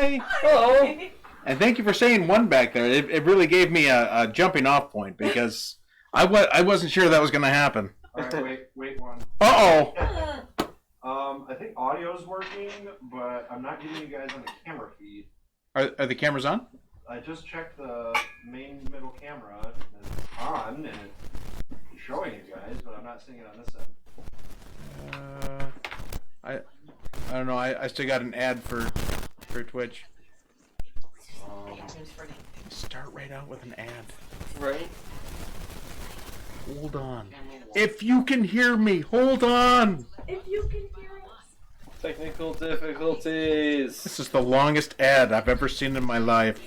Hi. Hello. And thank you for saying one back there. It really gave me a jumping off point because I wasn't sure that was going to happen. All right, wait one. Uh-oh. I think audio's working, but I'm not getting you guys on the camera feed. Are the cameras on? I just checked the main middle camera, and it's on, and it's showing you guys, but I'm not seeing it on this end. I don't know. I still got an ad for Twitch. Start right out with an ad. Right? Hold on. If you can hear me, hold on. If you can hear us. Technical difficulties. This is the longest ad I've ever seen in my life.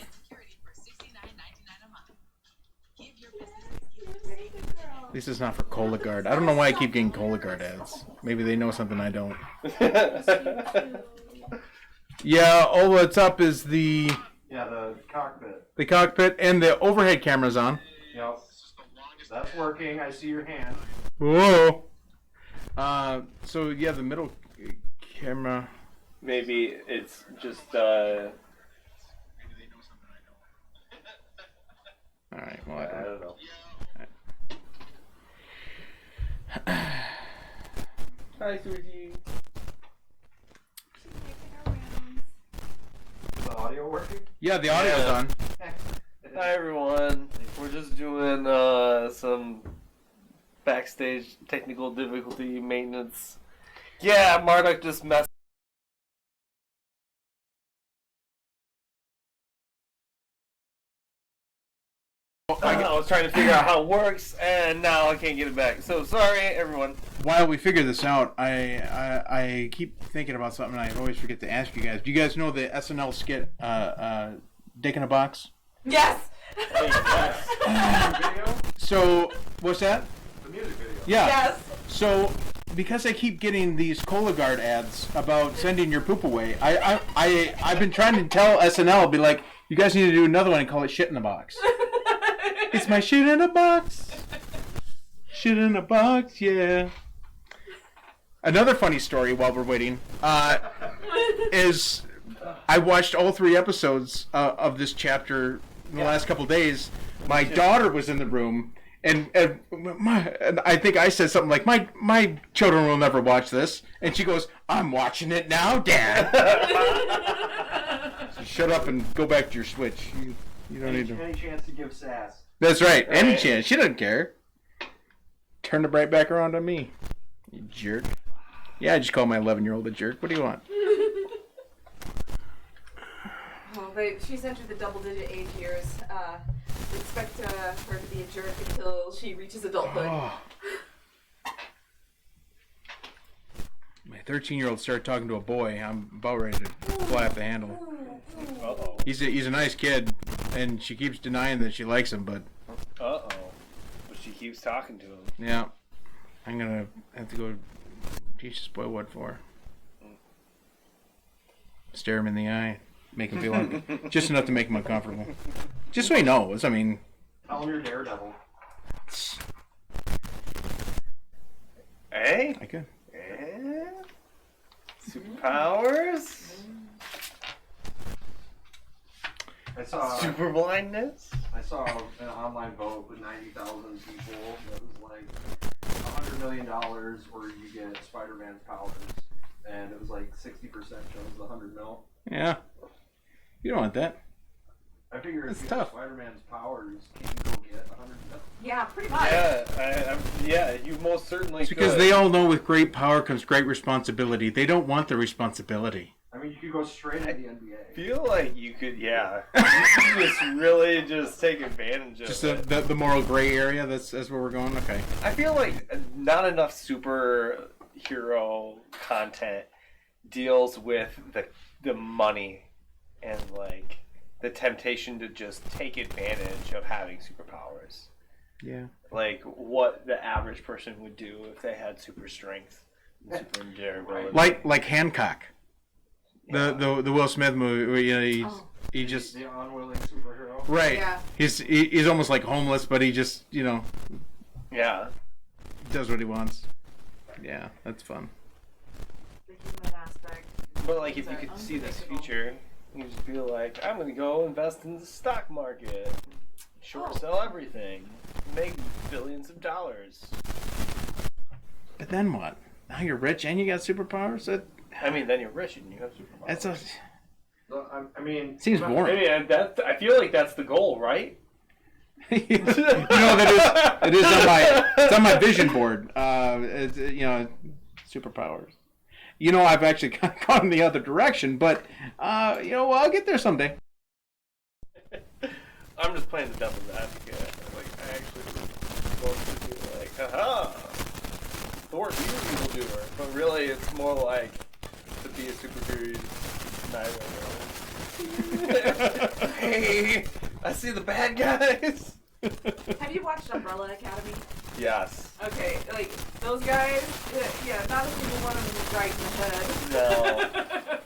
This is not for Cologuard. I don't know why I keep getting Cologuard ads. Maybe they know something I don't. Yeah, all that's up is the cockpit. The cockpit and the overhead camera's on. Yep. That's working. I see your hand. Whoa. So yeah, the middle camera. Maybe it's just All right. Well, I don't know. Hi, sweetie. Is the audio working? Yeah, the audio's on. Hi, everyone. We're just doing some backstage technical difficulty maintenance. Yeah, Marduk just messed. I was trying to figure out how it works, and now I can't get it back. So sorry, everyone. While we figure this out, I keep thinking about something and I always forget to ask you guys. Do you guys know the SNL skit, Dick in a Box? Yes! So, what's that? The music video. Yeah. Yes! So, because I keep getting these Cologuard ads about sending your poop away, I've been trying to tell SNL, be like, you guys need to do another one and call it Shit in a Box. It's my shit in a box. Shit in a box, yeah. Another funny story while we're waiting is I watched all 3 episodes of this chapter in the last couple days. My daughter was in the room, and I think I said something like, my children will never watch this. And she goes, I'm watching it now, Dad. So shut up and go back to your Switch. You don't need to. Any chance to give sass? That's right. Any chance. She doesn't care. Turn it right back around on me. You jerk. Yeah, I just called my 11-year-old a jerk. What do you want? Well, she's entered the double-digit age years. We expect her to be a jerk until she reaches adulthood. Oh. My 13-year-old started talking to a boy. I'm about ready to fly off the handle. Uh-oh. He's a nice kid, and she keeps denying that she likes him, but... Uh-oh. But she keeps talking to him. Yeah. I'm going to have to go teach this boy what for. Stare him in the eye. Make him feel just enough to make him uncomfortable. Just so he knows, I mean... Tell him you're Daredevil. Hey? I could. Superpowers? I saw Super blindness? I saw an online vote with 90,000 people that was like $100 million or you get Spider-Man's powers. And it was like 60% chose the 100 mil. Yeah. You don't want that. I figure if That's you tough. get Spider-Man's powers, can you go get 100 mil? Yeah, pretty much. Yeah, you most certainly It's because could. they all know with great power comes great responsibility. They don't want the responsibility. I mean, you could go straight into the NBA. Feel like you could, yeah. You could just really just take advantage of Just it. the moral gray area. That's where we're going. Okay. I feel like not enough superhero content deals with the money and like the temptation to just take advantage of having superpowers. Yeah. Like what the average person would do if they had super strength and super endurability. Like Hancock. The Will Smith movie where, you know, he just The unwilling superhero. right. Yeah. He's almost like homeless, but he just, you know, Yeah. does what he wants. Yeah, that's fun. The human aspect. But like if you could see this future, You just be like, I'm gonna go invest in the stock market, short sell everything, make billions of dollars. But then what? Now you're rich and you got superpowers? I mean, then you're rich and you have superpowers. That's a... I mean, Seems boring. I mean, I feel like that's the goal, right? You know, it is on my vision board. It's, superpowers. I've actually kind of gone the other direction, but I'll get there someday. I'm just playing the devil's advocate. Like, I actually want to be like, haha, Thor, you're an evildoer. But really, it's more like to be a superior annihilator. Hey, I see the bad guys. Have you watched Umbrella Academy? Yes. Okay, like those guys, yeah, not a single one of them is right in the head.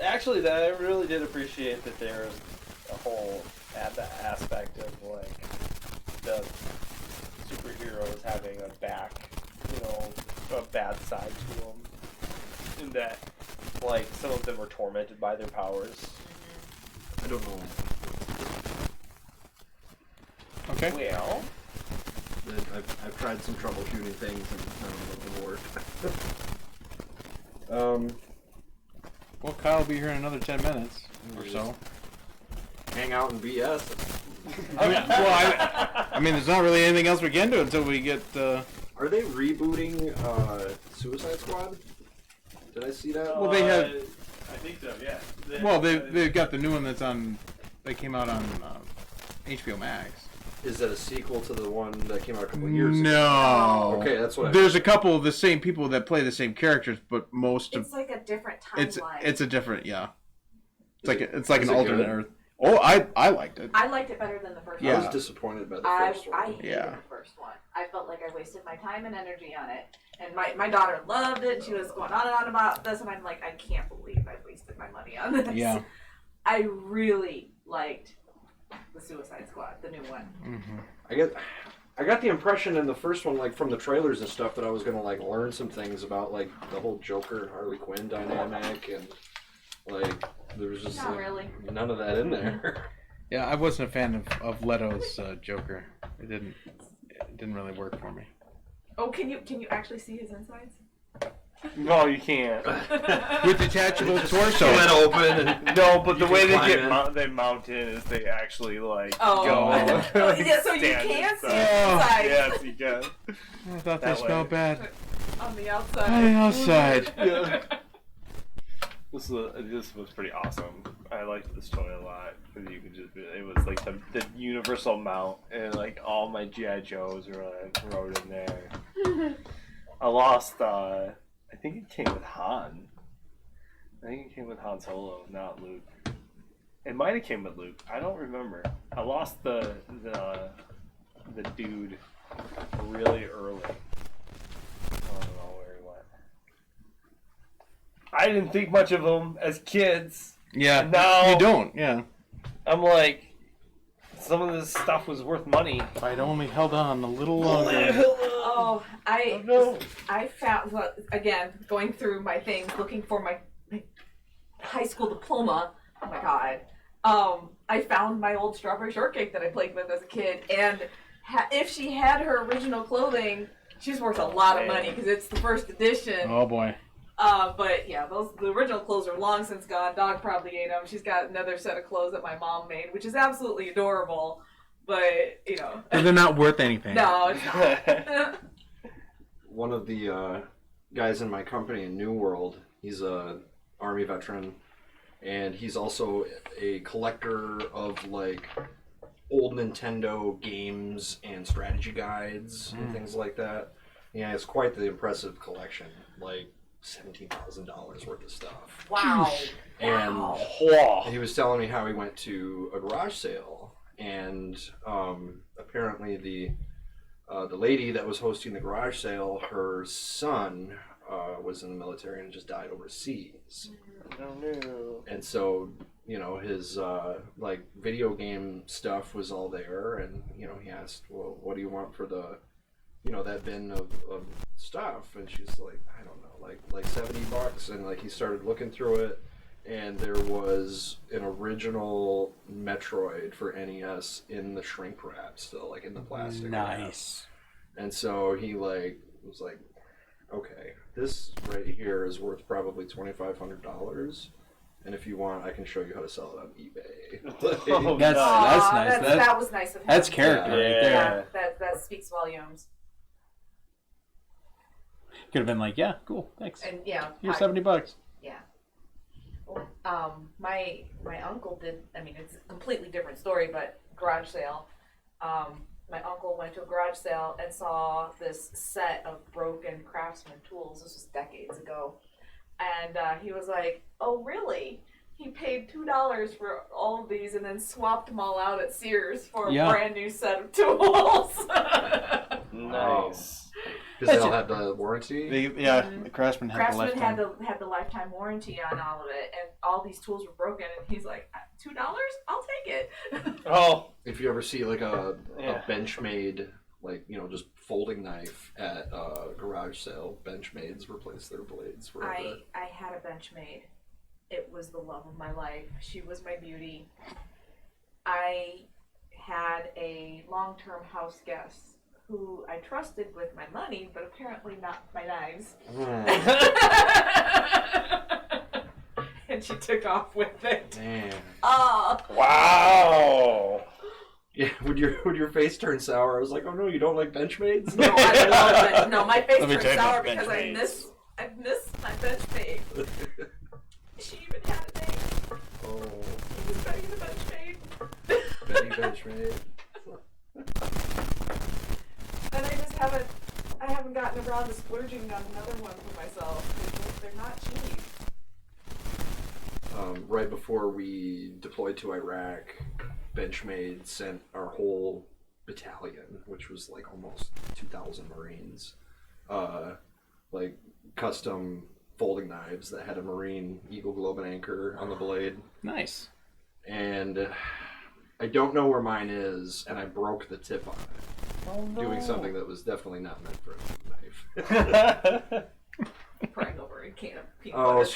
No. Actually, that I really did appreciate that there's a whole aspect of like the superheroes having a bad side to them, in that like some of them were tormented by their powers. I don't know. Okay. Well, I've tried some troubleshooting things and none of them have worked. Well, Kyle will be here in another 10 minutes or so. Hang out and BS. I mean, there's not really anything else we can do until we get. Are they rebooting Suicide Squad? Did I see that? Well, they have. I think so. Yeah. They've got the new one that's on. They came out on HBO Max. Is that a sequel to the one that came out a couple years ago? No. Okay, that's what. There's a couple of the same people that play the same characters, but most of It's like a different timeline. it's a different It's like an it alternate good? Earth. Oh, I liked it. I liked it better than the first Yeah. I one. was disappointed by the I first one. hated Yeah. the first one. I felt like I wasted my time and energy on it. And my daughter loved it. She was going on and on about this, and I'm like, I can't believe I wasted my money on this. Yeah. I really liked the Suicide Squad, the new one. Mm-hmm. I got the impression in the first one, like from the trailers and stuff, that I was gonna like learn some things about like the whole Joker and Harley Quinn dynamic, and like there was just Not like, really. none of that in there. Yeah, I wasn't a fan of Leto's Joker. It didn't really work for me. Oh, can you actually see his insides? No, you can't. With detachable torso. Went open and No, but the way they climb get in. they mount in is they actually like Oh. go. Yeah, so you stand can see his inside. insides Yes, you can. I thought they That smelled way. bad. on the outside. On the outside. Yeah. This was pretty awesome. I liked this toy a lot because you could it was like the universal mount, and like all my GI Joes were like wrote in there. I lost. I think it came with Han. I think it came with Han Solo, not Luke. It might have came with Luke. I don't remember. I lost the dude really early. I don't know where he went. I didn't think much of them as kids. Yeah. No. You don't. Yeah. I'm like, some of this stuff was worth money. If I'd only held on a little longer. Oh, I found, well, again, going through my things, looking for my high school diploma. Oh my god. I found my old strawberry shortcake that I played with as a kid, and if she had her original clothing, she's worth a lot of money because it's the first edition. Oh boy. But yeah, the original clothes are long since gone. Dog probably ate them. She's got another set of clothes that my mom made, which is absolutely adorable. But But they're not worth anything. no, it's not. one of the guys in my company in New World, he's a Army veteran, and he's also a collector of like old Nintendo games and strategy guides and things like that. Yeah, it's quite the impressive collection, like $17,000 worth of stuff. Wow. And Wow. he was telling me how he went to a garage sale, and apparently the lady that was hosting the garage sale, her son was in the military and just died overseas. Oh no. And so, his like video game stuff was all there, and he asked, well, what do you want for the that bin of stuff? And she's like, I don't know, like $70, and like he started looking through it, and there was an original Metroid for NES in the shrink wrap still, like in the plastic wrap. Nice. And so he like was like, okay, this right here is worth probably $2,500. And if you want, I can show you how to sell it on eBay. Oh, That's nice. That was nice of him. That's character right there. Yeah, that speaks volumes. Could have been like, yeah, cool, thanks. And yeah, Here's $70. Yeah. My uncle did. I mean, it's a completely different story, but garage sale. My uncle went to a garage sale and saw this set of broken Craftsman tools. This was decades ago, and he was like, "Oh, really?" He paid $2 for all of these and then swapped them all out at Sears for a brand new set of tools. Nice. Because they all had the warranty? The Craftsman had the lifetime. had the lifetime warranty on all of it, and all these tools were broken, and he's like, $2? I'll take it. Oh. If you ever see like a Benchmade, like, you know, just folding knife at a garage sale, Benchmades replace their blades forever. I had a Benchmade. It was the love of my life. She was my beauty. I had a long-term house guest who I trusted with my money, but apparently not my knives. And she took off with it. Man. Wow. Yeah, would your face turn sour? I was like, oh no, you don't like Benchmades? No, I love it. No, my face Let me turned tell you sour about because I Benchmades. miss my Benchmade. She even had a name. Oh. It was Betty the Benchmade. Betty Benchmade. And I haven't gotten around to splurging on another one for myself because they're not cheap. Right before we deployed to Iraq, Benchmade sent our whole battalion, which was like almost 2,000 Marines, like custom folding knives that had a Marine Eagle Globe and Anchor on the blade. Nice. And I don't know where mine is, and I broke the tip on it. Oh, no. Doing something that was definitely not meant for a knife. Crying over a can of peanut I butter. was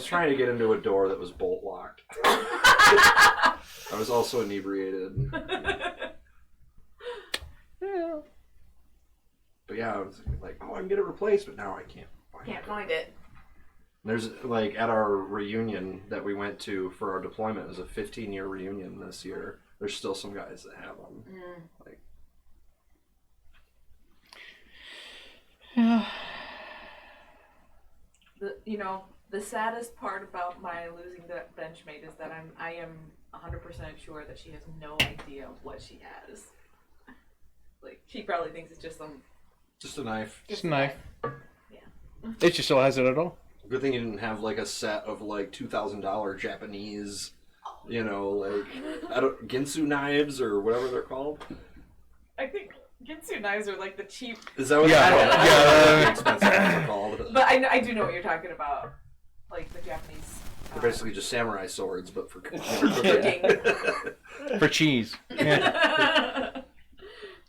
trying to get into a door that was bolt locked. I was also inebriated. Yeah. But yeah, I was like, oh, I can get it replaced, but now I can't find it. There's like at our reunion that we went to for our deployment, it was a 15-year reunion this year. There's still some guys that have them. Like, yeah. The saddest part about my losing that Benchmade is that I am 100% sure that she has no idea what she has. Like, she probably thinks it's just a knife. Just a knife. Yeah. It just still has it at all. Good thing you didn't have like a set of like $2,000 Japanese, you know, like Ginsu knives or whatever they're called. I think Ginsu knives are like the cheap. Is that what Yeah. expensive ones are called? But I do know what you're talking about. Like the Japanese. They're basically just samurai swords, but for cooking. For cheese. Yeah.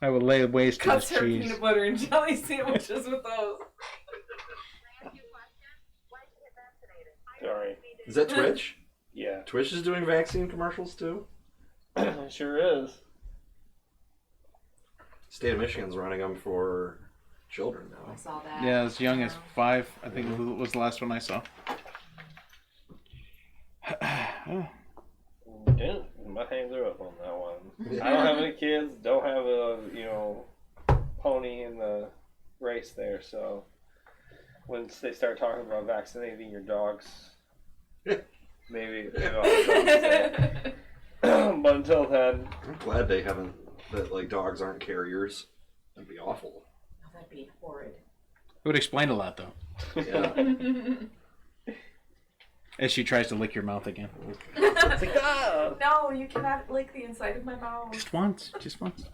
I would lay waste to this Cuts her cheese. peanut butter and jelly sandwiches with those. Sorry. Is that Twitch? Yeah. Twitch is doing vaccine commercials too? It sure is. State of Michigan's running them for children now. I saw that. Yeah, as young as 5, I think was the last one I saw. My hands are up on that one. I don't have any kids, don't have a, pony in the race there, so once they start talking about vaccinating your dogs, maybe I'll have something to say. But until then, I'm glad they haven't, that like dogs aren't carriers. That'd be awful. Oh, that'd be horrid. It would explain a lot, though. Yeah. As she tries to lick your mouth again. it's like, No, you cannot lick the inside of my mouth. Just once. Just once.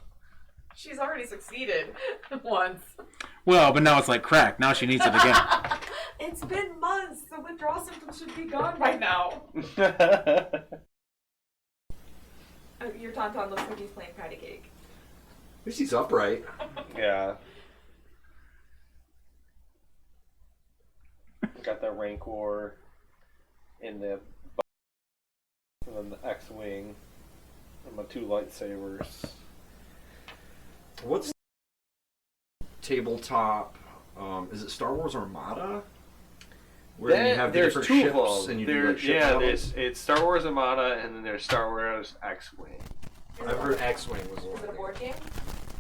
She's already succeeded once. Well, but now it's like crack. Now she needs it again. It's been months. The withdrawal symptoms should be gone by now. Your tauntaun looks like he's playing patty cake. At least he's upright. Yeah. Got the Rancor. and then the X-wing, and my 2 lightsabers. What's tabletop? Is it Star Wars Armada? Where you have the there's different 2 ships of them. and you do like ship yeah, battles? it's Star Wars Armada, and then there's Star Wars X-wing. I've heard X-wing was the Is it a one. board game?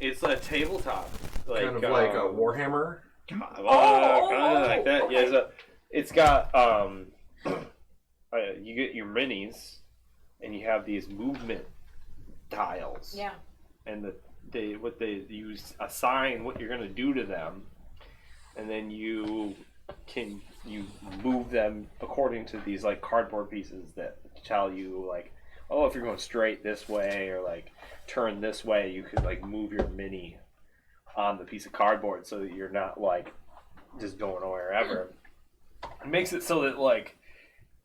It's a tabletop, like Kind of like a Warhammer. Kind of like that. Okay. Yeah, it's got you get your minis, and you have these movement tiles. Yeah. And you assign what you're gonna do to them, and then you move them according to these like cardboard pieces that tell you like, oh, if you're going straight this way or like turn this way, you could like move your mini on the piece of cardboard so that you're not like just going wherever. It makes it so that like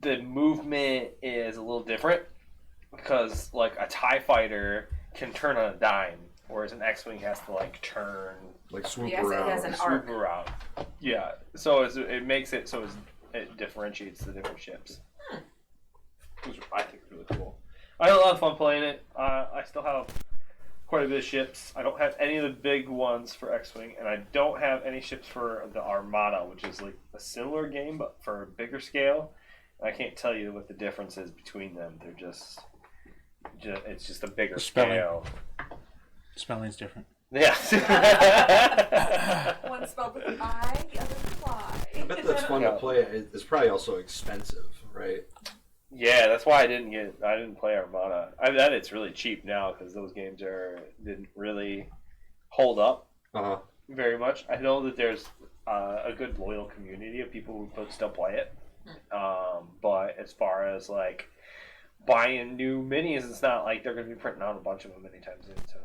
the movement is a little different because like a TIE fighter can turn on a dime, whereas an X-wing has to like turn, Like swoop Yes, it around. has an swoop arc. around. Yeah, so it makes it so it differentiates the different ships. Which I think is really cool. I had a lot of fun playing it. I still have quite a bit of ships. I don't have any of the big ones for X-wing, and I don't have any ships for the Armada, which is like a similar game but for a bigger scale. And I can't tell you what the difference is between them. They're just it's just a bigger Spelling. scale. Spelling's different. Yeah. One spelled with an I, the other with a Y. I bet that's fun Yeah. to play. It's probably also expensive, right? Yeah, that's why I didn't play Armada. I bet it's really cheap now because those games didn't really hold up Uh-huh. very much. I know that there's a good loyal community of people who still play it. But as far as like buying new minis, it's not like they're going to be printing out a bunch of them anytime soon. So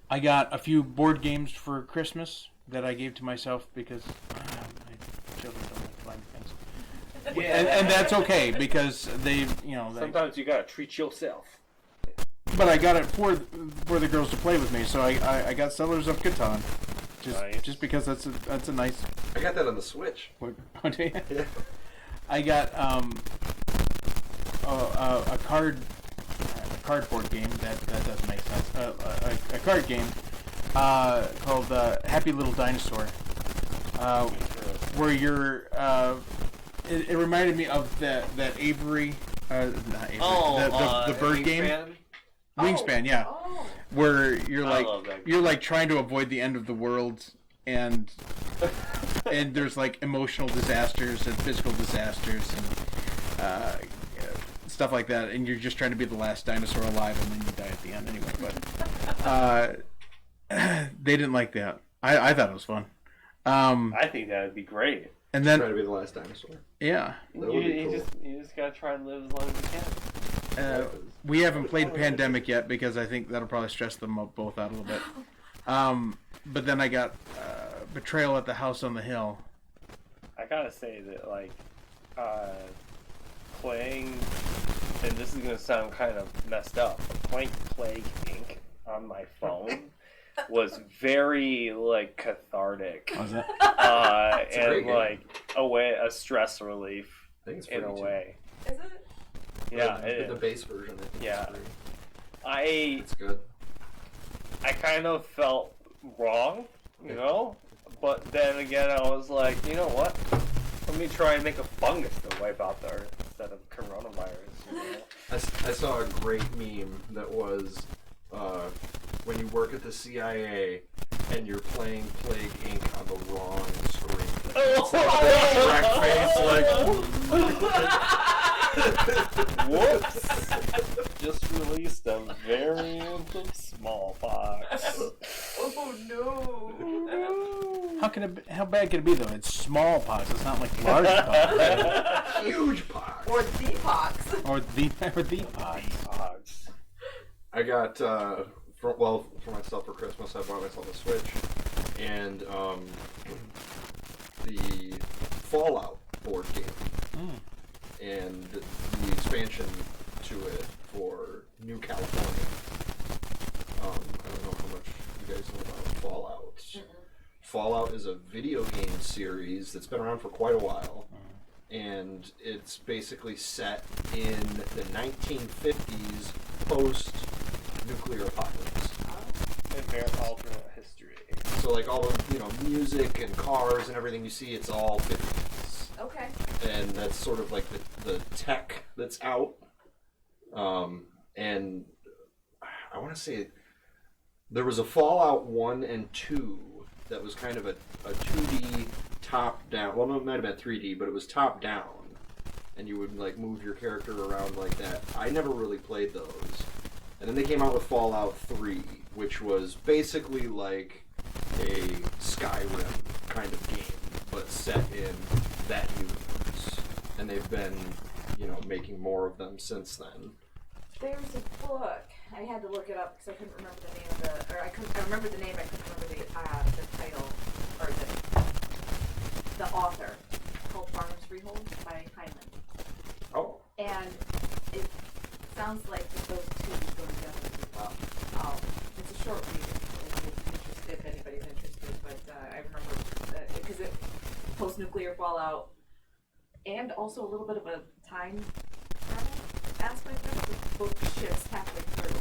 I got a few board games for Christmas that I gave to myself because my children don't like to buy me things. yeah, And that's okay because they, sometimes you got to treat yourself. but I got it for the girls to play with me, so I got Settlers of Catan, Nice. just because that's a nice. I got that on the Switch. What? Yeah. I got a cardboard game that doesn't make sense. A card game called Happy Little Dinosaur, where you're. It reminded me of that Avery, not Avery, the bird game. Wingspan, yeah, Oh. where you're I love that game. you're like trying to avoid the end of the world, and there's like emotional disasters and physical disasters and stuff like that, and you're just trying to be the last dinosaur alive, and then you die at the end anyway. But they didn't like that. I thought it was fun. I think that would be great. And Try then to be the last dinosaur. yeah, That would be cool. You just gotta try and live as long as you can. we haven't played Pandemic yet because I think that'll probably stress them both out a little bit. But then I got Betrayal at the House on the Hill. I gotta say that like playing, and this is gonna sound kind of messed up, but playing Plague Inc. on my phone was very like cathartic, Was it? a great and game. like a stress relief I think it's in free a too. way. Is it? Yeah, the it is. base version. I think Yeah. is free. I It's good. kind of felt wrong, you know, but then again I was like, you know what? Let me try and make a fungus to wipe out the Earth instead of coronavirus. You know? I saw a great meme that was when you work at the CIA and you're playing Plague Inc. on the wrong screen. It's like the Shrek face, like. Whoops! Just released a variant of smallpox. Oh no! How bad can it be though? It's smallpox. It's not like large pox. Huge pox. Or Deepox. or the pox. Pox. I got for myself for Christmas I bought myself a Switch and the Fallout board game and the expansion to it for New California. I don't know how much you guys know about Fallout. Fallout is a video game series that's been around for quite a while. And it's basically set in the 1950s post-nuclear apocalypse. Advanced alternate history. So like all the music and cars and everything you see, it's all 50s. Okay. And that's sort of like the tech that's out. And I want to say there was a Fallout 1 and 2 that was kind of a 2D top down. Well, no, it might have been 3D, but it was top down, and you would like move your character around like that. I never really played those, and then they came out with Fallout 3, which was basically like a Skyrim kind of game, but set in that universe. And they've been, making more of them since then. There's a book. I had to look it up because I couldn't remember the name of I remember the name. I couldn't remember the title or the author. It's called Farmer's Freehold by Hyman. Oh. And it sounds like that those two go together really well. It's a short read if anybody's interested, but I remember because it post-nuclear fallout and also a little bit of a time travel aspect of it. The book shifts halfway through.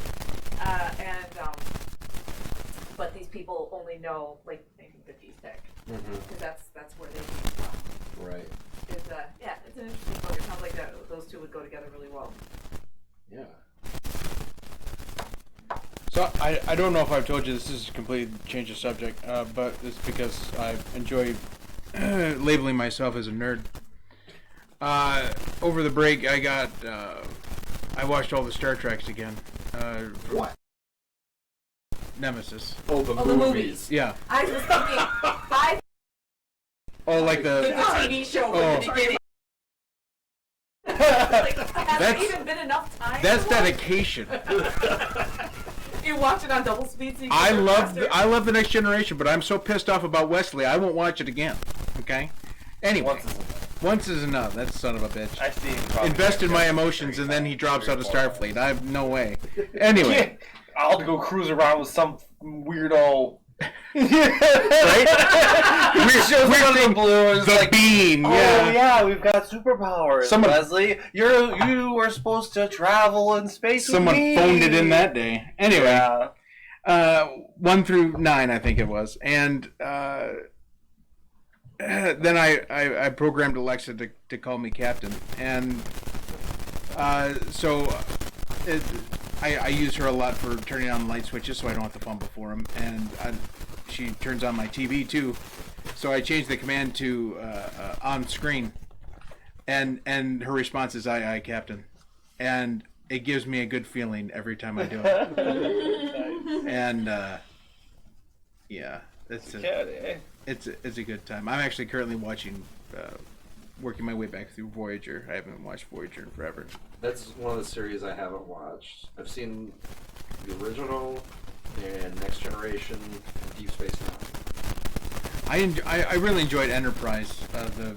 But these people only know like 1950s tech. Because that's where they came from. Right. It's an interesting book. It sounds like those two would go together really well. Yeah. So I don't know if I've told you this is a complete change of subject, but it's because I enjoy labeling myself as a nerd. Over the break, I watched all the Star Treks again. What? Nemesis. Oh, the movies. Yeah. I was thinking 5. Oh, like The the. TV show Oh. from the beginning. Like, has there That's- even been enough time? That's to watch? dedication. You watch it on double speed so you I can go love faster? I love the Next Generation, but I'm so pissed off about Wesley, I won't watch it again. Okay. Anyway, once is enough. That son of a bitch. I've seen probably Invested my emotions, and then he drops out of Starfleet. I have no way. Anyway, I'll have to go cruise around with some weirdo. right? Weird thing, blue is the like, beam. oh Yeah. yeah, we've got superpowers. Someone- Leslie, you were supposed to travel in space. Someone with me. phoned it in that day. Anyway, Yeah. 1 through 9, I think it was, and then I programmed Alexa to call me Captain, and so I use her a lot for turning on light switches so I don't have to fumble for them, and she turns on my TV too, so I changed the command to on screen, and her response is aye Captain, and it gives me a good feeling every time I do it. And yeah, it's a good time. I'm actually currently watching, working my way back through Voyager. I haven't watched Voyager in forever. That's one of the series I haven't watched. I've seen the original and Next Generation and Deep Space Nine. I really enjoyed Enterprise, the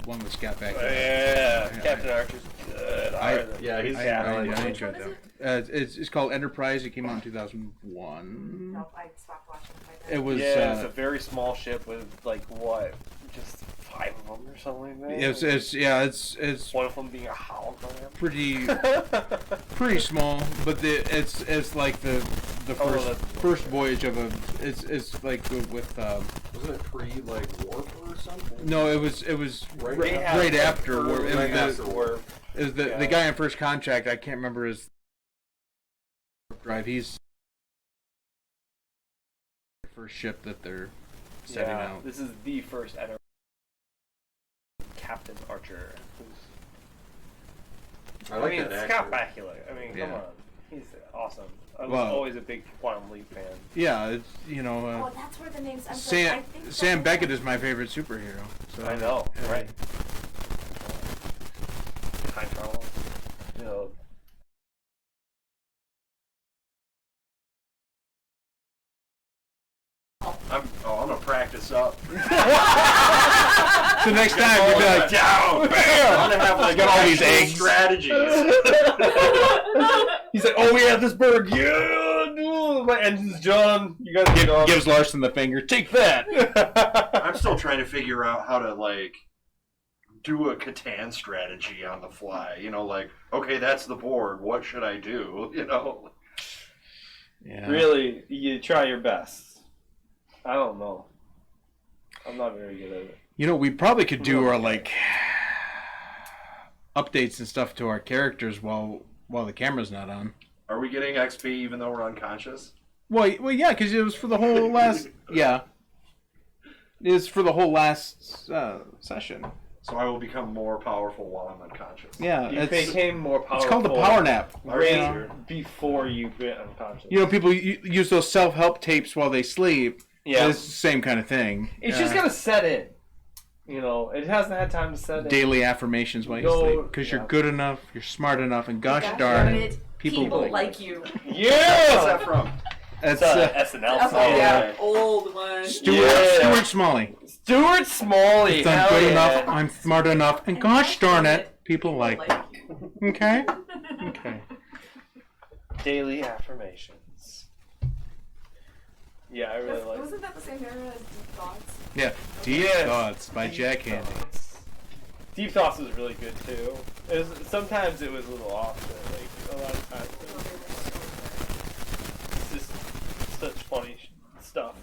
one with Scott Bakula. Yeah, Captain Archer's good. I that. enjoyed that. It's called Enterprise. It came out in 2001. Nope, I stopped watching it. It was it's a very small ship with like what, just 5 of them or something like that. it's one of them being a hologram. pretty small, but it's like the first voyage of a it's like with Wasn't it pre like warp or something? no, it was right after Warp. It was the guy on First Contact. I can't remember his drive. He's the first ship that they're setting out. This is the first Captain Archer. I like mean, that Scott actor. Bakula. I mean, Yeah. come on, he's awesome. I was Well- always a big Quantum Leap fan. Yeah, it's Oh, that's where the name's. I'm Sam sorry, I think Sam that- Beckett is my favorite superhero. So I know, yeah. right? Time travel. You know, I'm gonna practice up. So next time you'll be like, down, bam! I'm gonna have like Got all these actual eggs. strategies. He's like, oh, we have this bird. Yeah, my engine's done. You guys get on. Gives Larson the finger. Take that. I'm still trying to figure out how to like do a Catan strategy on the fly. You know, like, okay, that's the board. What should I do? You know. Yeah. Really, you try your best. I don't know. I'm not very good at it. You know, we probably could do our like updates and stuff to our characters while the camera's not on. Are we getting XP even though we're unconscious? Well, yeah, because it was for the whole last. Yeah, it was for the whole last session. So I will become more powerful while I'm unconscious. Yeah, You became more powerful. it's called the power nap. Right before you get unconscious. You know, people use those self-help tapes while they sleep. Yeah. It's the same kind of thing. It's just gotta set in. You know, it hasn't had time to set in. Daily affirmations while you sleep. Because you're good enough, you're smart enough, and gosh darn it, people like you. Yeah! What's that from? That's SNL Oh, song. yeah, old one. Stuart Smalley. Stuart Smalley. If I'm hell good yeah. enough, I'm smart enough, and gosh darn it, people like you. me. Okay? Okay. Daily affirmations. Yeah, I really like. Wasn't that the same era as Deep Thoughts? Yeah. Deep Yes. Thoughts by Jack Handy. Deep Thoughts was really good too. Sometimes it was a little off, but like a lot of times it's just such funny stuff.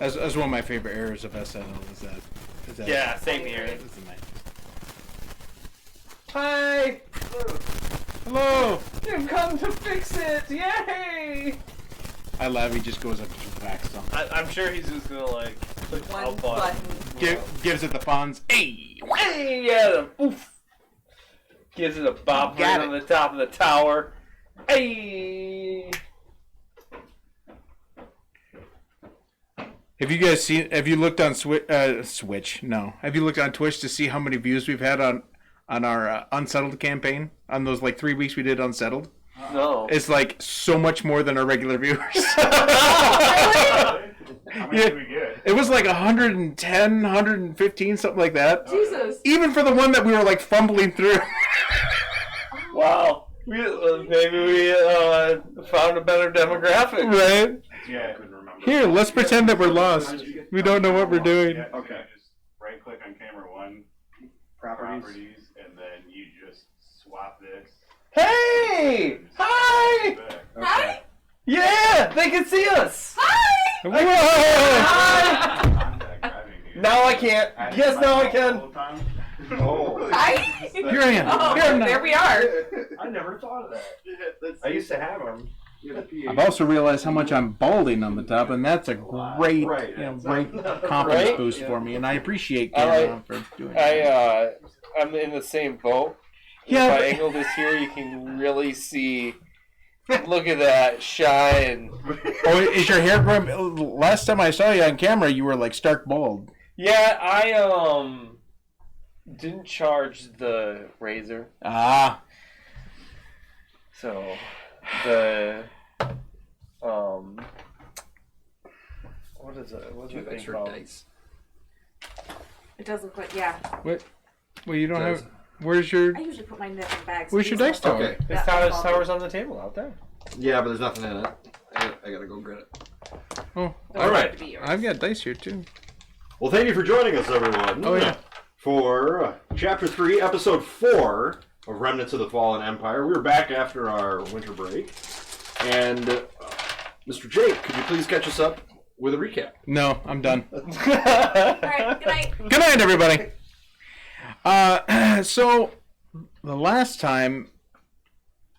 As one of my favorite eras of SNL is that. Yeah, same here. It's the 90s. Hi! Hello! You've come to fix it! Yay! I love he just goes up to the back stump. I'm sure he's just gonna like click One out button. Gives it the fonz. Hey! Hey, yeah, the oof. Gives it a bop Got right on the top of the tower. Hey! Have you guys seen? Have you looked on Switch? No. Have you looked on Twitch to see how many views we've had on our Unsettled campaign? On those like 3 weeks we did Unsettled. No. It's like so much more than our regular viewers. How many Yeah. did we get? It was like 110, 115, something like that. Jesus. Even for the one that we were like fumbling through. Wow. Maybe we found a better demographic. Right? Yeah, I couldn't remember. Here, let's pretend that we're lost. We don't know what we're doing. Yeah, Okay. Just right click on camera one, Properties. properties, and then you just swap this. Hey! Hi! Back. Hi. Yeah! They can see us! Whoa! Hi! Contact driving, dude. Now I can't. had Yes, my now I phone can. the whole time. Oh. Hi. Here I am. Oh, Here I am. there we are. I never thought of that. I used to have them. I've also realized how much I'm balding on the top, and that's a great, Right. great confidence Right? boost for me, and I appreciate I Cameron for doing that. I'm in the same boat. Yeah, If but- I angle this here, you can really see. Look at that shine. Oh, is your hair growing? Last time I saw you on camera, you were like stark bald. Yeah, I didn't charge the razor, Ah, so the what is it? What's Do you the have thing extra called? dice? It doesn't quit. Yeah. what? Well, you don't Does- have. Where's your? I usually put my net in bags. Where's your dice tower? Okay. This tower's on the table out there. Yeah, but there's nothing in it. I gotta go get it. Oh, All right. I've got dice here too. Well, thank you for joining us, everyone. Oh yeah. For Chapter 3, Episode 4 of Remnants of the Fallen Empire. We were back after our winter break. And, Mr. Jake, could you please catch us up with a recap? No, I'm done. All right. Good night. Good night, everybody. So the last time,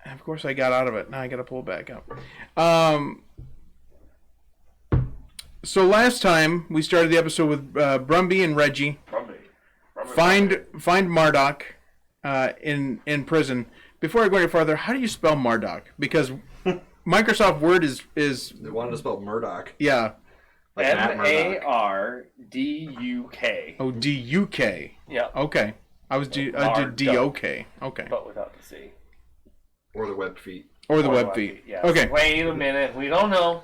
of course, I got out of it. Now I got to pull it back up. So last time we started the episode with Brumby and Reggie find Marduk in prison. Before I go any farther, how do you spell Marduk? Because Microsoft Word is They wanted to spell Murdoch. yeah. Like Matt Murdock. M-A-R-D-U-K. Oh, D-U-K. Yeah, Okay. I did D-O-K. Okay. but without the C. Or the web feet. Or the Or web feet. Yeah. Okay. Wait a minute. We don't know.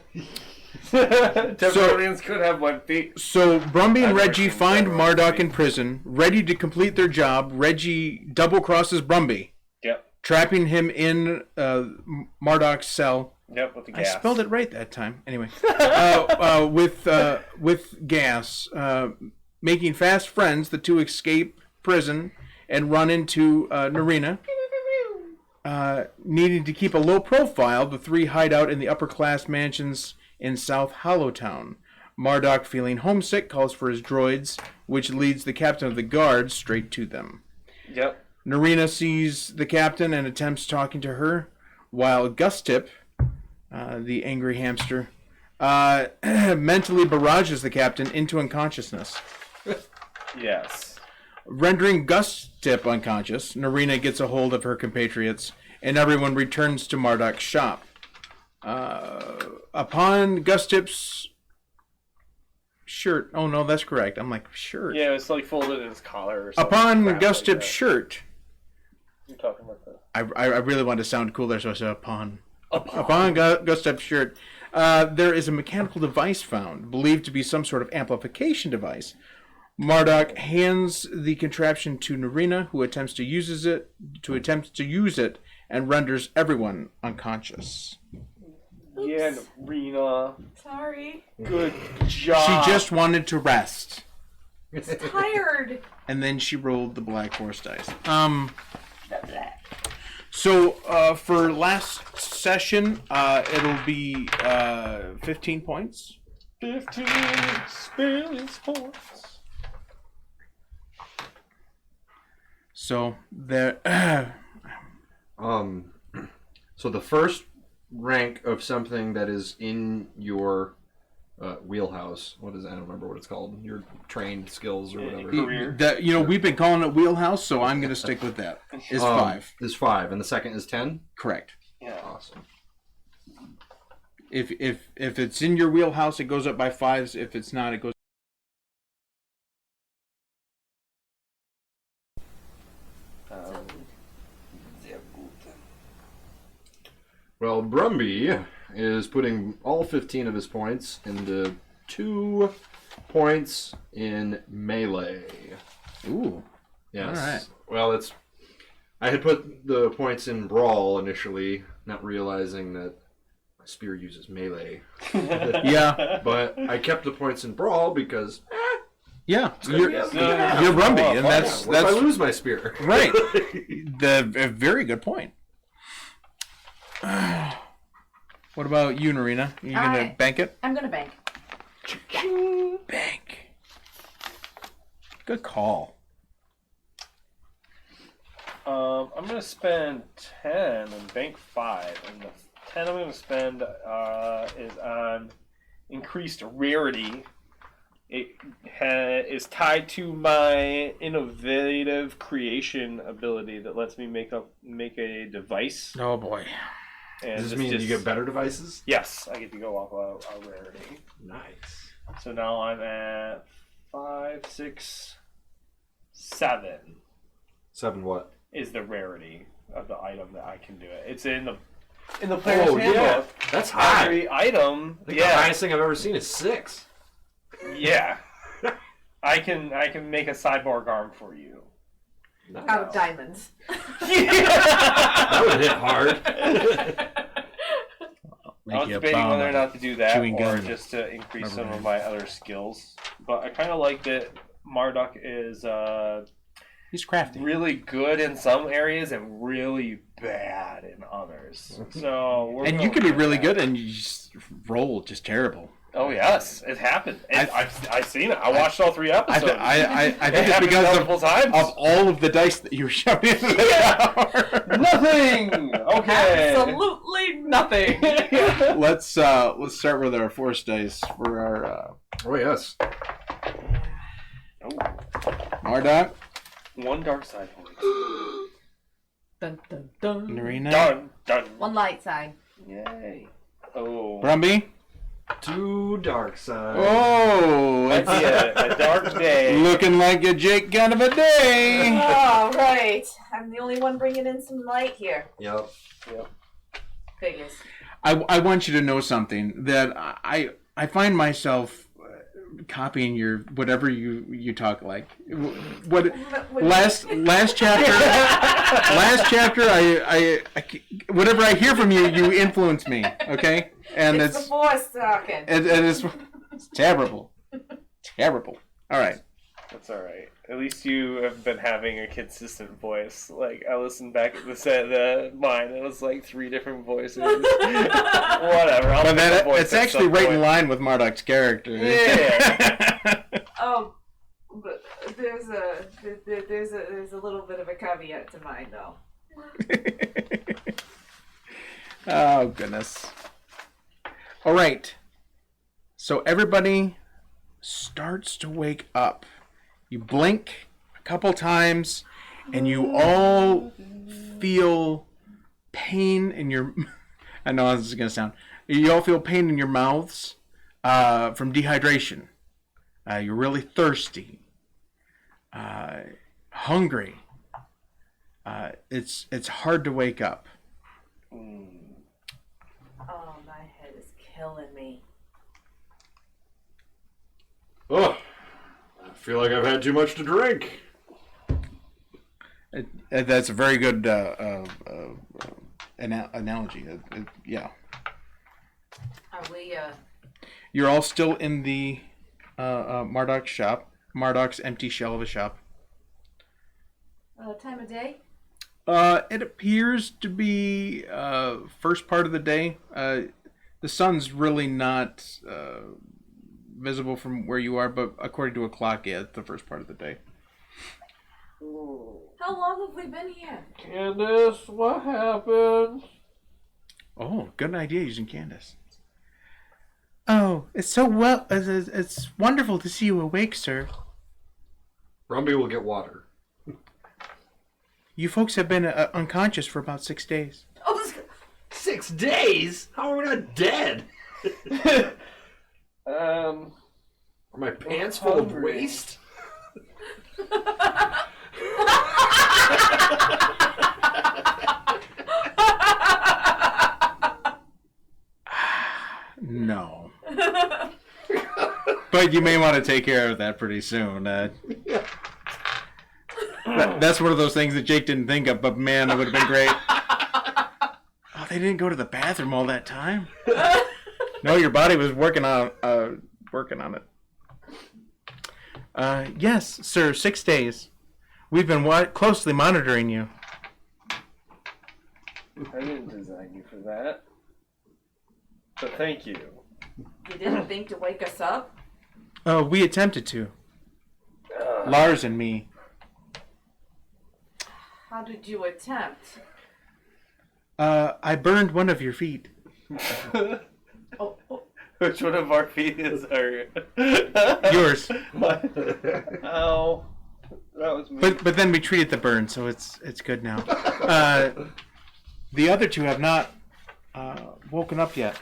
Temperarians could have web feet. So Brumby and I've Reggie never seen find Temperarians Marduk feet. in prison, ready to complete their job. Reggie double crosses Brumby, Yep. trapping him in Marduk's cell. Yep, with the I gas. spelled it right that time. Anyway, with gas, making fast friends, the two escape prison and run into Narina. Needing to keep a low profile, the three hide out in the upper-class mansions in South Hollowtown. Marduk, feeling homesick, calls for his droids, which leads the captain of the guard straight to them. Yep. Narina sees the captain and attempts talking to her, while Gustip, the angry hamster, mentally barrages the captain into unconsciousness. Yes. Rendering Gustip unconscious, Narina gets a hold of her compatriots, and everyone returns to Marduk's shop. Upon Gustip's shirt... Oh, no, that's correct. I'm like, shirt. Yeah, it's like folded in his collar or something. Upon crap Gustip's like that. shirt... You're talking about the... I really wanted to sound cool there, so I said upon. Upon Gustip's shirt, there is a mechanical device found, believed to be some sort of amplification device. Marduk hands the contraption to Narina, who attempts to use it, and renders everyone unconscious. Yeah, Rena. Sorry. Good job. She just wanted to rest, Tired. and then she rolled the black horse dice. So for last session, it'll be 15 points. 15 experience points. So there. So the first rank of something that is in your wheelhouse. What is that? I don't remember what it's called. Your trained skills or whatever. Career. We've been calling it wheelhouse, so I'm going to stick with that. Is 5. Is 5, and the second is 10. Correct. Yeah. Awesome. If it's in your wheelhouse, it goes up by 5s. If it's not, it goes. Well, Brumby is putting all 15 of his points into 2 points in melee. Ooh. Yes. All right. Well, I had put the points in brawl initially, not realizing that my spear uses melee. Yeah. But I kept the points in brawl because Yeah. You're Brumby, and that's what if I lose my spear? right. A very good point. What about you, Narina? You gonna bank it? I'm gonna bank. Bank. Good call. I'm gonna spend 10 and bank 5, and the 10 I'm gonna spend is on increased rarity. It is tied to my innovative creation ability that lets me make a device. Oh boy. And Does this mean you get better devices? Yes, I get to go off a rarity. Nice. So now I'm at 5, 6, 7. 7 what? Is the rarity of the item that I can do it. It's in the player's handbook. Yeah. That's high. Every item. I think the highest thing I've ever seen is 6. Yeah. I can make a cyborg arm for you. Nice. Out of diamonds. That would hit hard. I was debating whether or not to do that chewing or gum. just to increase some Rubber of my other skills. But I kind of like that Marduk is He's crafty. really good in some areas and really bad in others. So And you could be really good and you just roll just terrible. Oh yes, it happened. I've seen it. I watched all 3 episodes. I think it's happened because multiple times. of all of the dice that you were shoving into the tower. Nothing. Okay. Absolutely nothing. Let's start with our force dice for our Oh, yes. Marduk, 1 dark side point. Dun, dun, dun. Narina, Done. Done. 1 light side. Yay. Oh. Brumby. 2 dark side. Oh, Might be a dark day. looking like a Jake kind of a day. All right. I'm the only one bringing in some light here. Yep. Figures. I want you to know something that I find myself copying your whatever you talk like. What last chapter? Last chapter, I whatever I hear from you, you influence me. Okay, and it's the Force talking. And it's terrible, terrible. All right. That's all right. At least you have been having a consistent voice. Like, I listened back at the mine, and it was like 3 different voices. Whatever. But it's actually right in line with Marduk's character. Yeah. But there's a little bit of a caveat to mine, though. Oh, goodness. All right. So everybody starts to wake up. You blink a couple times, and you all feel pain in your... I know how this is going to sound. You all feel pain in your mouths from dehydration. You're really thirsty. Hungry. It's hard to wake up. Oh, my head is killing me. Oh, I feel like I've had too much to drink. That's a very good analogy. Yeah. Are we, You're all still in the Marduk's shop. Marduk's empty shell of a shop. time of day? It appears to be first part of the day. The sun's really not visible from where you are, but according to a clock, yeah, it's the first part of the day. How long have we been here? Candace, what happened? Oh, good idea using Candace. Oh, it's so well. It's wonderful to see you awake, sir. Brumby will get water. You folks have been unconscious for about 6 days. Oh, 6 days? How are we not dead? Are my pants full of waste? No. But you may want to take care of that pretty soon. That's one of those things that Jake didn't think of, but man, that would have been great. Oh, they didn't go to the bathroom all that time? No, your body was working on it. Yes, sir, 6 days. We've been closely monitoring you. I didn't design you for that. But thank you. You didn't think to wake us up? Oh, we attempted to. Lars and me. How did you attempt? I burned one of your feet. Oh. Which one of our feet is our... Yours. Ow. That was me. But then we treated the burn, so it's good now. The other two have not woken up yet.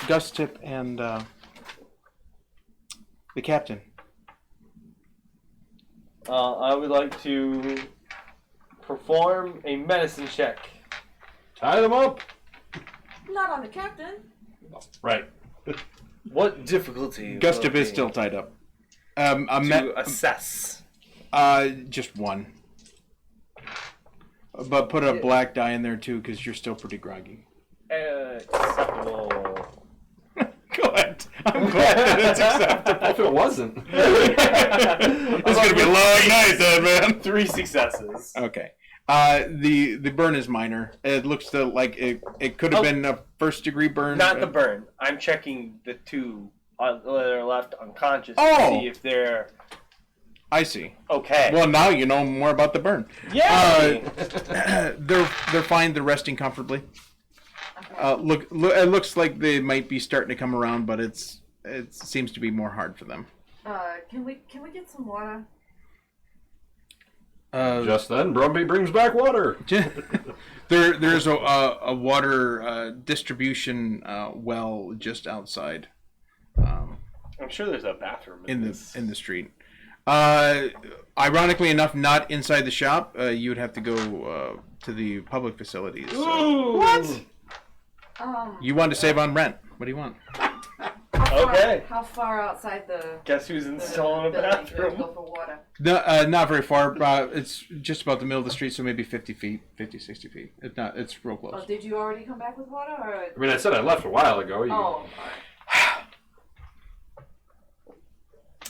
Dust Tip and the captain. I would like to perform a medicine check. Tie them up. Not on the captain. Right. What difficulty? Gustave is still tied up. To assess. Just one. But put a black die in there too, because you're still pretty groggy. Acceptable. Go ahead. I'm glad that it's acceptable. If it wasn't. It's gonna be a long night, then, man. 3 successes. Okay. The burn is minor. It looks like it could have been a first degree burn. Not the burn. I'm checking the 2 that are left unconscious to Oh! see if they're I see. okay. Well, now you know more about the burn. Yay! They're fine. They're resting comfortably. Look, it looks like they might be starting to come around, but it seems to be more hard for them. Can we get some water? Just then, Brumby brings back water. There's a water distribution well just outside. I'm sure there's a bathroom in the street. Ironically enough, not inside the shop. You would have to go to the public facilities. Ooh, what? You want to save on rent? What do you want? A Okay. How far outside the Guess who's installing a building do we bathroom? go for water? No, not very far. It's just about the middle of the street, so maybe 50 feet, 50, 60 feet. It's not. It's real close. Oh, did you already come back with water, or? I mean, I said I left a while ago. Oh.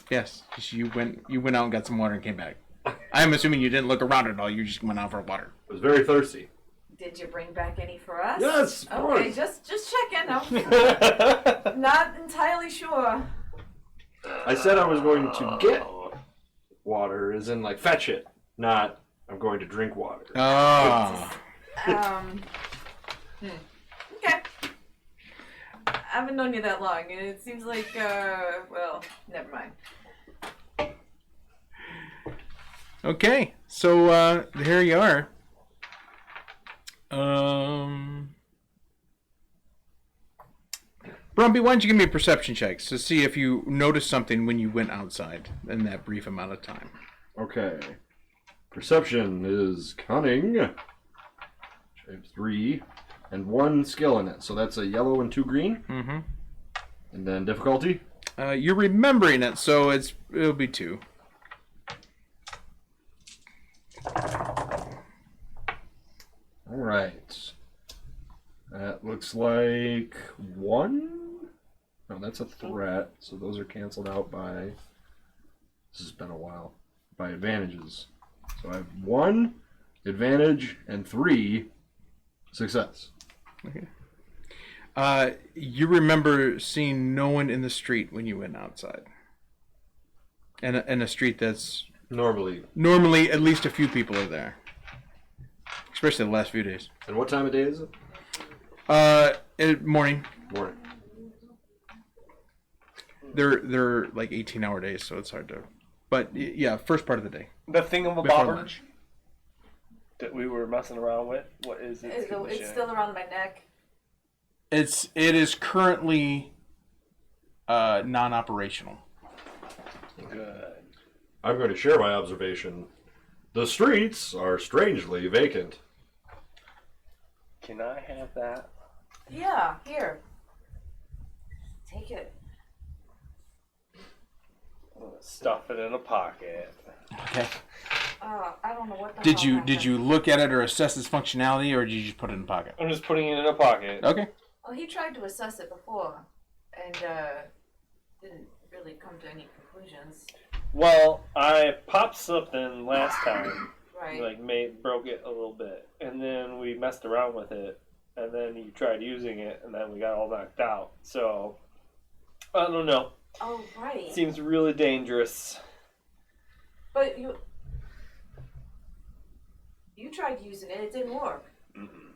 Yes, 'cause you went out and got some water and came back. I'm assuming you didn't look around at all. You just went out for water. I was very thirsty. Did you bring back any for us? Yes, of Okay, course. just checking. I'm not entirely sure. I said I was going to get water, as in like fetch it, not I'm going to drink water. Oh. Okay. I haven't known you that long, and it seems like, well, never mind. Okay, so here you are. Brumby, why don't you give me a perception check to see if you noticed something when you went outside in that brief amount of time. Okay. Perception is cunning. I have 3 and 1 skill in it, so that's a yellow and 2 green. Mm-hmm. And then difficulty. You're remembering it, so it'll be 2. All right. That looks like 1. No, that's a threat. So those are canceled out by. This has been a while. By advantages. So I have 1 advantage and 3 success. Okay. You remember seeing no one in the street when you went outside. In a street that's normally at least a few people are there. Especially the last few days. And what time of day is it? Morning. Morning. They're like 18-hour days, so it's hard to. But yeah, first part of the day. The Before thingamabobber lunch. that we were messing around with. What is it? It's still around my neck. It is currently non-operational. Good. I'm going to share my observation. The streets are strangely vacant. Can I have that? Yeah, here. Take it. Stuff it in a pocket. Okay. I don't know what the Did hell you happened. look at it or assess its functionality, or did you just put it in the pocket? I'm just putting it in a pocket. Okay. Well, he tried to assess it before, and didn't really come to any conclusions. Well, I popped something last time. Right. Like broke it a little bit, and then we messed around with it, and then you tried using it, and then we got all knocked out. So I don't know. Oh, right. Seems really dangerous. But you tried using it. It didn't work. Mm-mm.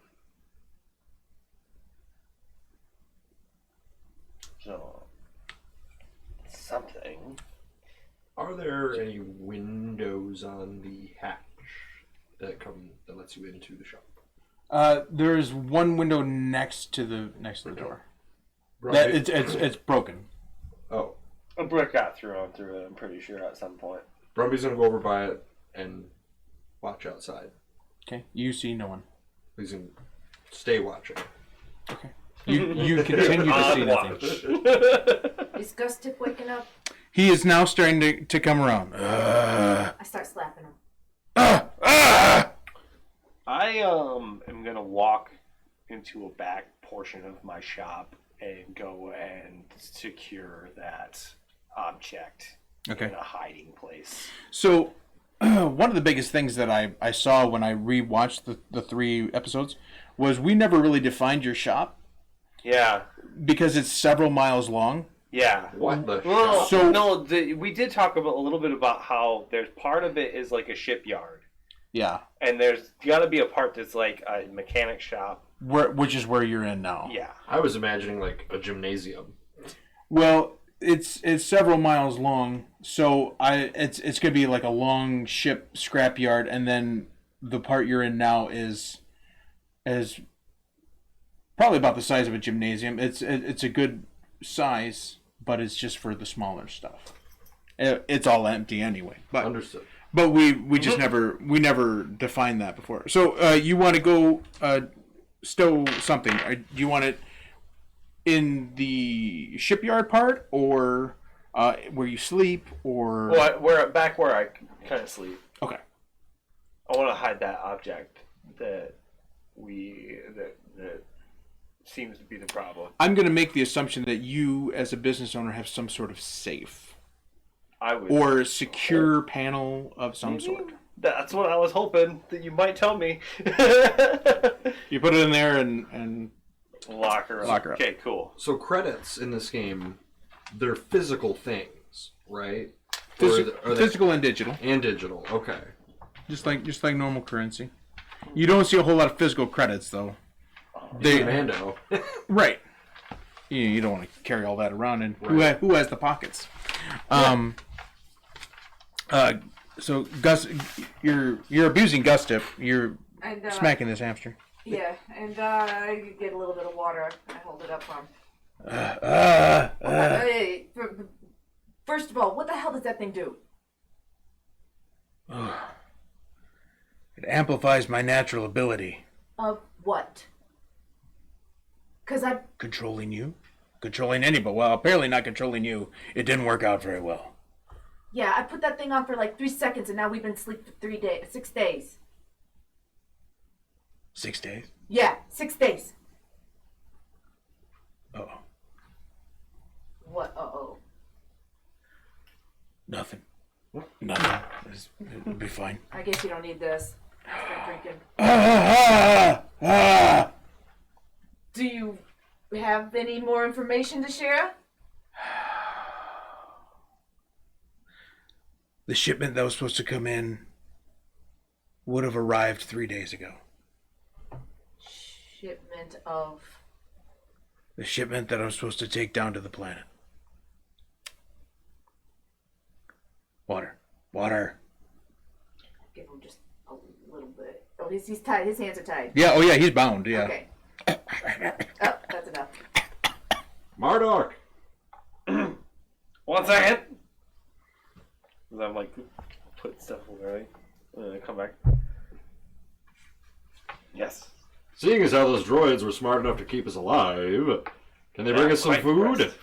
So something. Are there any windows on the hatch that lets you into the shop? There's one window next to the door. Right. That it's broken. Oh. A brick got thrown through it, I'm pretty sure, at some point. Brumby's gonna go over by it and watch outside. Okay. You see no one. He's gonna stay watching. Okay. You continue to see nothing. Is Gus Tip waking up? He is now starting to come around. I start slapping him. I am gonna walk into a back portion of my shop and go and secure that object Okay. in a hiding place. So, one of the biggest things that I saw when I rewatched the 3 episodes was we never really defined your shop Yeah, because it's several miles long. yeah. What the Well, shop? we did talk about a little bit about how there's part of it is like a shipyard, Yeah. and there's got to be a part that's like a mechanic shop. Which is where you're in now. Yeah. I was imagining like a gymnasium. Well, it's several miles long, so it's gonna be like a long ship scrapyard, and then the part you're in now is probably about the size of a gymnasium. It's a good size, but it's just for the smaller stuff. It's all empty anyway. But Understood. but we just never defined that before. So you want to go stow something? Do you want it in the shipyard part, or where you sleep, or Well, where I kind of sleep. okay. I want to hide that object that that seems to be the problem. I'm going to make the assumption that you, as a business owner, have some sort of safe I would. or secure panel of some sort. That's what I was hoping that you might tell me. You put it in there and Lock her up. Lock her up. Okay, cool. So credits in this game, they're physical things, right? Or are they- physical and digital, and digital. Okay. just like normal currency. You don't see a whole lot of physical credits though. Commando. Right. You don't want to carry all that around, and Right. who has the pockets? So Gus, you're abusing Gus Tip. You're And smacking this hamster. yeah, and I get a little bit of water. I hold it up for him. Hey, first of all, what the hell does that thing do? It amplifies my natural ability. Of what? Because I Controlling you? Controlling anybody. Well, apparently not controlling you. It didn't work out very well. Yeah, I put that thing on for like 3 seconds, and now we've been asleep for 6 days. 6 days? Yeah, 6 days. Uh-oh. What? Uh-oh. Nothing. Nothing. It'll be fine. I guess you don't need this. I've been drinking. Do you have any more information to share? The shipment that was supposed to come in would have arrived 3 days ago. Shipment of... The shipment that I was supposed to take down to the planet. Water. Water. Give him just a little bit. Oh, he's tied. His hands are tied. Yeah, oh yeah, he's bound, yeah. Okay. Oh, that's enough. Marduk. 1 second. I'm like, put stuff away. Come back. Yes. Seeing as how those droids were smart enough to keep us alive, can they bring us some quite food? impressed.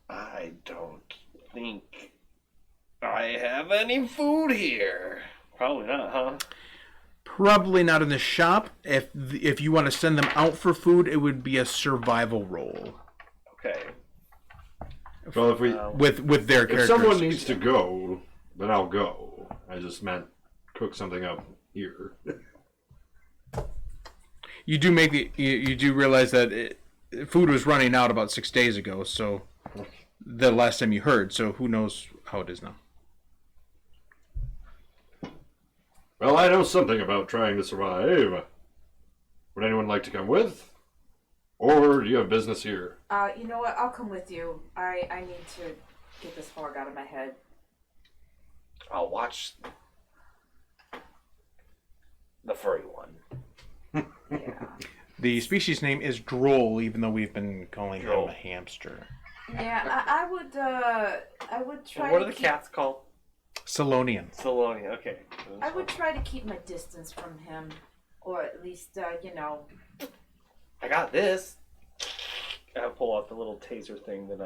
I don't think I have any food here. Probably not, huh? Probably not in the shop. If you want to send them out for food, it would be a survival roll. Okay. Well, if we, With their if characteristics. someone needs to go, then I'll go. I just meant cook something up here. You do you do realize that food was running out about 6 days ago, so the last time you heard, so who knows how it is now. Well, I know something about trying to survive. Would anyone like to come with? Or do you have business here? You know what? I'll come with you. I need to get this fog out of my head. I'll watch the furry one. Yeah. The species name is Droll, even though we've been calling Droll. him a hamster. Yeah, I would try. What to are the keep, cats called? Salonian. Salonia. Okay. I would try to keep my distance from him, or at least, you know. I got this. I pull out the little taser thing that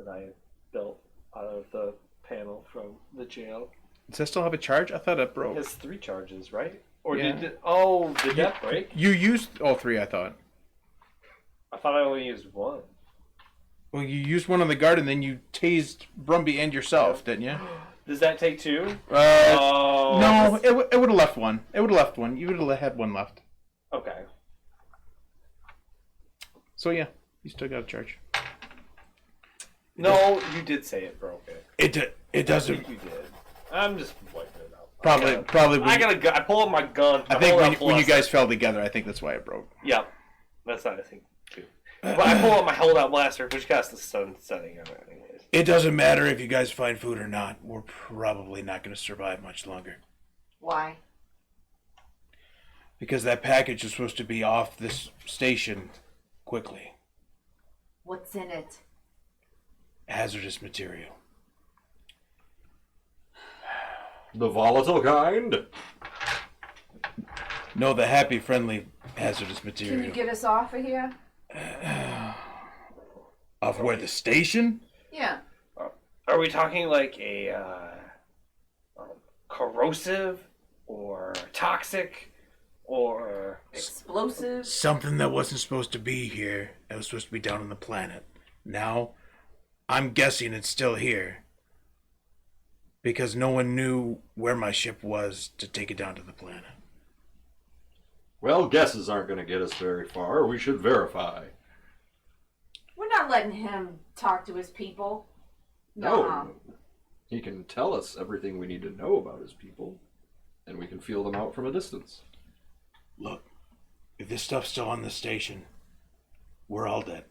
I built out of the panel from the jail. Does that still have a charge? I thought it It broke. has 3 charges, right? Or Yeah. did did that break? You used all 3, I thought. I thought I only used 1. Well, you used one on the guard, and then you tased Brumby and yourself, didn't you? Does that take 2? No, it would have left one. It would have left one. You would have had one left. Okay. So yeah, you still got a charge. No, you did say it broke it. It I doesn't. think you did. I'm just wiping it out. Probably. I got a gun. I pull up my gun. I think hold out when you blaster. guys fell together, I think that's why it broke. Yeah, that's not a thing too. But I pull out my holdout blaster, which got the sun setting on it anyways. It doesn't matter if you guys find food or not. We're probably not going to survive much longer. Why? Because that package is supposed to be off this station quickly. What's in it? Hazardous material. The volatile kind? No, the happy, friendly hazardous material. Can you get us off of here? Off where, the station? Yeah. Are we talking like a corrosive or toxic or Explosive. Something that wasn't supposed to be here. That was supposed to be down on the planet. Now, I'm guessing it's still here. Because no one knew where my ship was to take it down to the planet. Well, guesses aren't going to get us very far. We should verify. We're not letting him talk to his people. No. He can tell us everything we need to know about his people, and we can feel them out from a distance. Look, if this stuff's still on the station, we're all dead.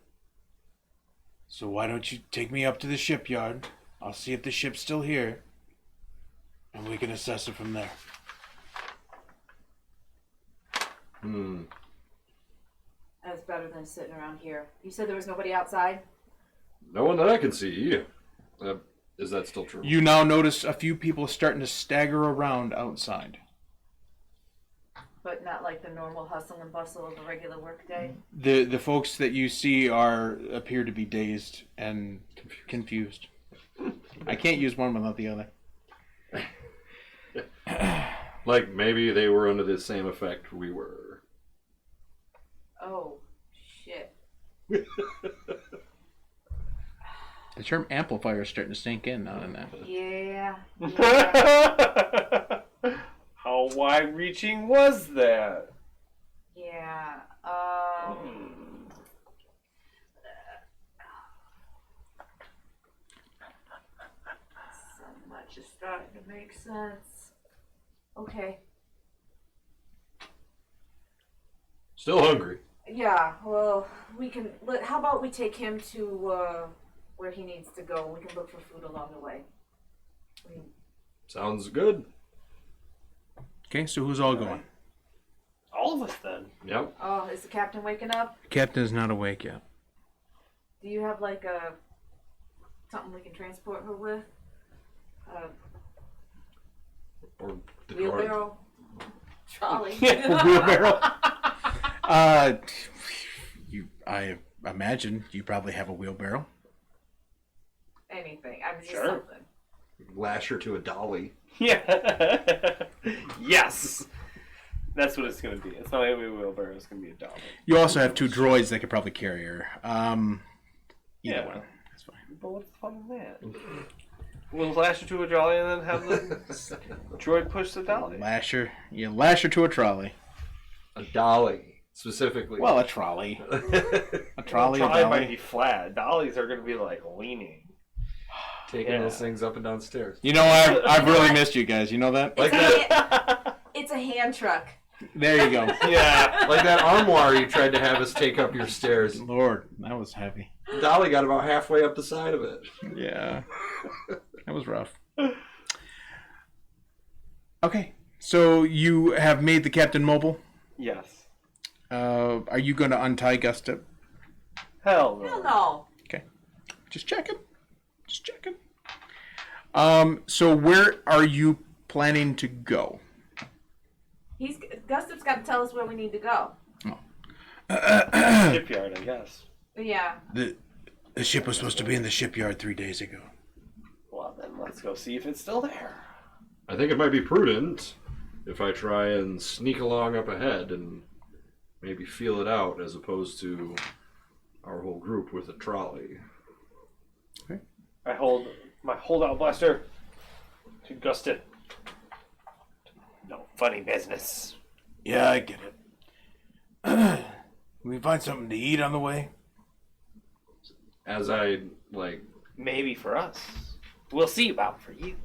So why don't you take me up to the shipyard? I'll see if the ship's still here, and we can assess it from there. That's better than sitting around here. You said there was nobody outside? No one that I can see. Is that still true? You now notice a few people starting to stagger around outside. But not like the normal hustle and bustle of a regular workday? The folks that you see appear to be dazed and confused. I can't use one without the other. Like maybe they were under the same effect we were. Oh, shit. The term amplifier is starting to sink in now and then. Yeah. how wide-reaching was that? Yeah. So much is starting to make sense. Okay. Still hungry. Yeah, well, we can. How about we take him to where he needs to go? We can look for food along the way. Sounds good. Okay, so who's all going? All of us then. Yep. Oh, is the captain waking up? Captain is not awake yet. Do you have like a something we can transport her with? Or the Wheelbarrow, trolley. Wheelbarrow. I imagine you probably have a wheelbarrow. Anything. I'm just Sure. something. Lash her to a dolly. Yeah. Yes. That's what it's going to be. It's not going to be a wheelbarrow. It's going to be a dolly. You also have two droids that could probably carry her. Either Yeah. one. That's fine. But what's the fun in that? We'll lash her to a dolly and then have the droid push the dolly. Lash her to a trolley. A dolly, specifically. Well, a trolley. A trolley, a Dolly might dolly. be flat. Dollies are going to be like leaning. Taking Yeah. those things up and down stairs. You know, I've really missed you guys. You know that? Like that, It's a hand truck. There you go. Yeah. like that armoire you tried to have us take up your stairs. Lord, that was heavy. Dolly got about halfway up the side of it. Yeah. That was rough. Okay, so you have made the captain mobile. Yes. Are you going to untie Gusta? Hell no. Hell no. Okay. Just checking. So where are you planning to go? Gustav's got to tell us where we need to go. Shipyard, I guess. Yeah. The ship was supposed to be in the shipyard 3 days ago. Well, then let's go see if it's still there. I think it might be prudent if I try and sneak along up ahead and maybe feel it out as opposed to our whole group with a trolley. I hold my holdout blaster to Gustin. No funny business. Yeah, I get it. Can we find something to eat on the way? As I, Maybe for us. We'll see about for you.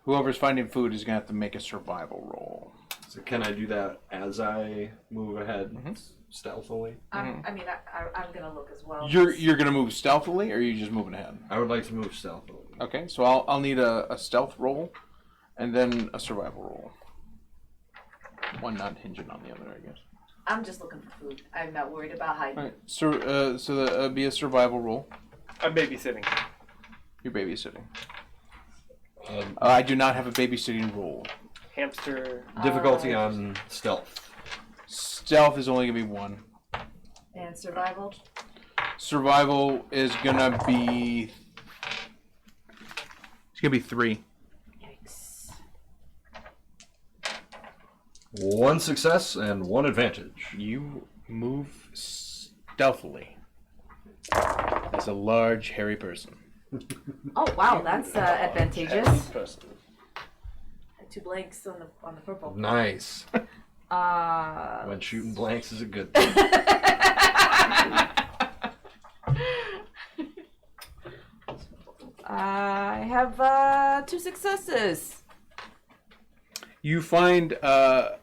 Whoever's finding food is going to have to make a survival roll. so can I do that as I move ahead stealthily? I'm gonna look as well. You're going to move stealthily, or are you just moving ahead? I would like to move stealthily. Okay, so I'll need a stealth roll, and then a survival roll. One not hinging on the other, I guess. I'm just looking for food. I'm not worried about hiding. All right, so that'll be a survival roll. I'm babysitting. You're babysitting. I do not have a babysitting roll. Hamster. Difficulty on stealth. Stealth is only gonna be 1. And survival? Survival is gonna be. It's gonna be 3. Yikes. 1 success and 1 advantage. You move stealthily as a large, hairy person. Oh wow, that's advantageous. Person. 2 blanks on the purple. Nice. Uh. When shooting blanks is a good thing. I have 2 successes. You find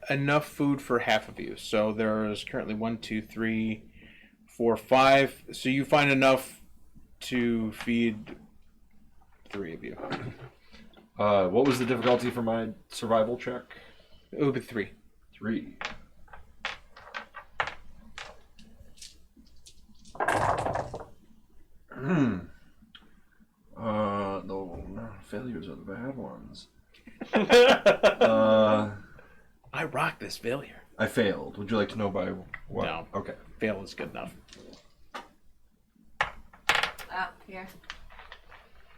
enough food for half of you. So there is currently 1, 2, 3, 4, 5. So you find enough to feed 3 of you. What was the difficulty for my survival check? It would be 3. 3. No, failures are the bad ones. I rock this failure. I failed. Would you like to know by what? No. Okay. Fail is good enough. Here.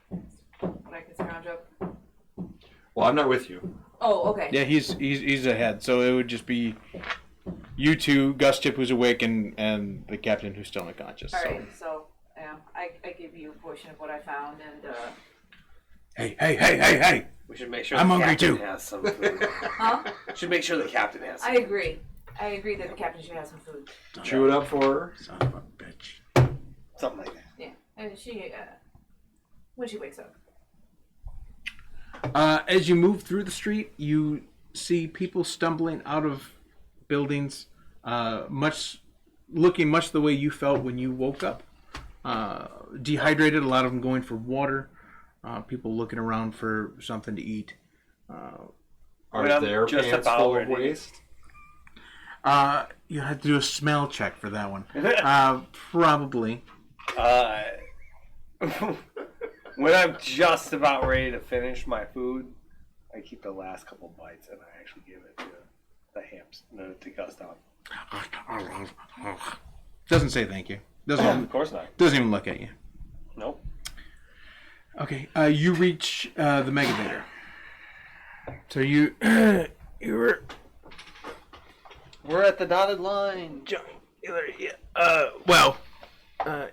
What I can scrounge up. Well, I'm not with you. Oh, okay. Yeah, he's ahead. So it would just be you two, Gus Chip who's awake, and the captain who's still unconscious. All right, so yeah, I give you a portion of what I found, and Hey! We should make sure I'm the hungry captain too. has some food. huh? Should make sure the captain has some I agree. I agree that the captain should have some food. Chew it up for her. Son of a bitch. something like that. Yeah, and she when she wakes up. As you move through the street, you see people stumbling out of buildings, looking much the way you felt when you woke up. Dehydrated, a lot of them going for water. People looking around for something to eat. Are their just pants about full of ready. waste? You have to do a smell check for that one. Probably. When I'm just about ready to finish my food, I keep the last couple bites and I actually give it to the hams, to Gustav. Doesn't say thank you. Of course not. Doesn't even look at you. Nope. Okay, you reach the Megavator. So you were We're at the dotted line.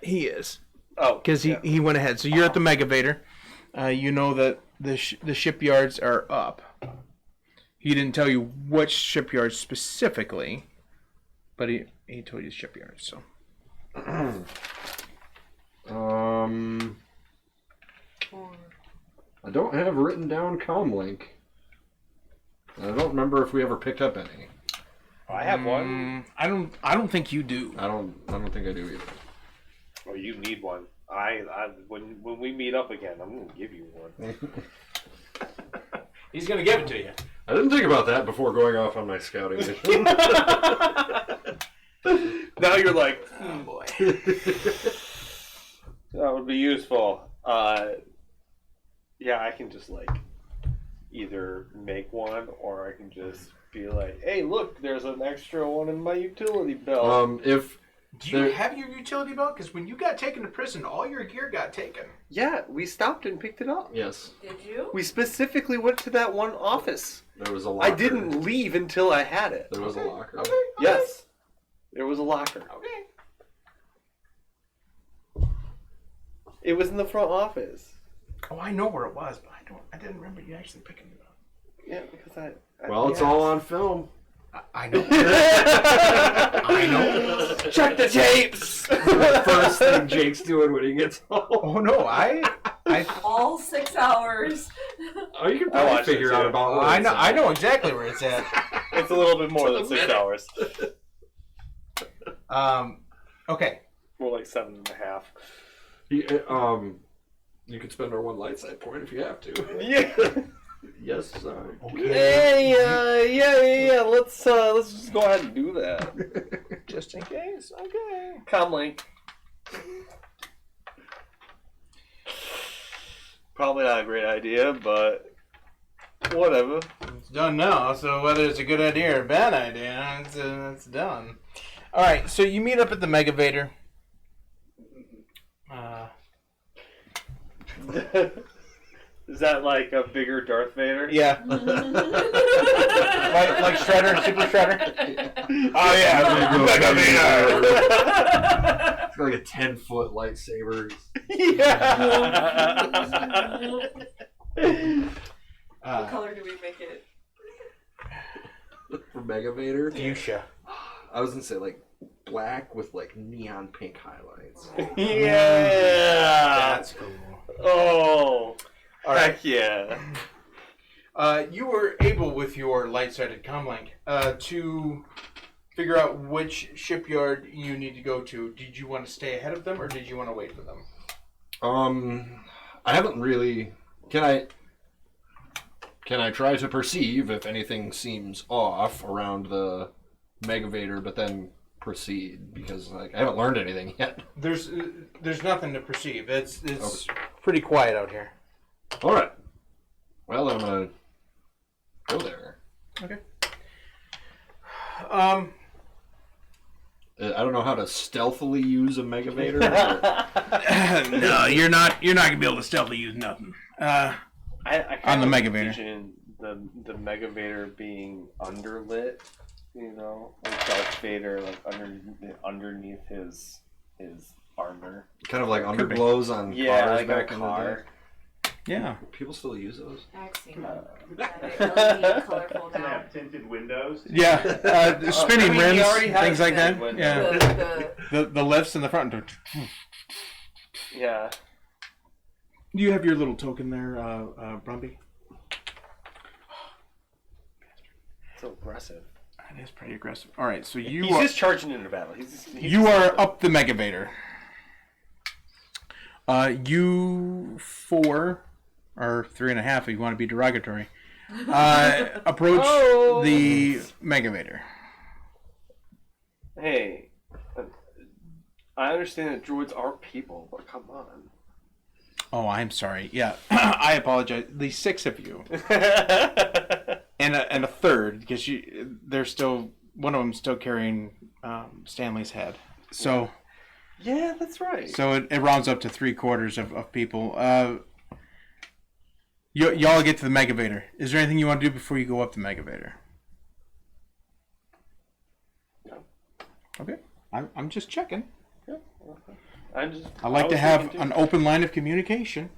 he is Oh, because he went ahead. So you're at the Megavator. You know that the shipyards are up. He didn't tell you which shipyards specifically, but he told you shipyards. So. I don't have written down comlink. I don't remember if we ever picked up any. I have one. I don't think you do. I don't think I do either. Well, you need one. When we meet up again, I'm gonna give you one. He's gonna give it to you. I didn't think about that before going off on my scouting mission. Now you're like, Oh boy. that would be useful. Yeah, I can just like either make one or I can just be like, hey, look, there's an extra one in my utility belt. Do you have your utility belt? Because when you got taken to prison, all your gear got taken. Yeah, we stopped and picked it up. Yes, Did you? We specifically went to that one office. there was a locker. I didn't leave until I had it. There was a locker. Okay. Yes, there was a locker. Okay. It was in the front office. Oh, I know where it was, but I didn't remember you actually picking it up. Yeah, because I Well, it's all on film. I know. I know. Check the tapes. First thing Jake's doing when he gets home. Oh no, I All 6 hours. Oh, you can I probably watched it figure out too. about what I it's know. at. I know exactly where it's at. It's a little bit more than 6 hours. Okay. More like 7.5. You could spend our one light side point if you have to. Yeah. Yes, sir. Hey, yeah. Let's just go ahead and do that. Just in case. Okay. Comlink. Probably not a great idea, but Whatever. It's done now, so whether it's a good idea or a bad idea, it's done. All right, so you meet up at the Megavator. Is that like a bigger Darth Vader? Yeah. like Shredder, Super Shredder. Oh yeah, Megavator. It's got like a 10-foot lightsaber. Yeah. What color do we make it? For Megavator? Fuchsia. I was gonna say like black with like neon pink highlights. Yeah. That's cool. Oh. All right. Heck yeah. You were able, with your light-sighted comlink, to figure out which shipyard you need to go to. Did you want to stay ahead of them, or did you want to wait for them? I haven't really. Can I try to perceive if anything seems off around the Megavator, but then proceed? Because like I haven't learned anything yet. There's nothing to perceive. It's pretty quiet out here. All right. Well, I'm gonna go there. Okay. I don't know how to stealthily use a Megavator. No, you're not gonna be able to stealthily use nothing. I On the kinda Megavator. envision the Megavator being underlit, you know, like Darth Vader, like underneath his armor. Kind of like underglows on Yeah, cars like back a in car. the day. Yeah. People still use those. I've seen them. LED colorful Can now. have tinted windows. Yeah. Spinning I mean, he rims, already has things like that. tinted windows. Yeah. The The lifts in the front. Yeah. You have your little token there, Brumby. So aggressive. That is pretty aggressive. All right, so you He's are, just charging into battle. you are up the Megavator. You 4 or 3.5, if you want to be derogatory, approach the Megavator. Hey, I understand that droids are people, but come on. Oh, I'm sorry. Yeah, I apologize. The 6 of you, and a third, because they're still, one of them's still carrying Stanley's head. So. Yeah, that's right. So it rounds up to 3/4 of people. Y'all get to the Megavator. Is there anything you want to do before you go up the Megavator? No. Okay. I'm just checking. Yeah, okay. I like to have an open line of communication.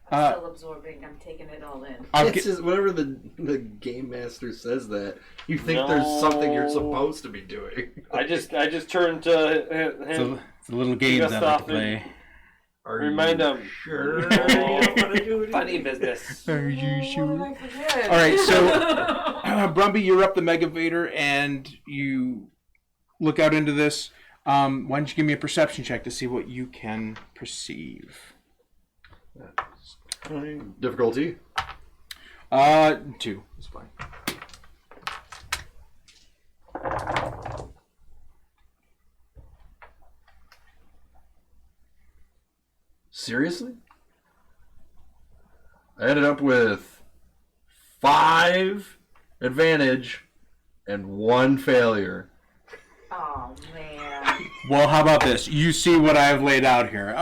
I'm still absorbing. I'm taking it all in. It's just whenever the game master says that, you think there's something you're supposed to be doing. I just turned to him. It's a little games I like to play. Remind him. Sure. Funny business. Are you What sure? did I forget? All right, so Brumby, you're up the Megavator, and you look out into this. Why don't you give me a perception check to see what you can perceive? Difficulty? 2. That's fine. Seriously? I ended up with 5 advantage and 1 failure. Oh man. Well, how about this? You see what I have laid out here.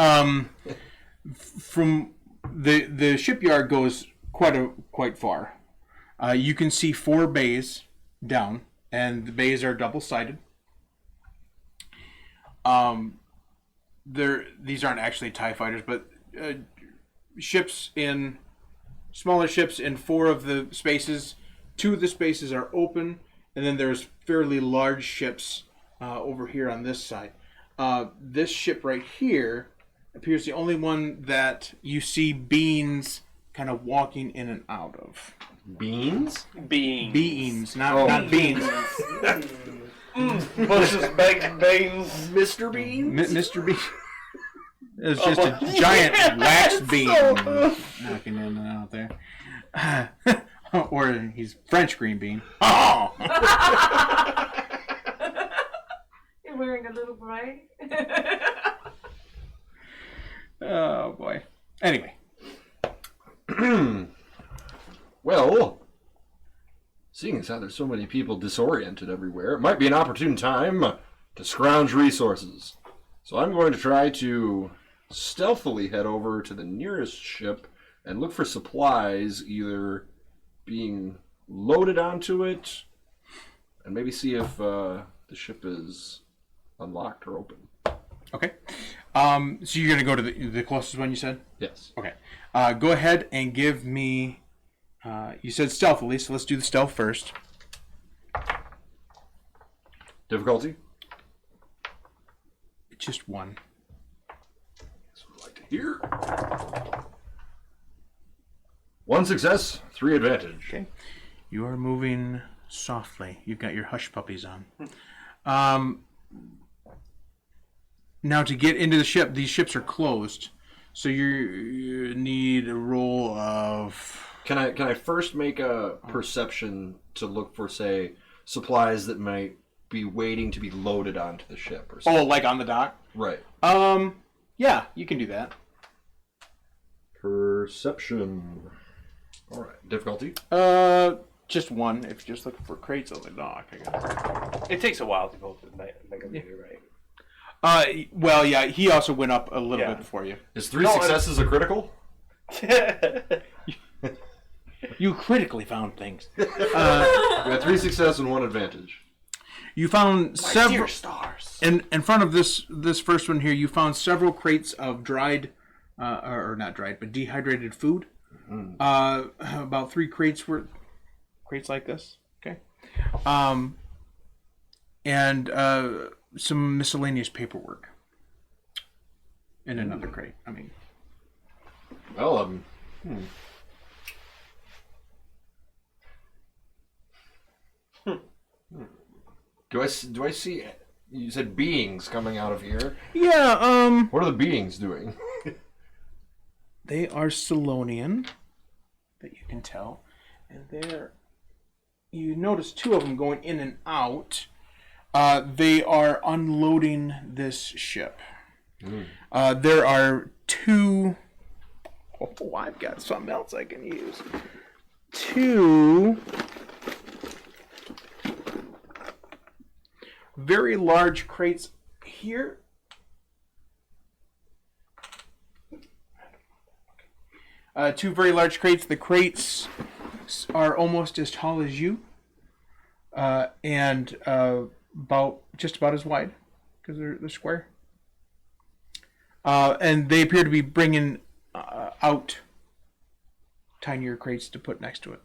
From the shipyard goes quite far. You can see 4 bays down, and the bays are double-sided. These aren't actually TIE fighters, but smaller ships in 4 of the spaces. 2 of the spaces are open, and then there's fairly large ships over here on this side. This ship right here appears the only one that you see beings kind of walking in and out of. Beans? Beans. Not beans. Bush's baked beans. Mr. Bean? Mr. Bean. It's just a giant wax bean knocking in and out there. Or he's French green bean. Oh! You're wearing a little bright. Oh boy. Anyway. Well, seeing as how there's so many people disoriented everywhere, it might be an opportune time to scrounge resources. So I'm going to try to stealthily head over to the nearest ship and look for supplies either being loaded onto it and maybe see if the ship is unlocked or open. Okay. So you're going to go to the closest one you said? Yes. Okay. Go ahead and give me... you said stealthily, so let's do the stealth first. Difficulty? Just one. That's what I'd like to hear. 1 success, 3 advantage. Okay. You are moving softly. You've got your hush puppies on. Now to get into the ship, these ships are closed, so you need a roll of... Can I first make a perception to look for, say, supplies that might be waiting to be loaded onto the ship or something? Oh, like on the dock? Right. Yeah, you can do that. Perception. All right. Difficulty? Just one. If you're just looking for crates on the dock, I guess. It takes a while to go to the Megameter, right? Well, yeah, he also went up a little bit before you. Is 3 successes a critical? You critically found things. We got 3 success and 1 advantage. You found several stars. in front of this first one here. You found several crates of dried, or not dried, but dehydrated food. About 3 crates were crates like this. Okay, and some miscellaneous paperwork in another crate. I mean, Well, Do I see? You said beings coming out of here. yeah. What are the beings doing? They are Solonian, that you can tell, and they're. You notice 2 of them going in and out. They are unloading this ship. There are 2. Oh, I've got something else I can use. 2 very large crates here. Two very large crates. The crates are almost as tall as you, and just about as wide, because they're square. And they appear to be bringing out tinier crates to put next to it.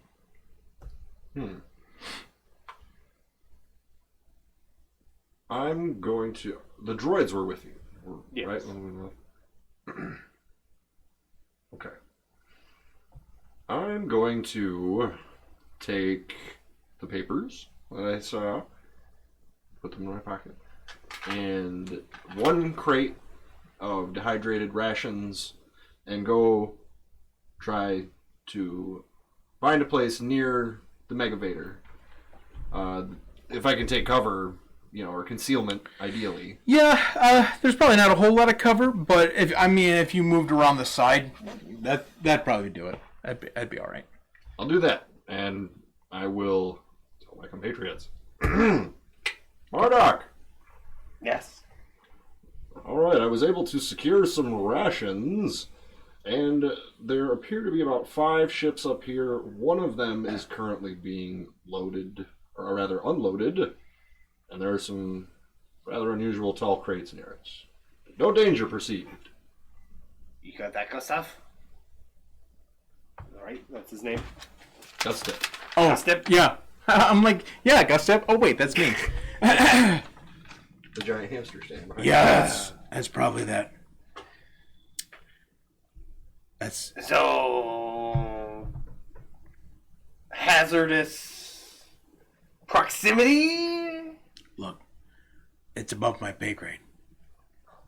I'm going to. The droids were with you, Yes. right? Okay. I'm going to take the papers that I saw, put them in my pocket, and 1 crate of dehydrated rations, and go try to find a place near the Megavator. If I can take cover, or concealment, ideally. Yeah, there's probably not a whole lot of cover, but if you moved around the side, that'd probably do it. I'd be all right. I'll do that, and I will tell my compatriots. Marduk! Yes. Alright, I was able to secure some rations, and there appear to be about 5 ships up here. One of them is currently being loaded, or rather unloaded, and there are some rather unusual tall crates near it. No danger perceived. You got that, Gustav? Alright, that's his name. That's it. Oh, Gustep? yeah. I'm like, yeah, Gustep. Oh, wait, that's me. The giant hamster standing behind you. Yes, that's probably that. That's So... hazardous proximity? Look, it's above my pay grade.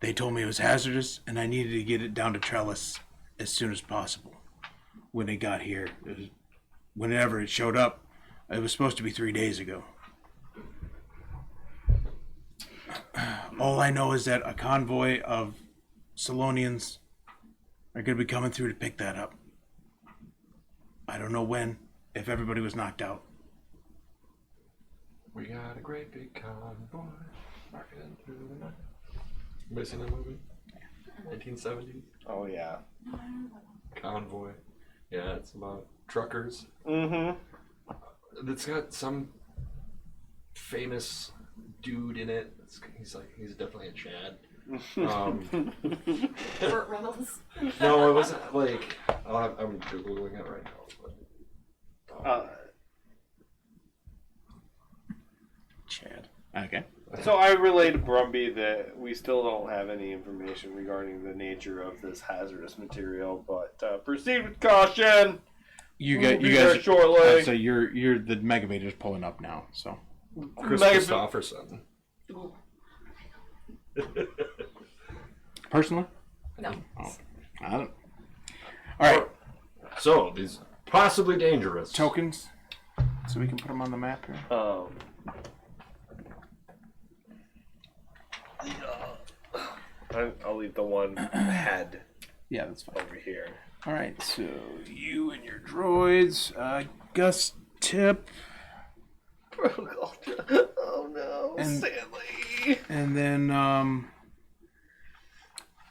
They told me it was hazardous, and I needed to get it down to Trellis as soon as possible. When it got here, whenever it showed up, it was supposed to be 3 days ago. All I know is that a convoy of Solonians are going to be coming through to pick that up. I don't know when. if everybody was knocked out. We got a great big convoy marching through the night. Anybody seen that movie? 1970s. Oh yeah. Convoy. Yeah, it's about truckers. Mm-hmm. It's got some famous dude in it. He's definitely a Chad. Burt Reynolds. No, it wasn't like I'm googling it right now. But, Chad. Okay. So I relayed to Brumby that we still don't have any information regarding the nature of this hazardous material, but proceed with caution. You We'll be guys. there shortly. So you're the Megavator's pulling up now. So Chris Mega- Christopherson. personally, No. oh, I don't. All right, So these possibly dangerous tokens, so we can put them on the map here. I'll leave the one head Yeah, that's fine. over here. All right, so you and your droids, Gus, Tip, Oh no, And- Stanley. and then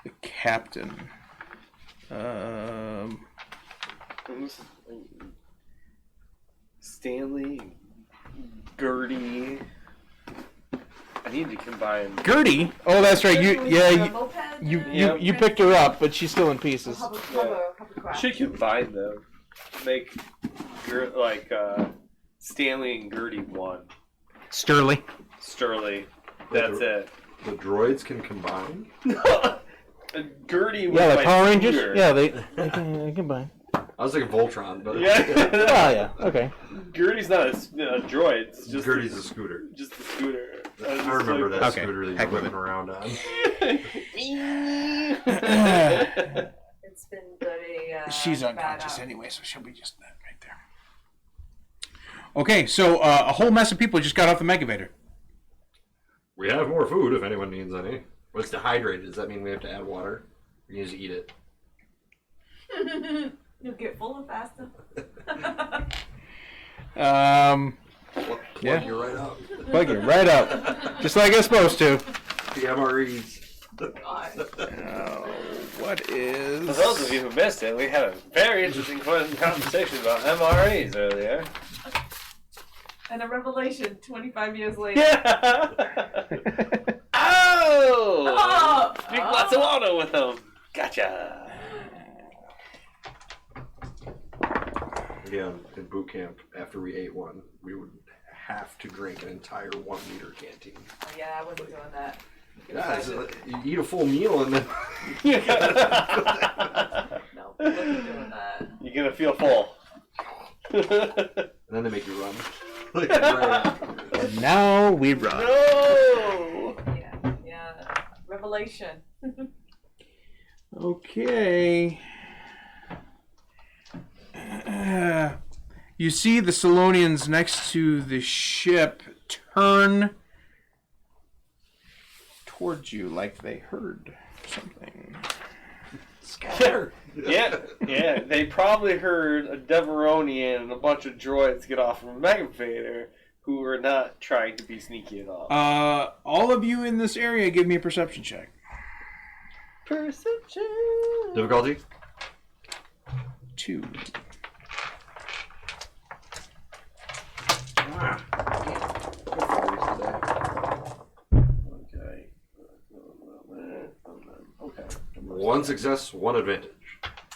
the captain. Stanley, Gertie. I need to combine. Gertie. Oh, that's right. You picked her up, but she's still in pieces. Should combine them. Make Stanley and Gertie one. Sterling. Sterling. That's it. The droids can combine. Gertie was Yeah, like my Power Rangers. scooter. Yeah, they can combine. I was thinking Voltron, but Yeah. Oh yeah. Okay. Gertie's not a droid. It's just Gertie's a scooter. just a scooter. I remember that Okay, scooter that you heck were with whipping around on. It's been very. She's bad unconscious out. anyway, so she'll be just that right there. Okay, so a whole mess of people just got off the Megavator. We have more food if anyone needs any. What's dehydrated? Does that mean we have to add water? We can just eat it. You'll get fuller faster. Plug Yeah. you right up. Plug it right up, just like it's supposed to. The MREs. What is? For those of you who missed it, we had a very interesting conversation about MREs earlier. And a revelation 25 years later. Yeah. Oh! Drink lots of water with them. Gotcha. Yeah, in boot camp, after we ate one, we would have to drink an entire 1 liter canteen. Oh, yeah, I wasn't doing that. Yeah, you eat a full meal and then No, I wasn't doing that. You're gonna feel full. and then they make you run. Like, right. And now we run. No! Yeah. Revelation. Okay. You see the Salonians next to the ship turn towards you like they heard something. Scatter. Yeah, they probably heard a Deveronian and a bunch of droids get off from Megavator who were not trying to be sneaky at all. All of you in this area, give me a perception check. Perception. Difficulty? 2. Okay. One success, one advantage.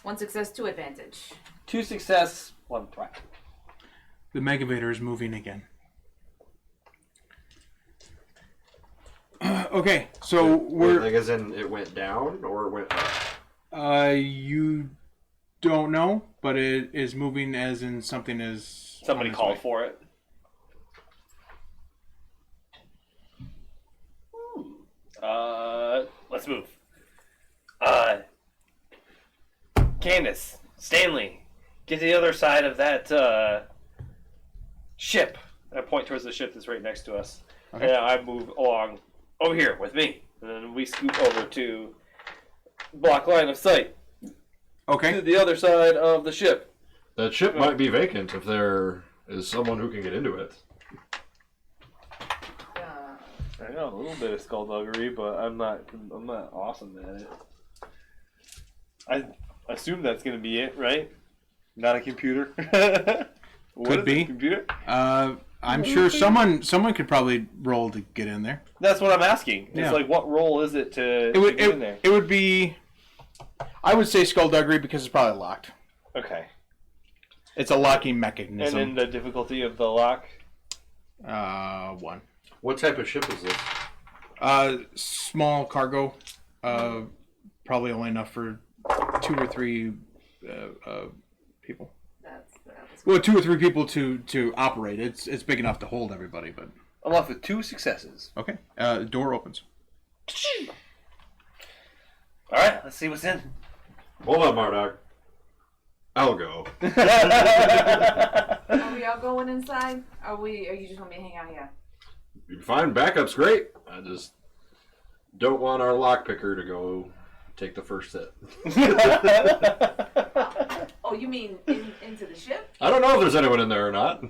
One success, two advantage. 2 success, 1 threat. The Megavator is moving again. Okay, so we're. Like as in it went down or it went up? You don't know, but it is moving as in something is. Somebody on its called way. for it. Let's move. Candace, Stanley, get to the other side of that ship. I point towards the ship that's right next to us. Okay. And I move along over here with me. And then we scoop over to block line of sight to Okay. the other side of the ship. That ship might be vacant if there is someone who can get into it. I know a little bit of skullduggery, but I'm not awesome at it. I assume that's gonna be it, right? Not a computer. What Could is be. a computer? I'm sure someone could probably roll to get in there. That's what I'm asking. It's Yeah. like, what role is it to get in there? It would be. I would say skullduggery because it's probably locked. Okay. It's a locking And mechanism. then the difficulty of the lock? 1. What type of ship is this? Small cargo. Probably only enough for 2 or 3 people. That was Well, 2 or 3 people to operate. It's big enough to hold everybody, but I'm off with 2 successes. okay. Door opens. Alright, let's see what's in. Hold on, Marduk. I'll go. Are we all going inside? Are you just want me to hang out here? You find backup's great. I just don't want our lockpicker to go take the first hit. Oh, you mean into the ship? I don't know if there's anyone in there or not.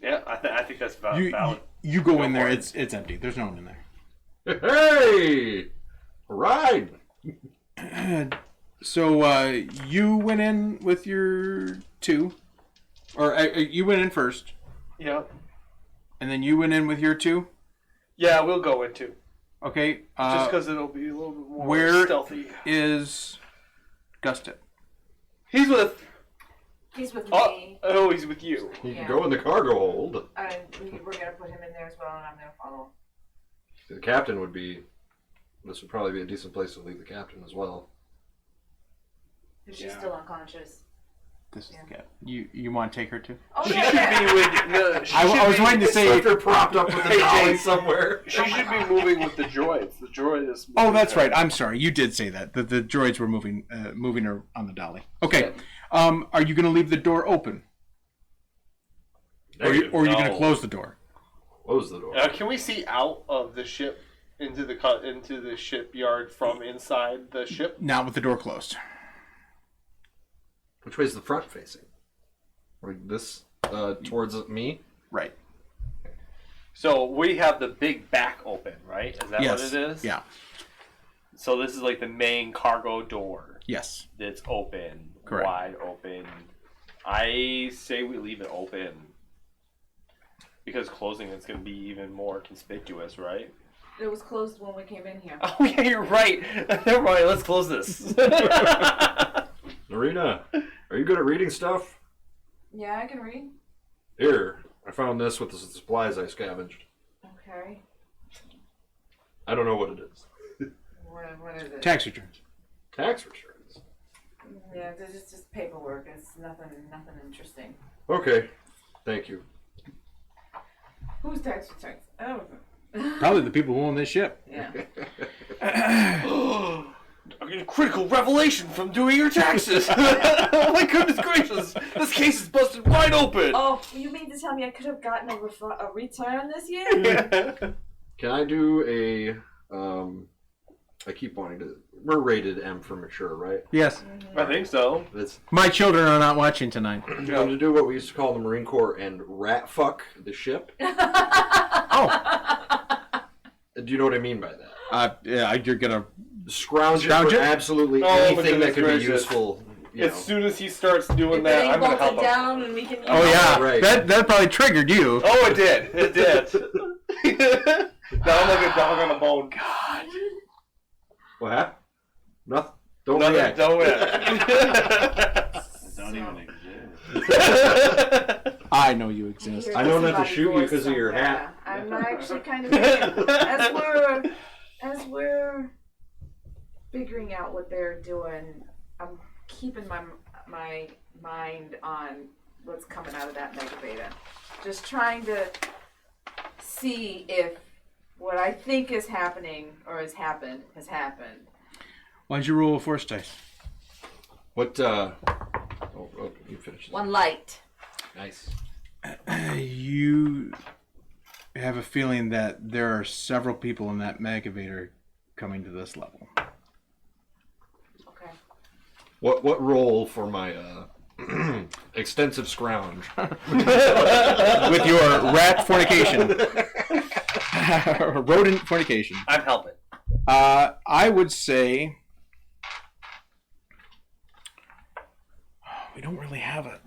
Yeah, I think that's valid. You go in Go there. for it. It's empty. There's no one in there. Hey! Ride! So you went in with your 2, or you went in first, Yeah. and then you went in with your 2. Yeah, we'll go into. Okay. Just because it'll be a little bit more where stealthy. is Gustit? He's with... He's with Oh, me. oh, he's with you. You Yeah. can go in the cargo hold. We're gonna put him in there as well, and I'm gonna follow. The captain would be... This would probably be a decent place to leave the captain as well. She's Yeah. still unconscious. This is Yeah. the cat. You want to take her too? Oh She yeah, should yeah. be with... No, she I should was be- waiting to say. Like they're propped up with a Hey, dolly James. somewhere. She should be moving with the droids. The droid is... Oh, that's right. I'm sorry. You did say that. The droids were moving her on the dolly. Okay. Are you going to leave the door open, or are you going to No. close the door? Close the door. Can we see out of the ship into the shipyard from inside the ship? Not with the door closed. Which way's the front facing? Like this towards me? Right. So we have the big back open, right? Is that Yes. what it is? Yeah. So this is like the main cargo door Yes. that's open, Correct. wide open. I say we leave it open because closing it's going to be even more conspicuous, right? It was closed when we came in here. Oh yeah, you're right. Never mind. Let's close this. Marina, are you good at reading stuff? Yeah, I can read. Here, I found this with the supplies I scavenged. Okay. I don't know what it is. What is it? Tax returns. Tax returns. Yeah, it's just paperwork. It's nothing interesting. Okay, thank you. Who's tax returns? Oh. Probably the people who own this ship. Yeah. A critical revelation from doing your taxes. Oh my goodness gracious! This case is busted wide open. Oh, you mean to tell me I could have gotten a return this year? Can I do a I keep wanting to. We're rated M for mature, right? Yes. I think so. It's My children are not watching tonight. I'm going to do what we used to call in the Marine Corps and rat fuck the ship. Oh. Do you know what I mean by that? Yeah. You're gonna. Scrounge it Scrounge for it? absolutely Oh, my anything that goodness could be gracious. useful. You As know. soon as he starts doing If that, it I'm ain't gonna help bolted him. down and we can use Oh yeah. Right. That probably triggered you. Oh, it did. It did. Now I'm like a dog on a bone. God. What happened? Nothing. Don't Nothing. react. Don't react. Don't even exist. I know you exist. I know not to shoot you because of your hat. I'm actually kind of as we're figuring out what they're doing. I'm keeping my mind on what's coming out of that mega beta. Just trying to see if what I think is happening or has happened has happened. Why'd you roll a force dice? What? Oh, you finished. One light. Nice. You have a feeling that there are several people in that megavator coming to this level. Okay. What role for my extensive scrounge? With your rat fornication. Rodent fornication. I'm helping. I would say we don't really have a.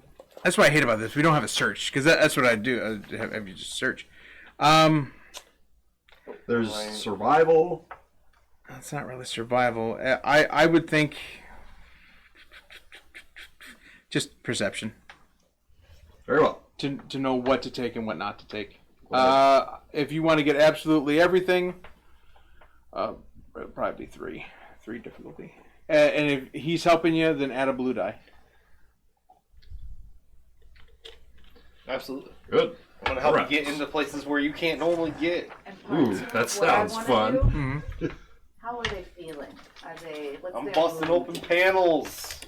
That's what I hate about this. We don't have a search because that's what I do. I have you just search. There's survival. That's not really survival. I would think just perception Very well. to know what to take and what not to take. If you want to get absolutely everything, it'll probably be three difficulty. And if he's helping you, then add a blue die. Absolutely. Good. I want to help Alright. you get into places where you can't normally get. And Ooh, part two that of what I sounds wanna fun. do, Mm-hmm. How are they feeling? Are they? What's I'm their busting mood? open panels.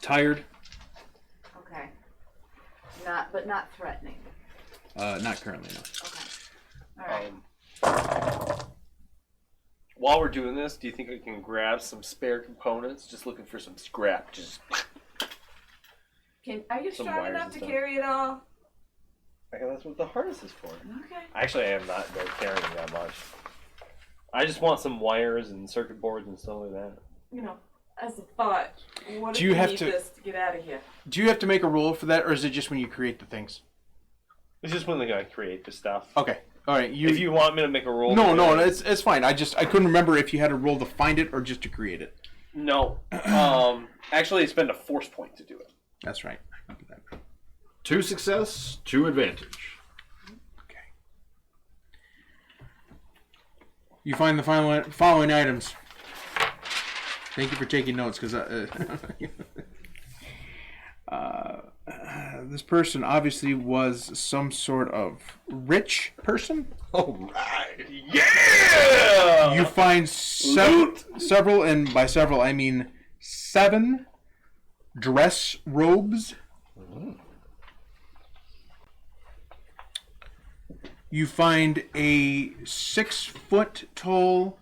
Tired? Okay. But not threatening. Not currently, no. Okay. All right. While we're doing this, do you think I can grab some spare components? Just looking for some scrap. Just Are you Some strong wires enough and to stuff. carry it all? I guess that's what the harness is for. Okay. Actually, I am not carrying that much. I just want some wires and circuit boards and stuff like that. You know, as a thought, what Do if you we have need to- this to get out of here? Do you have to make a roll for that, or is it just when you create the things? It's just when I create the stuff. Okay. All right. If you want me to make a roll, No, it's fine. I couldn't remember if you had a roll to find it or just to create it. No. Actually, it's been a force point to do it. That's right. I remember that. 2 success, 2 advantage. Okay. You find the following items. Thank you for taking notes, because this person obviously was some sort of rich person. All right. Yeah! You find several, and by several I mean 7 dress robes. You find a 6-foot tall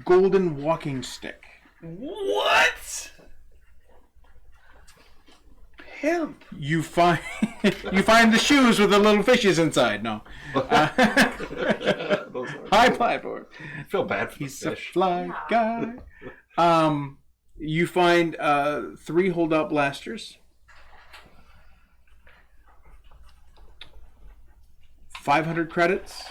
golden walking stick. What? Pimp. You find the shoes with the little fishes inside. No. High platform. I feel bad for He's the a fish. fly guy. You find 3 hold-out blasters. 500 credits.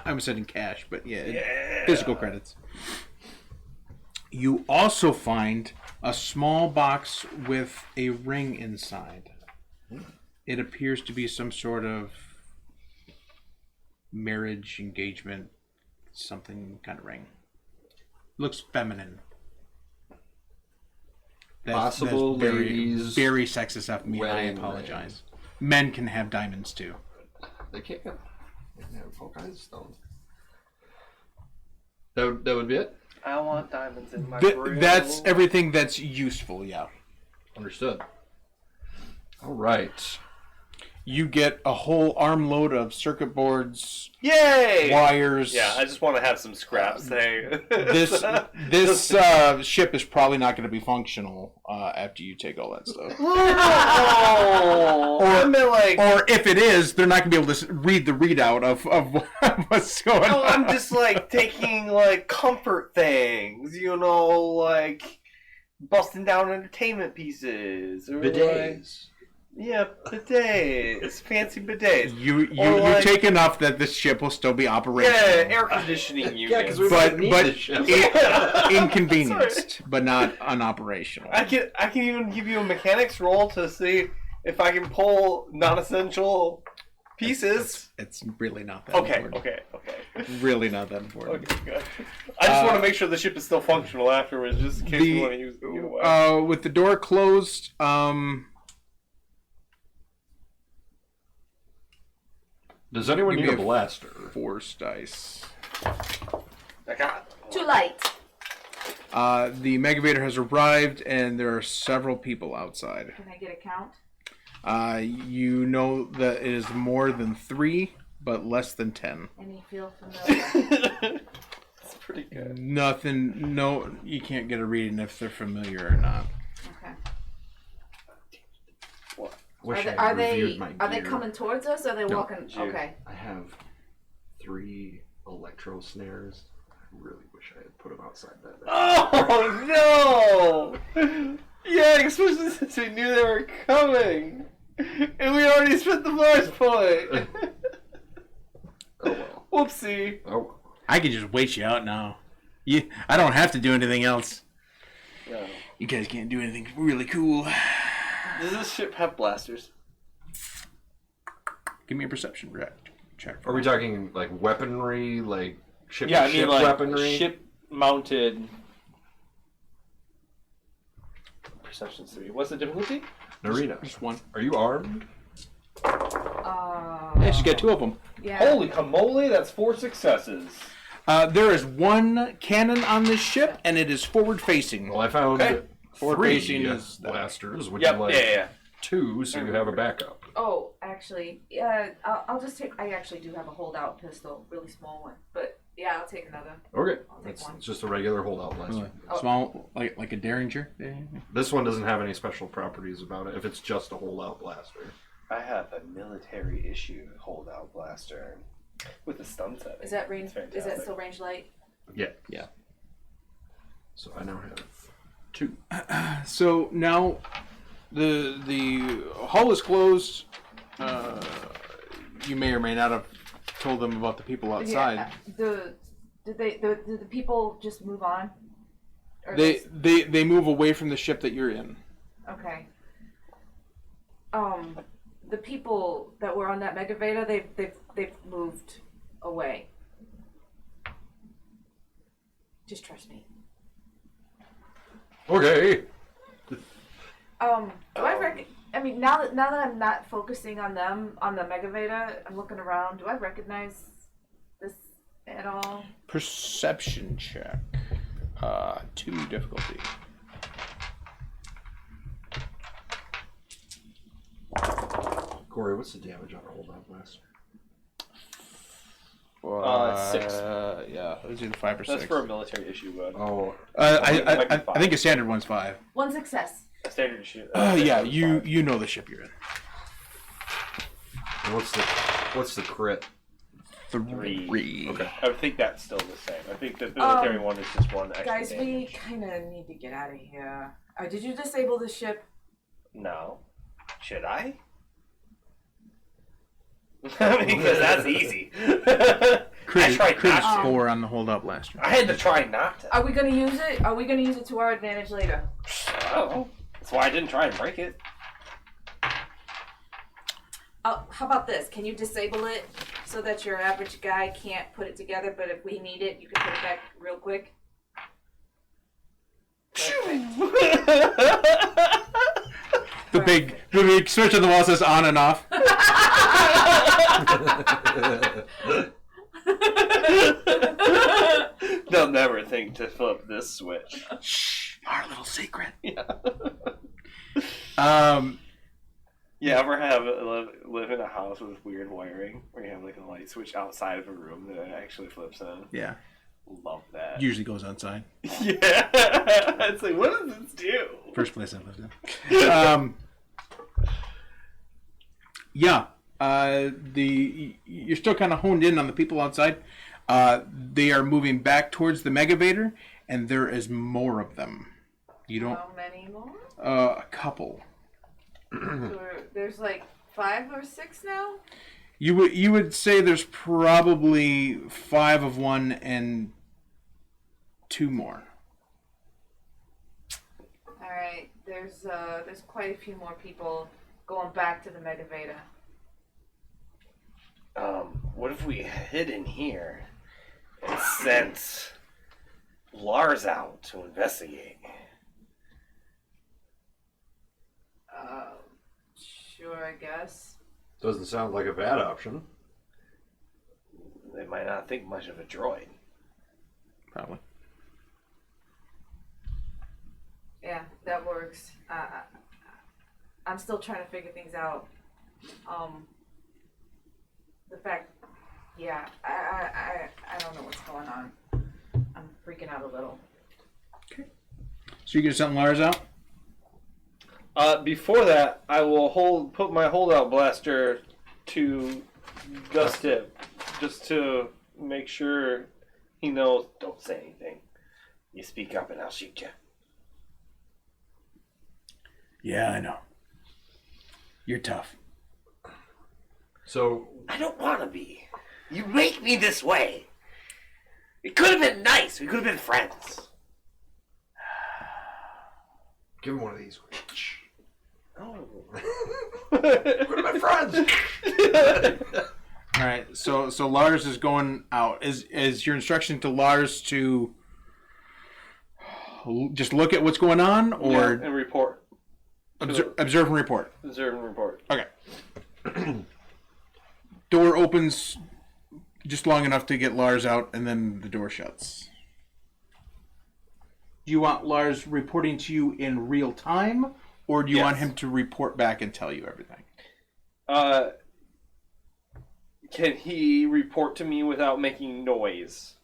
I was in cash, but yeah, physical credits. You also find a small box with a ring inside. It appears to be some sort of marriage, engagement, something kind of ring. Looks feminine. Possible very, ladies' very sexist of me. I wedding apologize. Men can have diamonds too. They can't. They can have all kinds of stones. That would be it? I want diamonds in my grill. That's everything that's useful. Yeah. Understood. All right. You get a whole armload of circuit boards, Yay! wires. Yeah, I just want to have some scraps. Hey. This ship is probably not going to be functional after you take all that stuff. Oh, I meant like. Or if it is, they're not going to be able to read the readout of what's going No, on. I'm just like taking like comfort things, you know, like busting down entertainment pieces or like, Bidets. yeah, bidets, fancy bidets. You Or like- take enough that this ship will still be operational. Yeah, air conditioning Yeah, units. because we But- might need but this ship. Inconvenienced, but not unoperational. I can even give you a mechanics roll to see if I can pull non-essential pieces. It's really not that Okay, important. okay. Really not that important. Okay, good. I just want to make sure the ship is still functional afterwards, just in case we want to use it either way. With the door closed, Does anyone Give need me a a blaster? force dice. I got Too light. The Megavator has arrived, and there are several people outside. Can I get a count? You know that it is more than 3, but less than 10. Any feel familiar? It's pretty good. Nothing. No, you can't get a reading if they're familiar or not. Okay. Wish I Are had they reviewed my are they gear. coming towards us? Or are they No. walking? Gear. Okay. I have 3 electro snares. I really wish I had put them outside that. Oh no! Yeah, especially since we knew they were coming, and we already spent the first point. Oh well. Whoopsie. Oh well. I can just wait you out now. I don't have to do anything else. No. You guys can't do anything really cool. Does this ship have blasters? Give me a perception check. Are we talking like weaponry, like ship Yeah, I ship mean like weaponry? ship-mounted. Perception's 3. What's the difficulty? Narina, Just one. are you armed? Yeah, she's got 2 of them. Yeah. Holy camole, that's 4 successes. There is 1 cannon on this ship, and it is forward facing. Well, I found Okay. 4 3 facing is blasters. Would Yep, you like yeah. 2 so you have a backup? Oh, actually, yeah. I'll just take. I actually do have a holdout pistol, really small one. But yeah, I'll take another. Okay, I'll take it's one. just a regular holdout blaster. Small, like a Derringer. This one doesn't have any special properties about it. If it's just a holdout blaster. I have a military issue holdout blaster with a stun setting. Is that range? It's Is that fantastic. still range light? Yeah. So I now have 2. So now, the hull is closed. You may or may not have told them about the people outside. Yeah. Did the people just move on? Or They move away from the ship that you're in. Okay. The people that were on that Megaveda, they've moved away. Just trust me. Okay. Do I mean, now that I'm not focusing on them on the Megaveda, I'm looking around. Do I recognize this at all? Perception check. 2 difficulty. Corey, what's the damage on a holdout blaster? 6. Yeah, it was either 5 or 6. That's for a military issue, bud. Oh, I think a standard one's 5. One success. A standard issue. Yeah, you know the ship you're in. and what's the crit? 3. Okay. I think that's still the same. I think the military one is just 1 extra Guys, we damage. kind of need to get out of here. Did you disable the ship? No. Should I? Because that's easy. I tried Crit not to. 4 on the holdout blaster. I had to try not to. Are we gonna use it? Are we gonna use it to our advantage later? Oh, that's why I didn't try and break it. How about this? Can you disable it so that your average guy can't put it together, but if we need it, you can put it back real quick? The big switch on the wall says on and off. They'll never think to flip this switch. Shh, our little secret. Yeah. Yeah, ever live in a house with weird wiring where you have like a light switch outside of a room that actually flips on? Yeah. Love that. Usually goes outside. Yeah. It's like, what does this do? First place I lived in. Yeah. You're still kind of honed in on the people outside. They are moving back towards the Megavator, and there is more of them. You don't. How many more? A couple. There's like 5 or 6 now? You would say there's probably 5 of one and 2 more. Alright, there's quite a few more people going back to the Megaveda. What if we hid in here and sent Lars out to investigate? Sure, I guess. Doesn't sound like a bad option. They might not think much of a droid. Probably. Yeah, that works. I'm still trying to figure things out. The fact, yeah, I don't know what's going on. I'm freaking out a little. So you gonna send Lars out? Before that, I will put my holdout blaster to Gus Tip, just to make sure he knows. Don't say anything. You speak up and I'll shoot you. Yeah, I know. You're tough. So I don't want to be. You make me this way. It could have been nice. We could have been friends. give him one of these. Oh. What are my friends? All right. So Lars is going out. Is your instruction to Lars to just look at what's going on, or and report. observe and report? Observe and report. Okay. Door opens just long enough to get Lars out, and then the door shuts. Do you want Lars reporting to you in real time, or do you want him to report back and tell you everything? Can he report to me without making noise?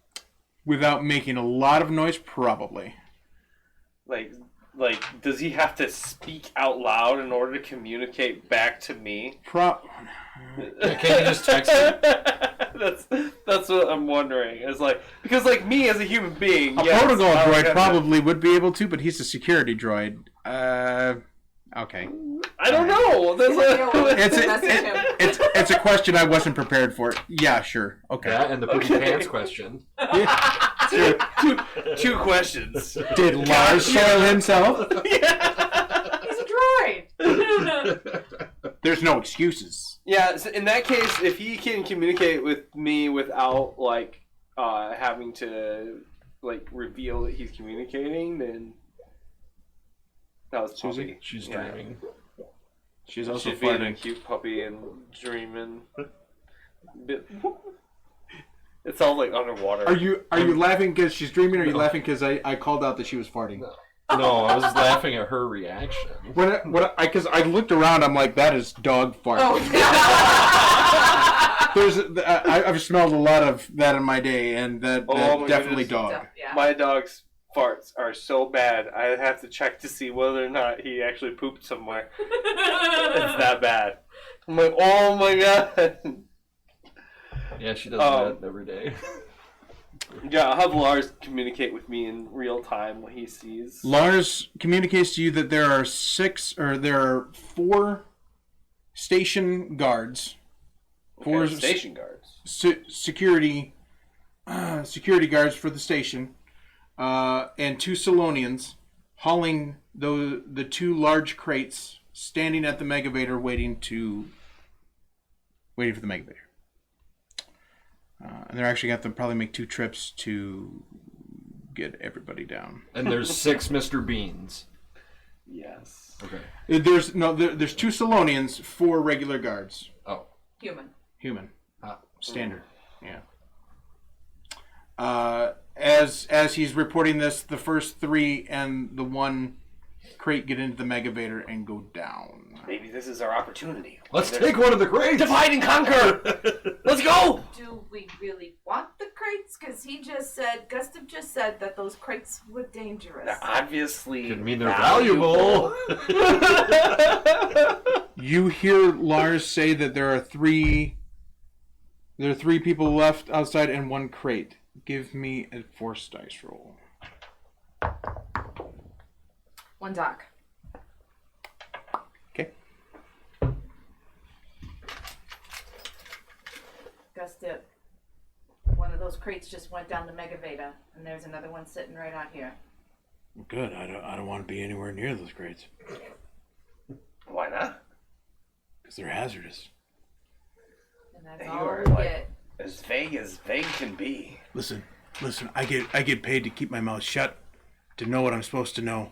Without making a lot of noise, probably. Like, does he have to speak out loud in order to communicate back to me? Can't you just text him? That's what I'm wondering. It's like, because like me as a human being, A protocol droid probably would be able to, but he's a security droid. Okay. I don't know. It's a question I wasn't prepared for. Yeah, sure. Okay. Yeah, and the poopy pants question. Two questions. Did Lars soil himself? Yeah. He's a droid. There's no excuses. Yeah. So in that case, if he can communicate with me without like having to like reveal that he's communicating, then that was puppy. She's dreaming. She's also She's being a farting. cute puppy and dreaming. It's all like underwater. Are you laughing because she's dreaming, or are you laughing because I called out that she was farting? No, I was laughing at her reaction. Because I looked around, I'm like, that is dog fart. Oh, I've smelled a lot of that in my day, and that definitely goodness. dog. yeah. My dog's farts are so bad, I have to check to see whether or not he actually pooped somewhere. It's that bad. I'm like, oh my god. Yeah, she does that every day. Yeah, I'll have Lars communicate with me in real time what he sees. Lars communicates to you that there are 4 station guards. Okay, station guards. Security guards for the station, and 2 Salonians hauling the 2 large crates, standing at the Megavator waiting for the Megavator. And they're actually going to probably make 2 trips to get everybody down. And there's 6 Mr. Beans. Yes. Okay. There's 2 Salonians, 4 regular guards. Oh. Human. Standard. Yeah. As he's reporting this, the first 3 and the 1 crate get into the Megavator and go down. Maybe this is our opportunity. Let's take one of the crates! Divide and conquer! Let's go! Do we really want the crates? Because Gustav just said that those crates were dangerous. They're obviously Could mean they're valuable. You hear Lars say that there are 3 people left outside and 1 crate. Give me a force dice roll. 1 doc. Okay. Gustav, one of those crates just went down the Megaveda, and there's another one sitting right out here. Good. I don't want to be anywhere near those crates Why not? because they're hazardous. And that's You all are we like get. as vague can be. Listen. I get paid to keep my mouth shut, to know what I'm supposed to know,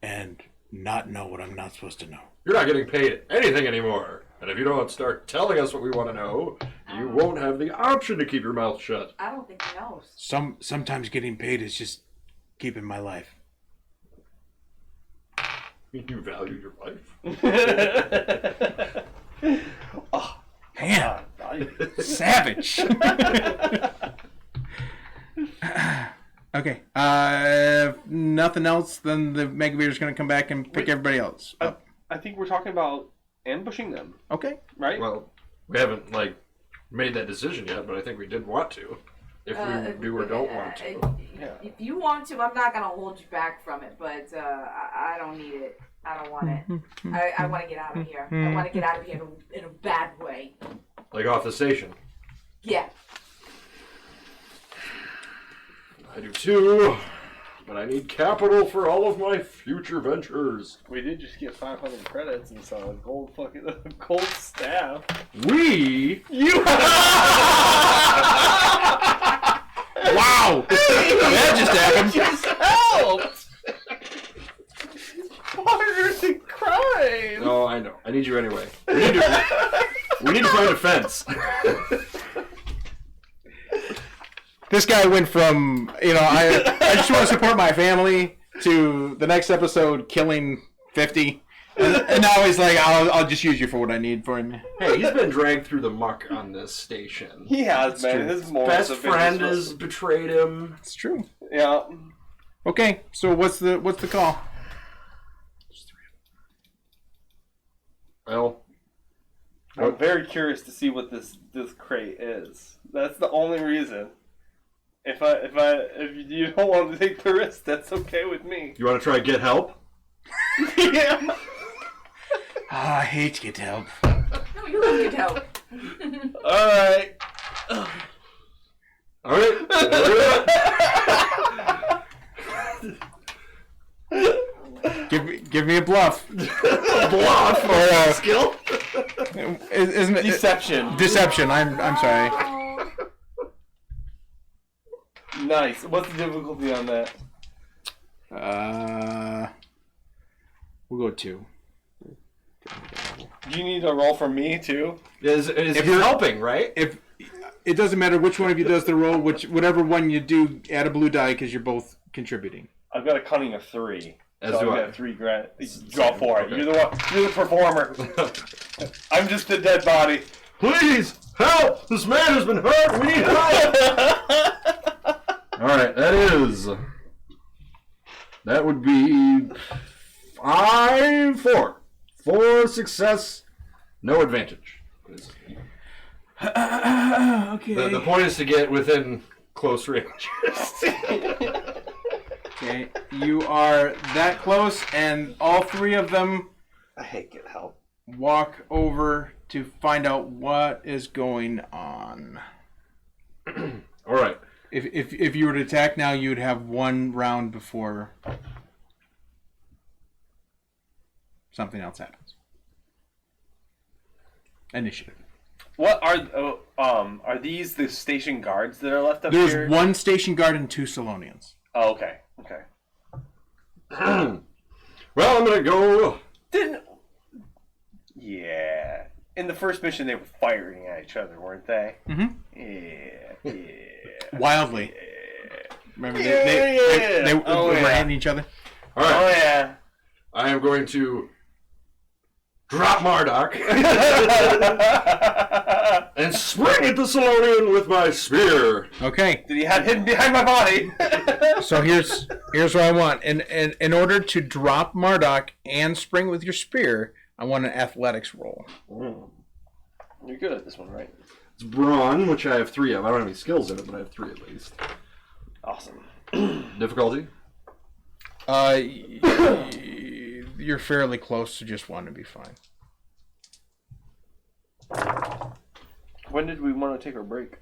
and not know what I'm not supposed to know. You're not getting paid anything anymore. And if you don't start telling us what we want to know, you won't have the option to keep your mouth shut. I don't think he knows. Sometimes getting paid is just keeping my life. You value your life. Oh, Man, God. savage. Okay. If nothing else, then the Megabeater's going to come back and pick everybody else up. I think we're talking about ambushing them, Okay. right? Well, we haven't made that decision yet, but I think we did want to. If we do or don't want to. If you want to, I'm not gonna hold you back from it, but I don't need it. I don't want it. I want to get out of here. I want to get out of here in a bad way. Like off the station. Yeah. I do too, but I need capital for all of my future ventures. We did just get 500 credits and saw a gold staff. We? You. Wow! That just happened. Just helped. Partners in crime. No, I know. I need you anyway. We need to find a fence. This guy went from, I just want to support my family to the next episode killing 50. And now he's like, I'll just use you for what I need for him. Hey, he's been dragged through the muck on this station. He has, man. True. His morals Best have been friend disrupted. has betrayed him. It's true. Yeah. Okay, so what's the call? Well, I'm very curious to see what this crate is. That's the only reason. If you don't want to take the risk, that's okay with me. you want to try get help? Yeah. I hate to get help. No, you love good help. All right. All right. Give me a bluff. Bluff Or skill. isn't it Deception. Deception. I'm sorry. Nice. What's the difficulty on that? We'll go 2. Do you need a roll from me too? If you're helping, right? If it doesn't matter which one of you does the roll, whatever one you do, add a blue die because you're both contributing. I've got a cunning of 3. As so do I've I. got 3 grand. Go for it. Okay. You're the one. You're the performer. I'm just the dead body. Please help! This man has been hurt. We need help. All right, that would be 4. 4 success, no advantage. Okay. The point is to get within close range. Okay, you are that close, and all 3 of them I hate get help. walk over to find out what is going on. All right. If you were to attack now, you would have 1 round before something else happens. Initiative. What are these the station guards that are left up There's here? 1 station guard and 2 Solonians. Oh, okay. Okay. Well, I'm gonna go. Yeah. In the first mission, they were firing at each other, weren't they? Mm-hmm. Yeah. Wildly. Remember, Yeah, they oh, were yeah. hitting each other. All right. Oh yeah. I am going to drop Marduk and spring at the Solonian with my spear. Okay. Did he have hidden behind my body? So here's what I want. In order to drop Marduk and spring with your spear, I want an athletics roll. You're good at this one, right? It's brawn, which I have 3 of. I don't have any skills in it, but I have 3 at least. Awesome. Difficulty? You're fairly close to just 1 to be fine. When did we want to take our break?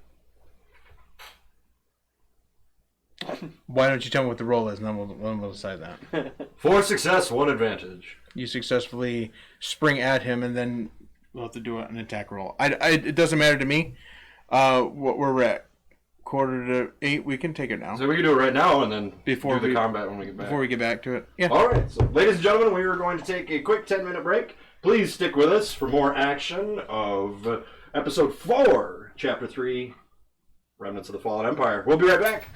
Why don't you tell me what the roll is, and then we'll decide that. 4 success, 1 advantage. You successfully spring at him, and then we'll have to do an attack roll. It doesn't matter to me. What we're at 7:45. We can take it now So we can do it right now and then Before do we- the combat when we get back. before we get back to it. Yeah. All right, so ladies and gentlemen, we are going to take a quick 10-minute break. Please stick with us for more action of Episode 4, Chapter 3, Remnants of the Fallen Empire. We'll be right back.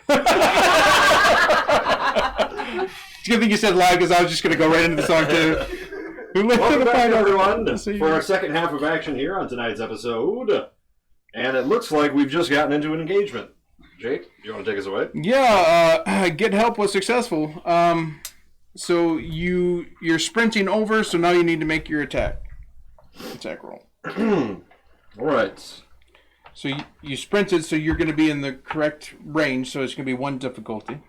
It's a good thing you said live because I was just going to go right into the song too. Welcome back, everyone, for our second half of action here on tonight's episode. And it looks like we've just gotten into an engagement. Jake, do you want to take us away? Yeah, get help was successful. So you're sprinting over, so now you need to make your attack roll. All right. So you sprinted, so you're going to be in the correct range, so it's going to be 1 difficulty.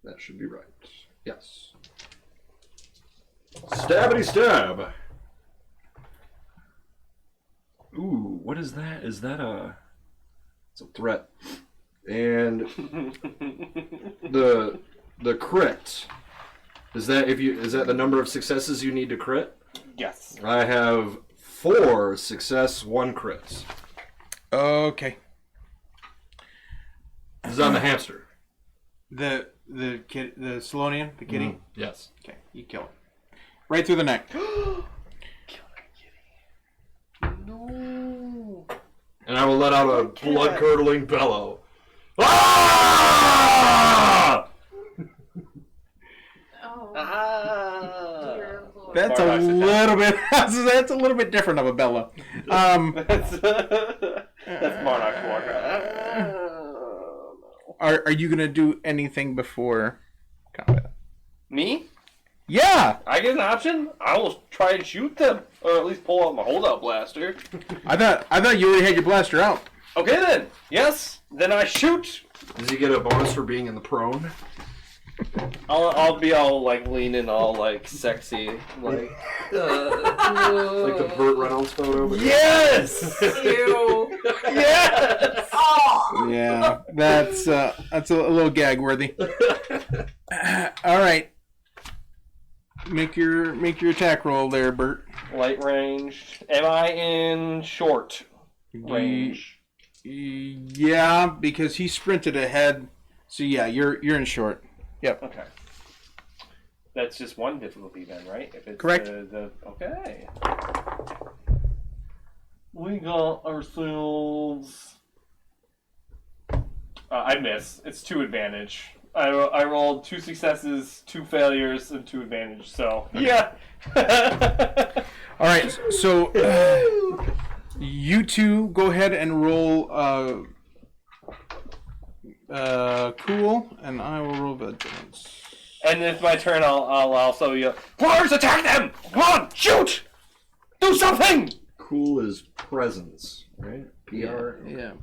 That should be right. Yes. Stabbity stab. Ooh, what is that? Is that it's a threat. And the crit. Is that the number of successes you need to crit? Yes. I have 4 success, 1 crit. Okay. This is on the hamster. The kid, the Solonian, the kitty. Yes. Okay, you kill it right through the neck. No. And I will let out a blood-curdling bellow. Ah! Oh, Ah. dear Lord. That's a Mardock's attack. little bit. That's a little bit different of a bellow. That's Mardock's Warcraft. Are you gonna do anything before combat? Me? Yeah, I get an option? I will try and shoot them. Or at least pull out my holdout blaster. I thought you already had your blaster out. Okay then. Yes. Then I shoot. Does he get a bonus for being in the prone? I'll be all like leaning all like sexy. Like Like the Burt Reynolds photo? But yes! Ew. Yes! Oh. Yeah, that's a little gag worthy. All right, make your attack roll there, Bert. Light range. Am I in short range? Yeah, because he sprinted ahead. So yeah, you're in short. Yep. Okay. That's just 1 difficulty then, right? If it's Correct. Okay. We got ourselves. I miss. It's 2 advantage. I rolled 2 successes, 2 failures, and 2 advantage. So yeah. All right, so you two go ahead and roll cool, and I will roll vigilance. And if it's my turn, I'll also yell, "Players, attack them! Come on, shoot! Do something!" Cool is presence, right? PR. Yeah.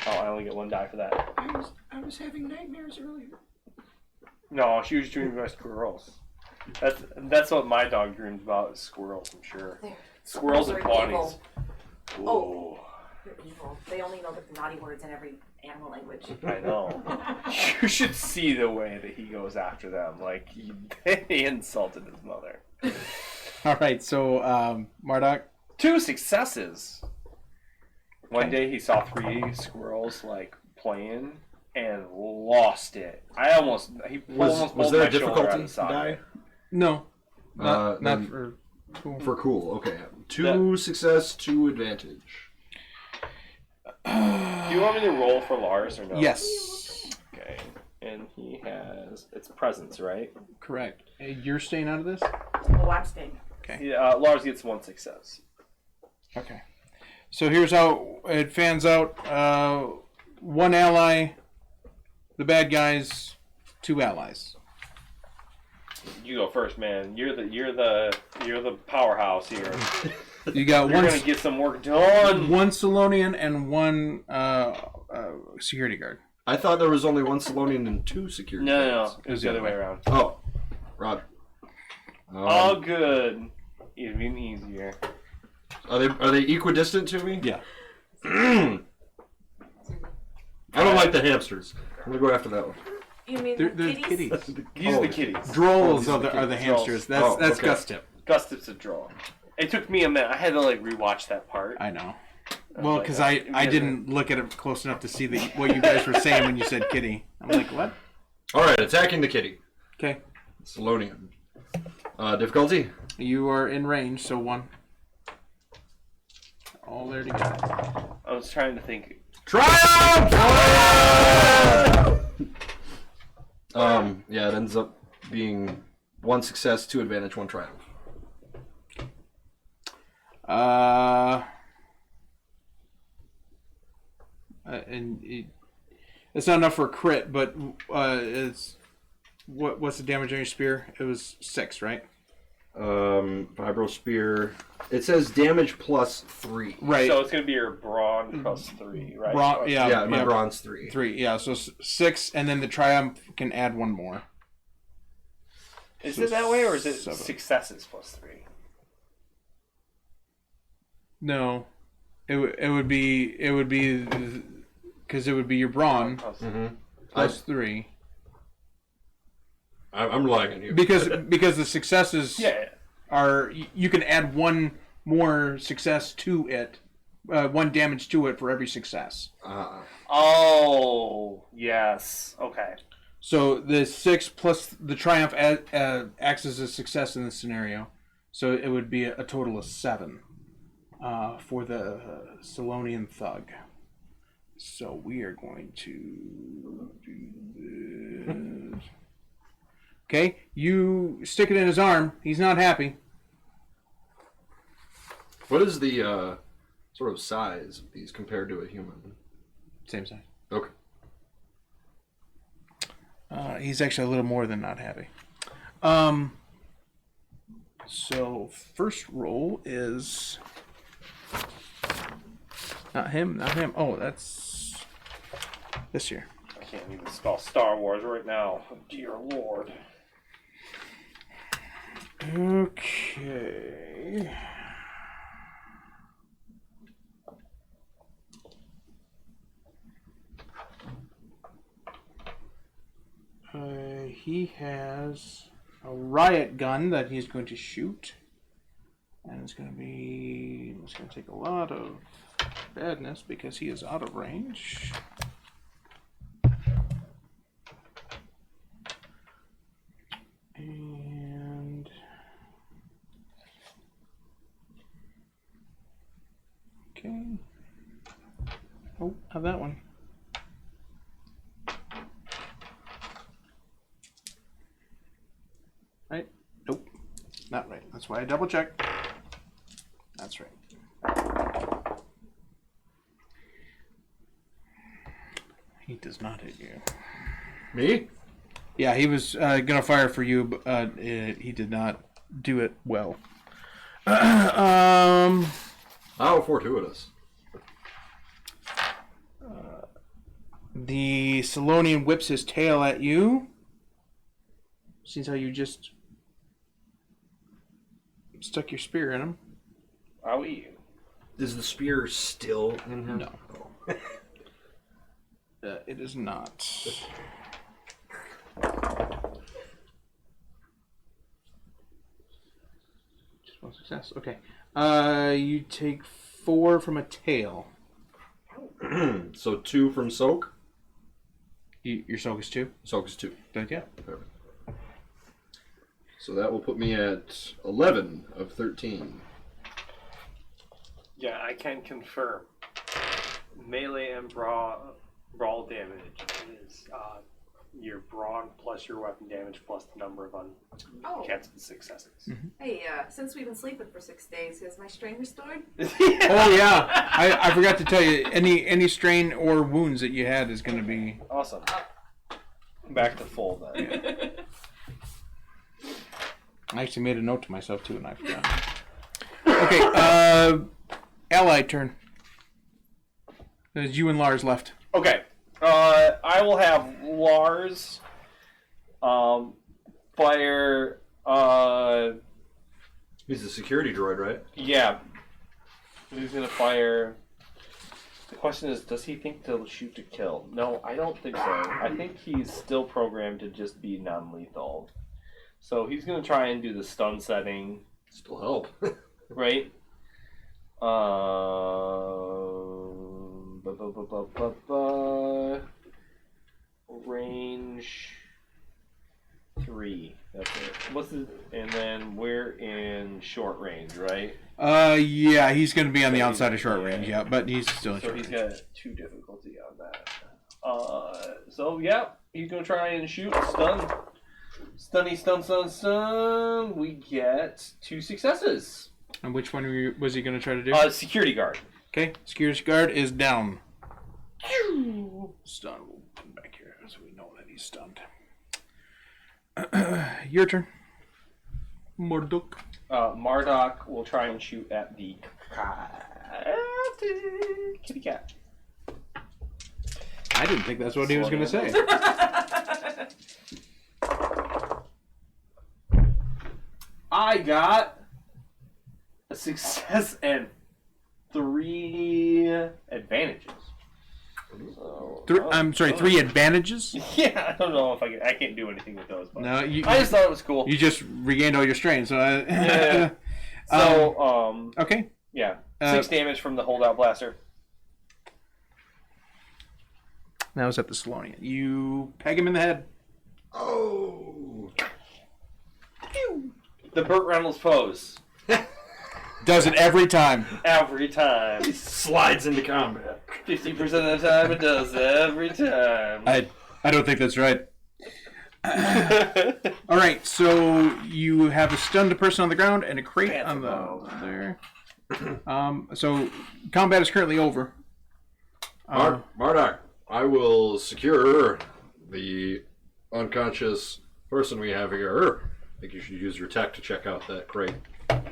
Oh, I only get 1 die for that. I was having nightmares earlier. No, she was dreaming about squirrels. That's what my dog dreams about, is squirrels, I'm sure. Squirrels and They're pawnies. evil. Oh, They're evil. They only know the naughty words in every animal language. I know. You should see the way that he goes after them. Like, they insulted his mother. All right, so Mardock. 2 successes. One day he saw 3 squirrels, like, playing and lost it. He Was pulled there my a shoulder out of difficulty the socket. die? No, not then for cool. For cool, okay. 2 success, 2 advantage. Do you want me to roll for Lars or no? Yes, Okay. And he has... It's presence, right? correct. Hey, you're staying out of this. Oh, I'm staying. Yeah, Lars gets 1 success. Okay. So here's how it fans out. 1 ally, the bad guys, 2 allies. You go first, man. You're the powerhouse here. You got You're one. gonna get some work done. 1 Solonian and 1 security guard. I thought there was only 1 Salonian and 2 security No, guards. it was the other way around. Oh, Rob. All good. Even easier. Are they equidistant to me? Yeah. I don't like the hamsters. I'm gonna go after that one. You mean They're the kitties? These are the kitties. Drolls these are are the the kitties. hamsters. That's Oh, that's okay. Gus Tip. Gus Tip's a draw. It took me a minute. I had to like rewatch that part. I know. Well, like, because you I guys didn't look at it close enough to see what you guys were saying when you said kitty. I'm like, what? All right, attacking the kitty. Okay. Salonian. Difficulty? You are in range, so 1. All there together. I was trying to think. Triumph! Yeah, it ends up being 1 success, 2 advantage, 1 triumph. It's not enough for a crit, but what's the damage on your spear? It was 6, right? Vibro spear. It says damage plus 3. Right. So it's gonna be your brawn plus 3, right? Yeah, my bronze 3. 3. Yeah, so 6, and then the triumph can add 1 more. Is So it that way, or is it 7. successes plus 3? No, it would be because it would be your brawn plus 3. I'm relying on you. Because the successes are you can add 1 more success to it, 1 damage to it for every success. Oh, yes. Okay. So the 6 plus the triumph acts as a success in this scenario, so it would be a total of 7 for the Solonian thug. So we are going to do this. Okay, you stick it in his arm. He's not happy. What is the sort of size of these compared to a human? Same size. Okay. He's actually a little more than not happy. So first roll is not him. Oh, that's this year. I can't even spell Star Wars right now. Dear Lord. Okay. He has a riot gun that he's going to shoot, and it's going to take a lot of badness because he is out of range. And okay. Oh, have that one. Right? Nope. Not right. That's why I double checked. That's right. He does not hit you. Me? Yeah, he was gonna fire for you, but he did not do it well. How fortuitous. The Solonian whips his tail at you. Seems how you just stuck your spear in him. I'll eat you. Is the spear still in him? No. It is not. Just 1 success. Okay. You take 4 from a tail. So 2 from soak? Your soak is 2? Soak is 2. Yeah. Perfect. So that will put me at 11 of 13. Yeah, I can confirm. Melee and brawl damage is your brawn plus your weapon damage plus the number of uncancelled successes. Mm-hmm. Hey, since we've been sleeping for 6 days, is my strain restored? Oh yeah, I forgot to tell you. Any strain or wounds that you had is going to be Awesome. Back to full then. Yeah. I actually made a note to myself too, and I forgot. Okay, allied turn. There's you and Lars left. Okay. I will have Lars fire. He's a security droid, right? Yeah. He's gonna fire. The question is, does he think to shoot to kill? No, I don't think so. I think he's still programmed to just be non-lethal. So he's gonna try and do the stun setting. Still help. Right? Range 3. That's it. And then we're in short range, right? Yeah, he's going to be on the So outside of short yeah. range. Yeah, but he's still in So short he's range. got 2 difficulties. So yeah, he's gonna try and shoot. Stun. Stunny, stun. We get 2 successes. And which one was he going to try to do? Security guard. Okay, security guard is down. Stun. We'll put him back here so we know that he's stunned. Your turn. Marduk. Marduk will try and shoot at the kitty cat. I didn't think that's what he was going to say. I got a success and 3 advantages. So, I'm sorry, 3 advantages? Yeah, I don't know if I can't do anything with those. But No, I just thought it was cool. You just regained all your strain, so Yeah. So, okay. Yeah. 6 damage from the holdout blaster. Now it's at the Salonian. You peg him in the head. Oh. The Burt Reynolds pose. Does it every time. Every time. He slides into combat. 50% of the time it does. Every time. I don't think that's right. All right, so you have a stunned person on the ground and a crate on the there. So combat is currently over. Marduk, I will secure the unconscious person we have here. I think you should use your tech to check out that crate.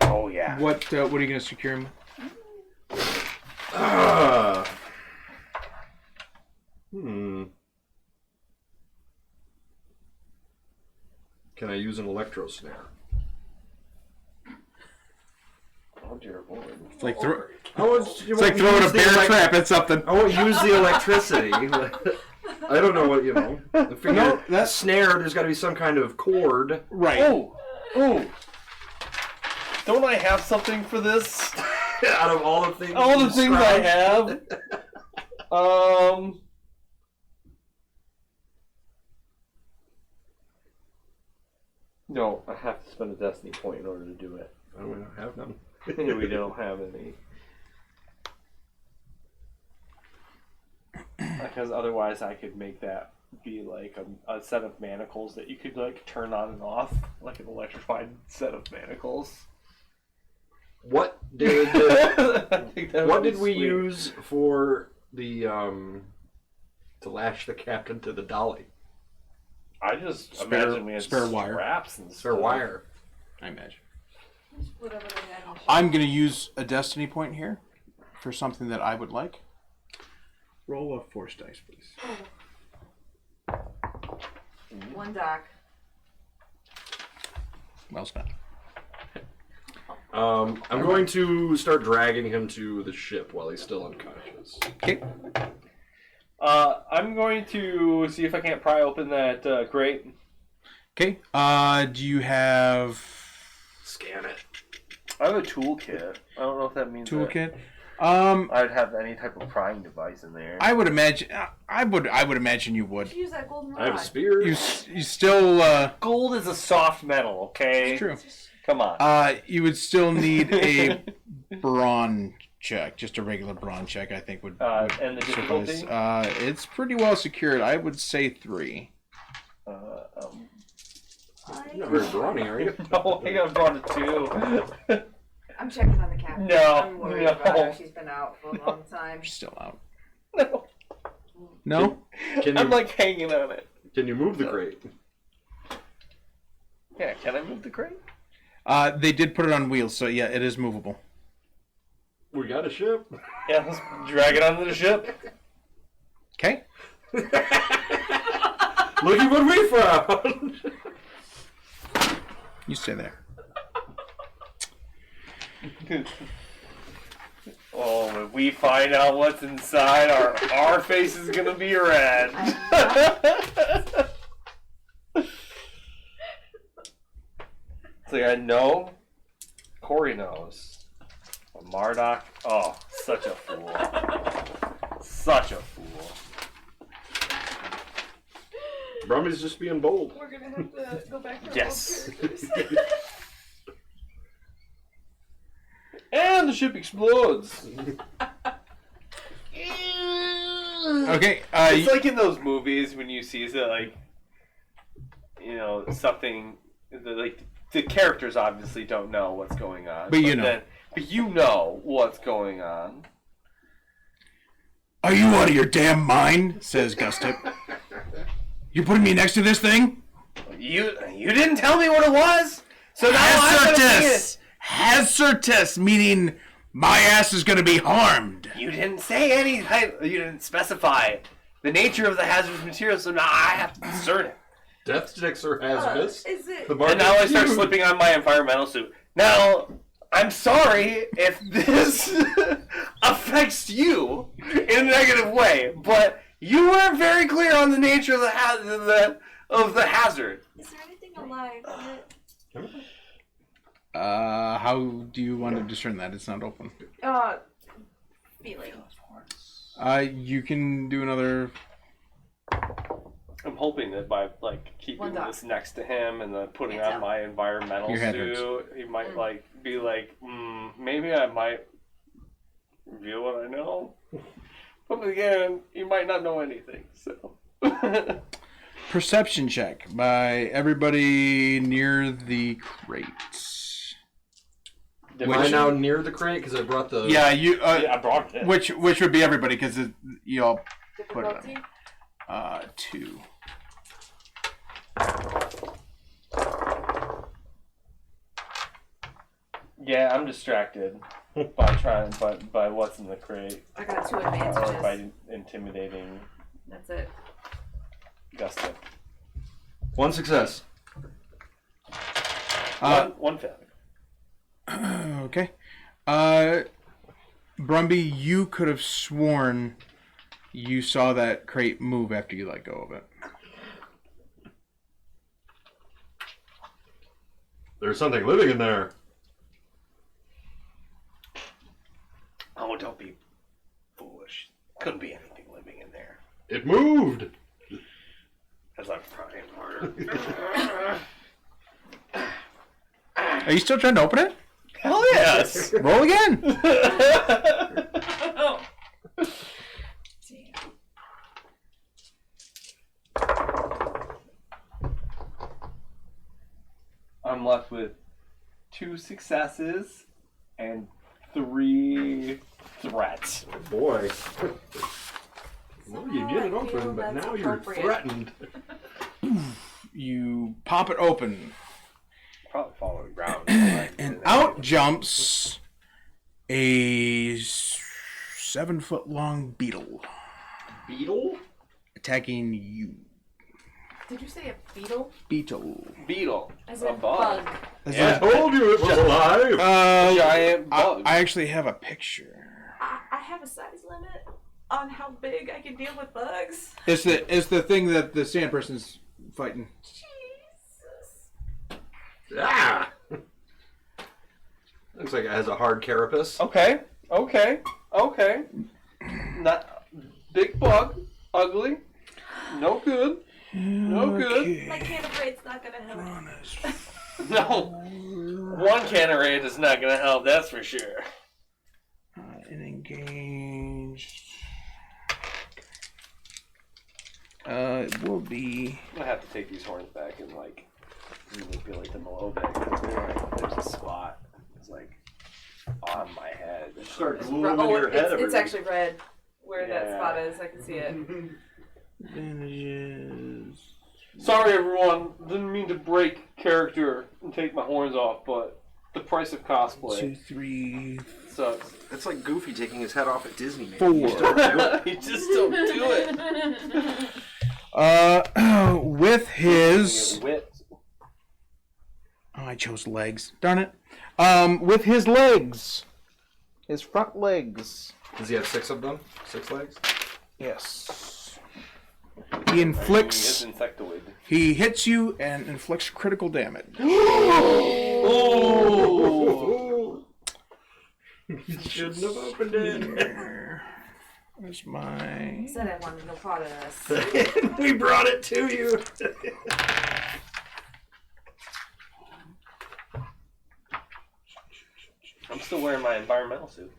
Oh yeah. What are you going to secure him? Can I use an electro snare? Oh dear Lord. It's like, throwing a bear trap at something. I won't use the electricity. I don't know what, I figure No, that snare, there's got to be some kind of cord. right. Oh. Don't I have something for this? Out of all the things I have. No, I have to spend a destiny point in order to do it. I don't have none. We don't have any. Because otherwise I could make that be like a set of manacles that you could like turn on and off, like an electrified set of manacles. What did we sweet. use for the to lash the captain to the dolly? I just imagine we had spare wire. straps and Spare stuff. wire. I imagine. Whatever they had in the I'm going to use a destiny point here for something that I would like. Roll a force dice, please. one dock. Well spent. I'm going to start dragging him to the ship while he's still unconscious. Okay. I'm going to see if I can't pry open that crate. Okay. Do you have Scan it. I have a toolkit. I don't know if that means toolkit? I'd have any type of prying device in there. I would imagine. I would imagine you would. Use that golden rod. I have a spear. You still. Gold is a soft metal, okay? It's true. Come on. You would still need a brawn check, just a regular brawn check. I think would and the suffice. difficulty? It's pretty well secured. I would say 3. You're not very brawny, are you? No, I got brought it 2. I'm checking on the captain. No, I'm worried about her. She's been out for a long time. You're still out. No. No. Can I'm you like hanging on it. can you move the crate? Yeah, can I move the crate? They did put it on wheels, so yeah, it is movable. We got a ship. Yeah, let's drag it onto the ship. Okay. Look at what we found. You stay there. Oh, if we find out what's inside, our face is gonna be red. So I know. Corey knows. But Marduk, oh, such a fool. Such a fool. Brummy's just being bold. We're gonna have to go back to Yes. our old characters. And the ship explodes. Okay. It's like in those movies when you see something like the characters obviously don't know what's going on, but you know. But you know what's going on. Are you out of your damn mind? Says Gustip. You putting me next to this thing? You didn't tell me what it was, so now I'm gonna see it. Hazardous, meaning my ass is gonna be harmed. You didn't say anything. You didn't specify the nature of the hazardous material, so now I have to discern it. Death sticks are hazardous. Is it? And now I start slipping on my environmental suit. Now, I'm sorry if this affects you in a negative way, but you weren't very clear on the nature of the hazard. Is there anything alive in it? How do you want to discern that? It's not open. Feeling. You can do another. I'm hoping that by keeping this next to him and then putting on my environmental suit, he might be like, maybe I might reveal what I know. But again, he might not know anything. So Perception check by everybody near the crates. Am I now near the crate because I brought the? Yeah, you. I brought it. Which would be everybody because you all put it Difficulty? on. 2. Yeah, I'm distracted by what's in the crate I got 2 or advantages. by intimidating That's it. Gusta. 1 success. One failure. Okay. Brumby, you could have sworn you saw that crate move after you let go of it. There's something living in there. Oh, don't be foolish. Couldn't be anything living in there. It moved. As I'm trying harder. Are you still trying to open it? Hell yes! Roll again. I'm left with 2 successes and 3 threats. Oh boy. Well, you Somehow get it I open, feel but that's now you're appropriate. threatened. You pop it open, Probably follow the ground. and out jumps a 7-foot-long beetle Beetle? attacking you. Did you say a beetle? Beetle. As A in bug. bug. I told you it was alive. Giant bug. I actually have a picture. I have a size limit on how big I can deal with bugs. It's the thing that the sand person's fighting. Jesus. Ah! Looks like it has a hard carapace. Okay. Not big bug. Ugly. No good. No good. My can of raid's not gonna help. No. One can of raid is not gonna help, that's for sure. And engaged. It will be. I'm gonna have to take these horns back and manipulate them a little bit because there's a spot. It's on my head. Start It's, gluing in your head. it's actually red where that Yeah. spot is. I can see it. Advantages. Sorry everyone, didn't mean to break character and take my horns off, but the price of cosplay 2, 3, sucks. It's like Goofy taking his head off at Disney. 4. You just don't do it. With his. Wit. Oh, I chose legs. Darn it. With his legs. His front legs. Does he have 6 of them? 6 legs? Yes. He inflicts. It's insectoid. He hits you and inflicts critical damage. Oh! You shouldn't have opened it. Where's my. I said I wanted no part of this. We brought it to you. I'm still wearing my environmental suit.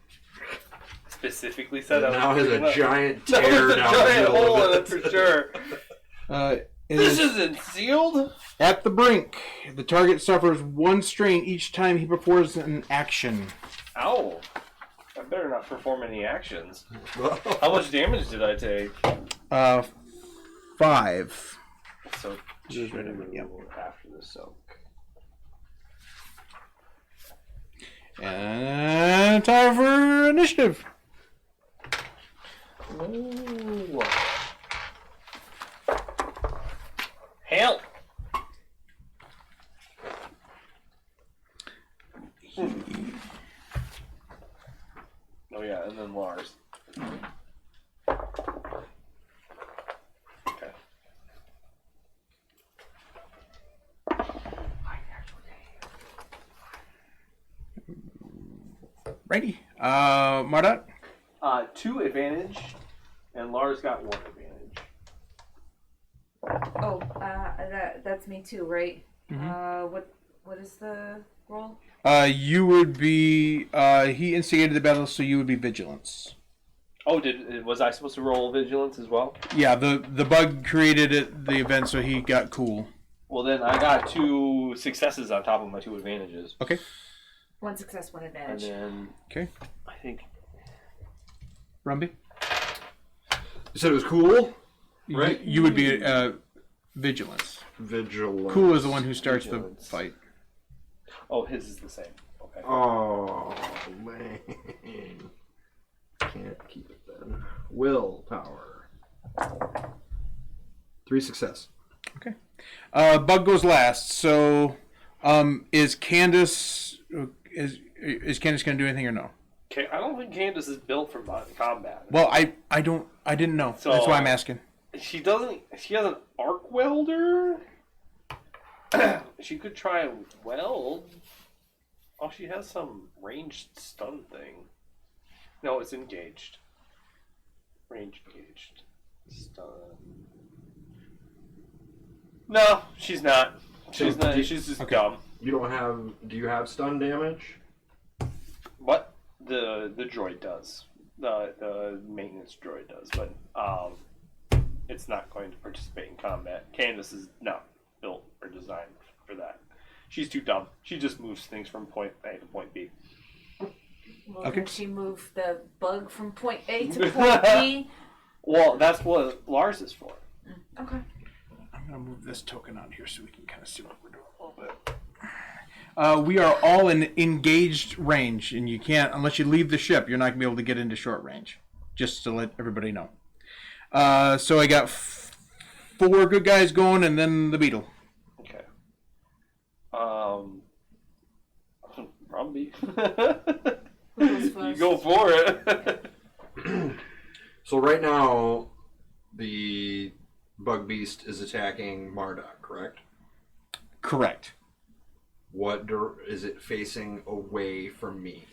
specifically said. It now has a giant Now tear there's a down the giant middle hole of in it. it for sure. It This is isn't sealed. at the brink. The target suffers 1 strain each time he performs an action. Ow. I better not perform any actions. How much damage did I take? 5. So, Just right over, yep. after the soak. And time for initiative. Ooh. Help! Oh yeah, and then Lars. Okay. Righty. Mardot? 2 advantage, and Lars got 1 advantage. Oh, that's me too, right? Mm-hmm. What is the roll? You would be. He instigated the battle, so you would be vigilance. Oh, was I supposed to roll vigilance as well? Yeah, the bug created the event, so he got cool. Well, then I got 2 successes on top of my 2 advantages. Okay. 1 success, 1 And advantage. then Okay. I think Rumby? You said it was cool? Right? You would be vigilance. Vigilance. Cool is the one who starts Vigilance. the fight. oh, his is the same. Okay. Oh, man. Can't keep it then. Willpower. 3 success. Okay. Bug goes last. So, is Candace Candace going to do anything or no? Okay, I don't think Candace is built for combat. Well, I didn't know. So- That's why I'm asking. She doesn't. She has an arc welder. She could try and weld. Oh, she has some ranged stun thing. No, it's engaged. Range engaged. Stun. No, she's not. She's not. She's just Okay. dumb. You don't have. Do you have stun damage? What the droid does. The maintenance droid does, but it's not going to participate in combat. Candace is not built or designed for that. She's too dumb. She just moves things from point A to point B. Well, Okay. can she move the bug from point A to point B? Well, that's what Lars is for. Okay. I'm going to move this token out here so we can kind of see what we're doing a little bit. We are all in engaged range, and you can't, unless you leave the ship, you're not going to be able to get into short range. Just to let everybody know. So I got 4 good guys going, and then the beetle. Okay. Rumby. Who goes You first? go for it. So right now, the bug beast is attacking Marduk, correct? Correct. What is it facing away from me?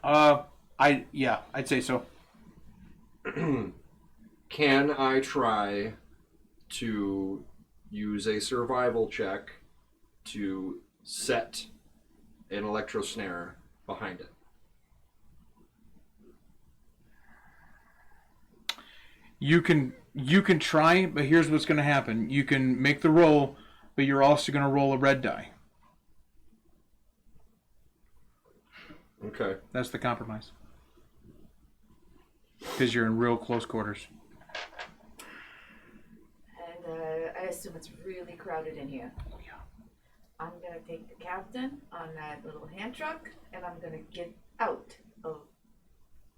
I'd say so. Can I try to use a survival check to set an electro snare behind it? You can try, but here's what's going to happen. You can make the roll, but you're also going to roll a red die. Okay. That's the compromise. Because you're in real close quarters. And I assume it's really crowded in here. Oh, yeah. I'm gonna take the captain on that little hand truck, and I'm gonna get out of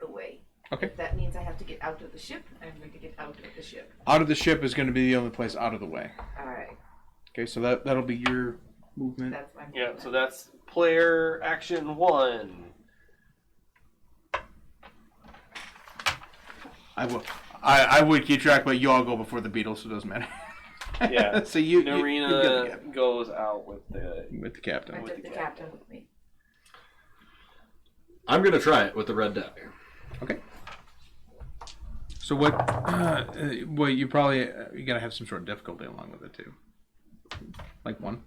the way. Okay. If that means I have to get out of the ship, I'm going to get out of the ship. Out of the ship is going to be the only place out of the way. All right. Okay, so that'll be your movement. That's my Yeah, movement. so that's player action 1. I would keep track, but you all go before the Beatles, so it doesn't matter. Yeah. So you Narina get goes out with the. with the captain. I with took the the captain with me. I'm going to try it with the red die. Okay. So what? Well, you probably you gotta have some sort of difficulty along with it too. Like 1.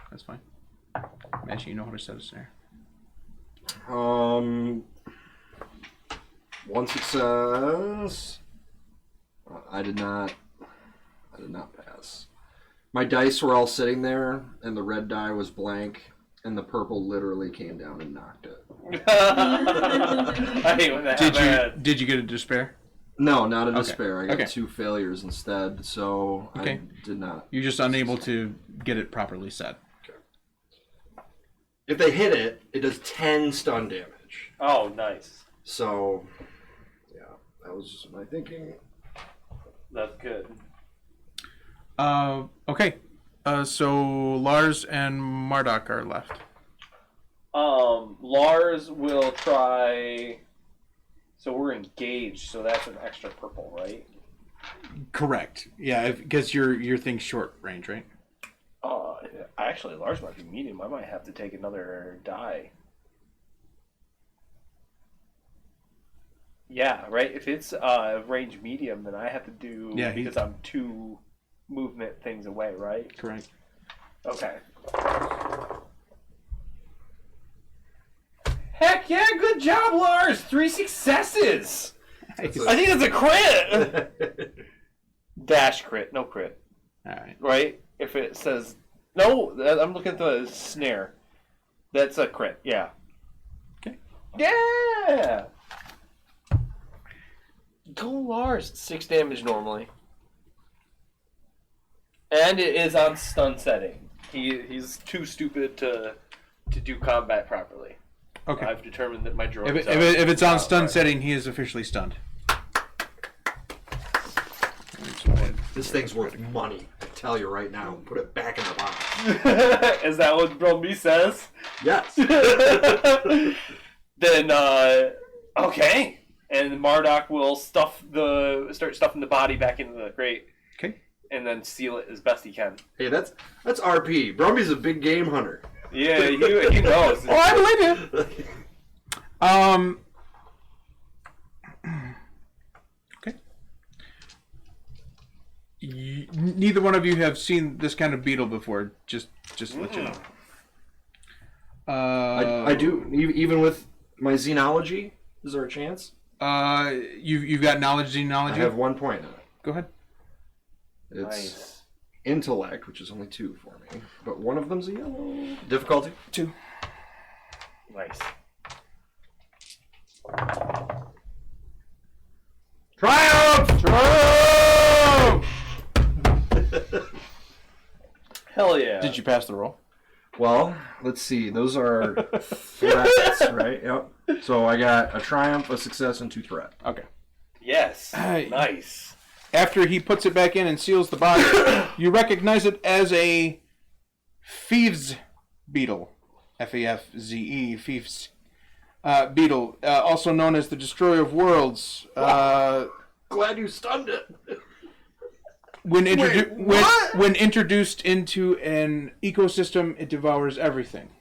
That's fine. Imagine you know how to set a snare. One success. I did not pass. My dice were all sitting there, and the red die was blank, and the purple literally came down and knocked it. I hate when that happens. Did you get a despair? No, not a Okay. despair. I got Okay. 2 failures instead, so Okay. I did not. You're just unable to get it properly set. If they hit it, it does 10 stun damage. Oh, nice. So, yeah, that was just my thinking. That's good. Okay. So Lars and Marduk are left. Lars will try. So we're engaged, so that's an extra purple, right? Correct. Yeah, because your thing's short range, right? Actually, Lars might be medium. I might have to take another die. Yeah, right. If it's range medium, then I have to do because I'm 2 movement things away, right? Correct. Okay. Heck yeah! Good job, Lars. 3 successes. I think that's a crit. Dash crit, no crit. All right. Right? If it says no, I'm looking at the snare. That's a crit. Yeah. Okay. Yeah. Go Lars. 6 damage normally. And it is on stun setting. He's too stupid to do combat properly. Okay. I've determined that my droids If it's on stun right. setting, he is officially stunned. This thing's worth money. I tell you right now. Put it back in the box. Is that what Bromby says? Yes. Then, okay. And Marduk will start stuffing the body back into the crate. Okay. And then seal it as best he can. Hey, that's RP. Brumby's a big game hunter. Yeah, he knows. Oh, I believe you. Okay. Neither one of you have seen this kind of beetle before. Just to let you know. I do. Even with my xenology, is there a chance? You've got knowledge, xenology. I have 1 point in it. Go ahead. It's Nice. intellect, which is only 2 for me, but one of them's a yellow. Difficulty 2. Nice. Triumph! Hell yeah. Did you pass the roll? Well, let's see. Those are threats, right? Yep. So I got a triumph, a success, and 2 threat. Okay. Yes. Hey. Nice. After he puts it back in and seals the body, you recognize it as a Thieves beetle. F-A-F-Z-E, Thieves beetle. Also known as the Destroyer of Worlds. Glad you stunned it. When introduced into an ecosystem, it devours everything.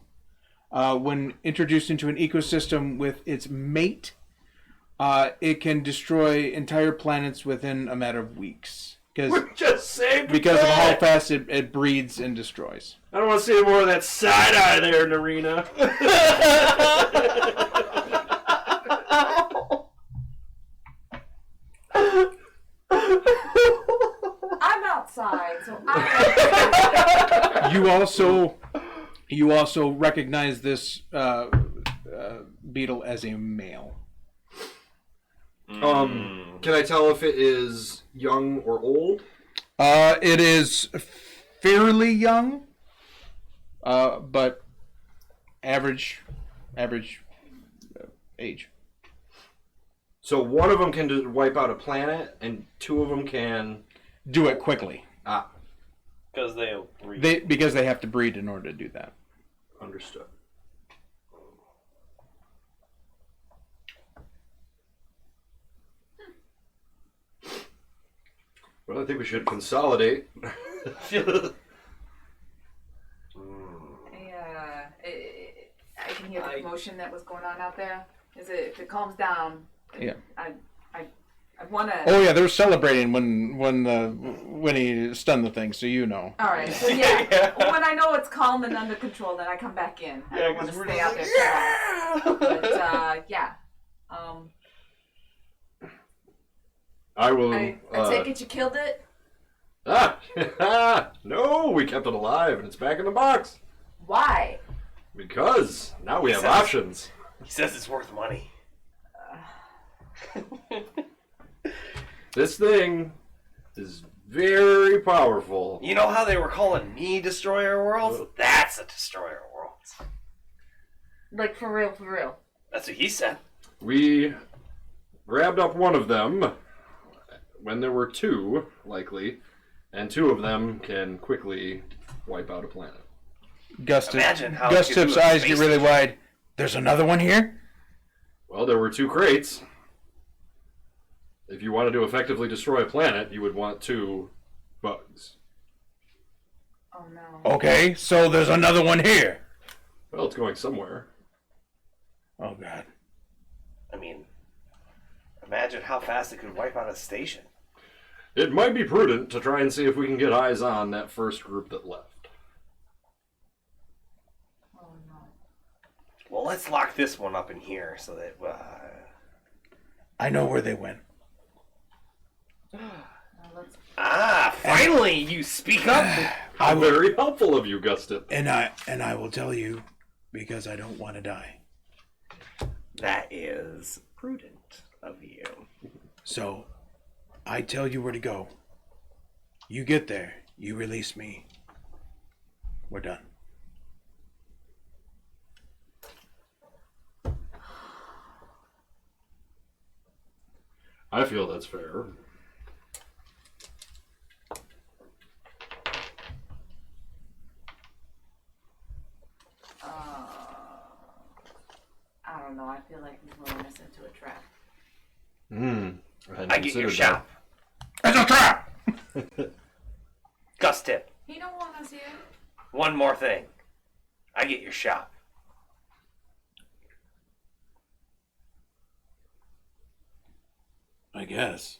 When introduced into an ecosystem with its mate, it can destroy entire planets within a matter of weeks. Just saved Because of how fast it breeds and destroys. I don't want to see more of that side eye there, Narina. I'm outside, so I. You also recognize this beetle as a male. Can I tell if it is young or old? It is fairly young, but average age. So one of them can just wipe out a planet, and 2 of them can... Do it quickly. Because they'll breed. Because they have to breed in order to do that. Understood. Well, I think we should consolidate. I can hear the commotion that was going on out there. If it calms down, Yeah. I I want to. Oh yeah, they were celebrating when he stunned the thing, so you know. All right. So yeah, when I know it's calm and under control, then I come back in. I don't want to stay out there too long. But yeah. I will. I take it you killed it. No, we kept it alive and it's back in the box. Why? Because now we have options. He says it's worth money. This thing is very powerful. You know how they were calling me Destroyer Worlds? That's a Destroyer Worlds. Like for real, for real. That's what he said. We grabbed up one of them when there were two, likely, and two of them can quickly wipe out a planet. Imagine how it could Tip's do a eyes space get really station. wide. There's another one here? Well, there were two crates. If you wanted to effectively destroy a planet, you would want two bugs. Oh no. Okay, so there's another one here. Well, it's going somewhere. Oh god. I mean, imagine how fast it could wipe out a station. It might be prudent to try and see if we can get eyes on that first group that left. Oh no. Well, let's lock this one up in here so that... I know where they went. finally, you speak up. How very helpful of you, Gustin. And I will tell you because I don't want to die. That is prudent of you. So, I tell you where to go. You get there, you release me. We're done. I feel that's fair. I don't know. I feel like he's luring us into a trap. I get your shop. It's a trap! Gus tip. He don't want us here. One more thing. I get your shop. I guess.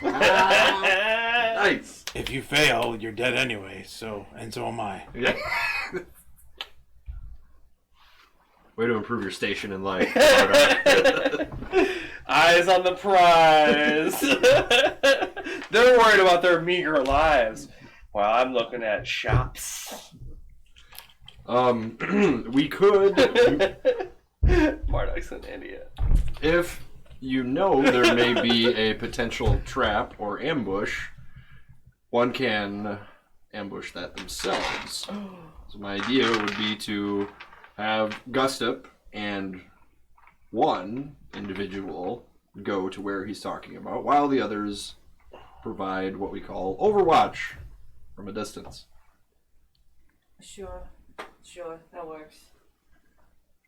Nice. If you fail, you're dead anyway, so am I. Yeah. Way to improve your station in life. Eyes on the prize. They're worried about their meager lives while I'm looking at shops. We could, Marduk's an idiot. if you know there may be a potential trap or ambush, one can ambush that themselves. So my idea would be to have Gustup and one individual go to where he's talking about, while the others provide what we call overwatch from a distance. Sure, that works.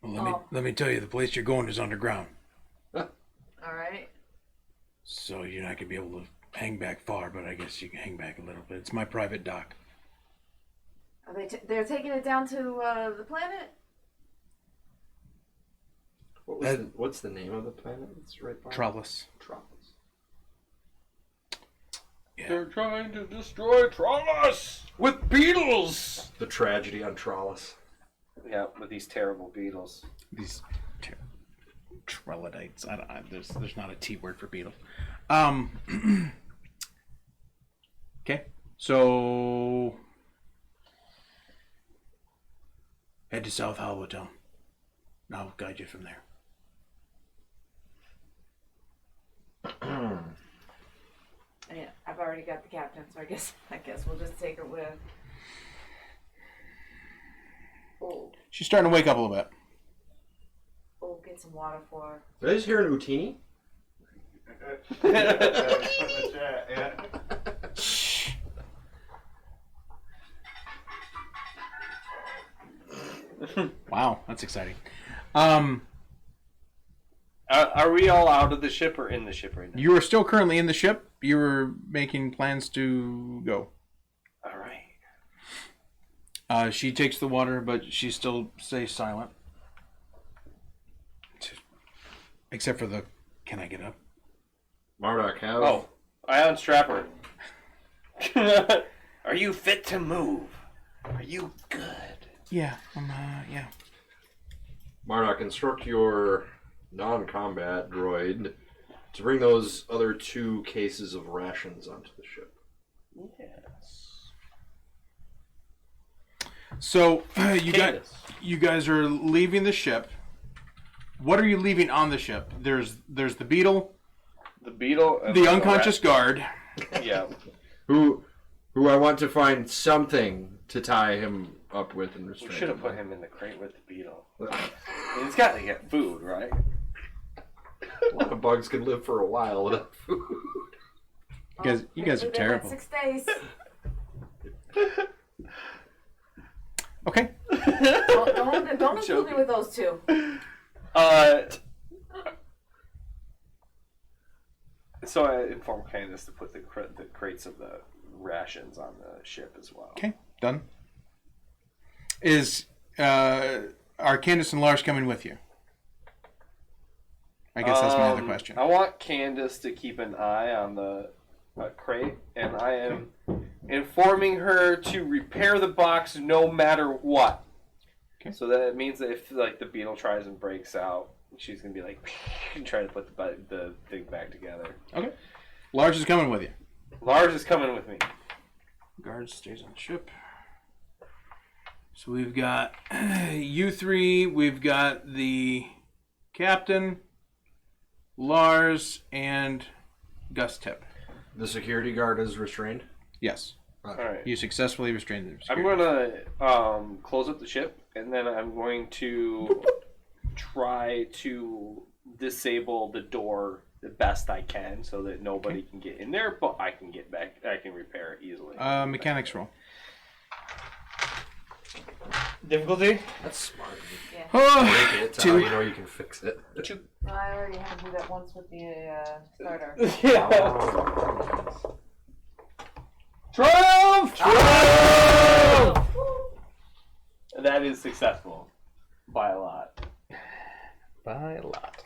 Well, let me tell you, the place you're going is underground, All right. so you're not gonna be able to hang back far. But I guess you can hang back a little bit. It's my private dock. Are they're taking it down to the planet? What's the name of the planet that's right by? Trellis. Trellis. They're trying to destroy Trollos with beetles. The tragedy on Trellis. Yeah, with these terrible beetles. These trellidites. There's not a T word for beetle. Okay, so head to South Hollowtown. I'll guide you from there. Yeah, I've already got the captain, so I guess we'll just take her with. Oh, She's starting to wake up a little bit. get some water for her. Did I just hear an Utini? Wow, that's exciting. Are we all out of the ship or in the ship right now? You are still currently in the ship. You were making plans to go. All right. She takes the water, but she still stays silent. Except for the, can I get up? Marduk, have... Oh, I unstrap her. Are you fit to move? Are you good? Yeah. Yeah. Marduk, instruct your non-combat droid to bring those other 2 cases of rations onto the ship. Yes. So you guys are leaving the ship. What are you leaving on the ship? There's the beetle, The beetle. And the unconscious guard. Yeah. Who I want to find something to tie him up with and We restrain should have him. put him in the crate with the beetle. And he's got to get food, right? A lot of bugs can live for a while without food. You guys are They went terrible. 6 days. Okay. Don't include me with those 2. So I informed Candace to put the crates of the rations on the ship as well. Okay. Done. Are Candace and Lars coming with you? I guess that's my other question. I want Candace to keep an eye on the crate, and I am informing her to repair the box no matter what. Okay. So that it means that if like the beetle tries and breaks out, she's gonna be like and try to put the thing back together. Okay. Lars is coming with you. Lars is coming with me. Guard stays on the ship. So we've got you 3. We've got the captain, Lars, and Gus Tip. The security guard is restrained? Yes. All right. You successfully restrained the I'm security. gonna close up the ship, and then I'm going to try to disable the door the best I can, so that nobody can get in there, but I can get back. I can repair it easily. Mechanics roll. Difficulty? That's smart. Oh, It's how you know you can fix it. I already had to do that once with the starter. Yeah. Oh. Triumph! Triumph! That is successful by a lot. by a lot.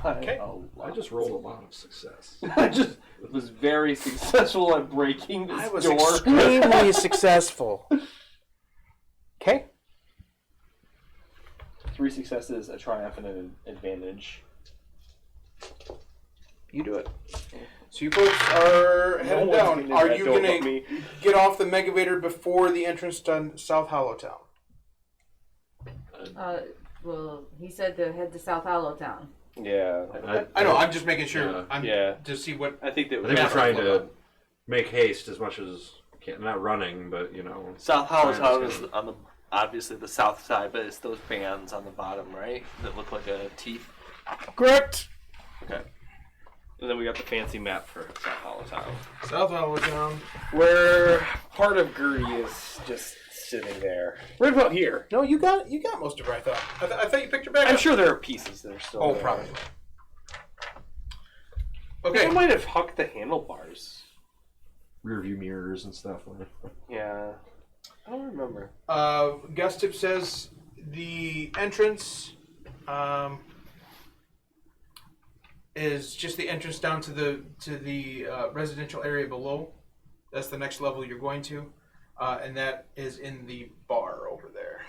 Okay. I just rolled a lot of success. I just was very successful at breaking this I was door. extremely successful. Okay. 3 successes, a triumph, and an advantage. You do it. So you folks are heading one's down. getting in Are that you door going but me. to get off the Megavator before the entrance to South Hollowtown? Well, he said to head to South Hollowtown. Yeah. I know. I'm just making sure. Yeah. I'm Yeah. to see what. I think that I think we're trying to make haste as much as can. Not running, but you know. South Hollowtown Hollowtown is is on the obviously the south side, but it's those bands on the bottom, right? That look like a teeth. Correct. Okay. And then we got the fancy map for South Hollowtown, South Hollowtown. where part of Gertie is just sitting there. Right about here. No, you got most of her. I thought. I thought you picked her back I'm up. sure there are pieces that are still Oh, there. probably. I Okay. might have hucked the handlebars. Rear view mirrors and stuff. Yeah. I don't remember. Gus Tip says the entrance is just the entrance down to the residential area below. That's the next level you're going to, and that is in the bar over there.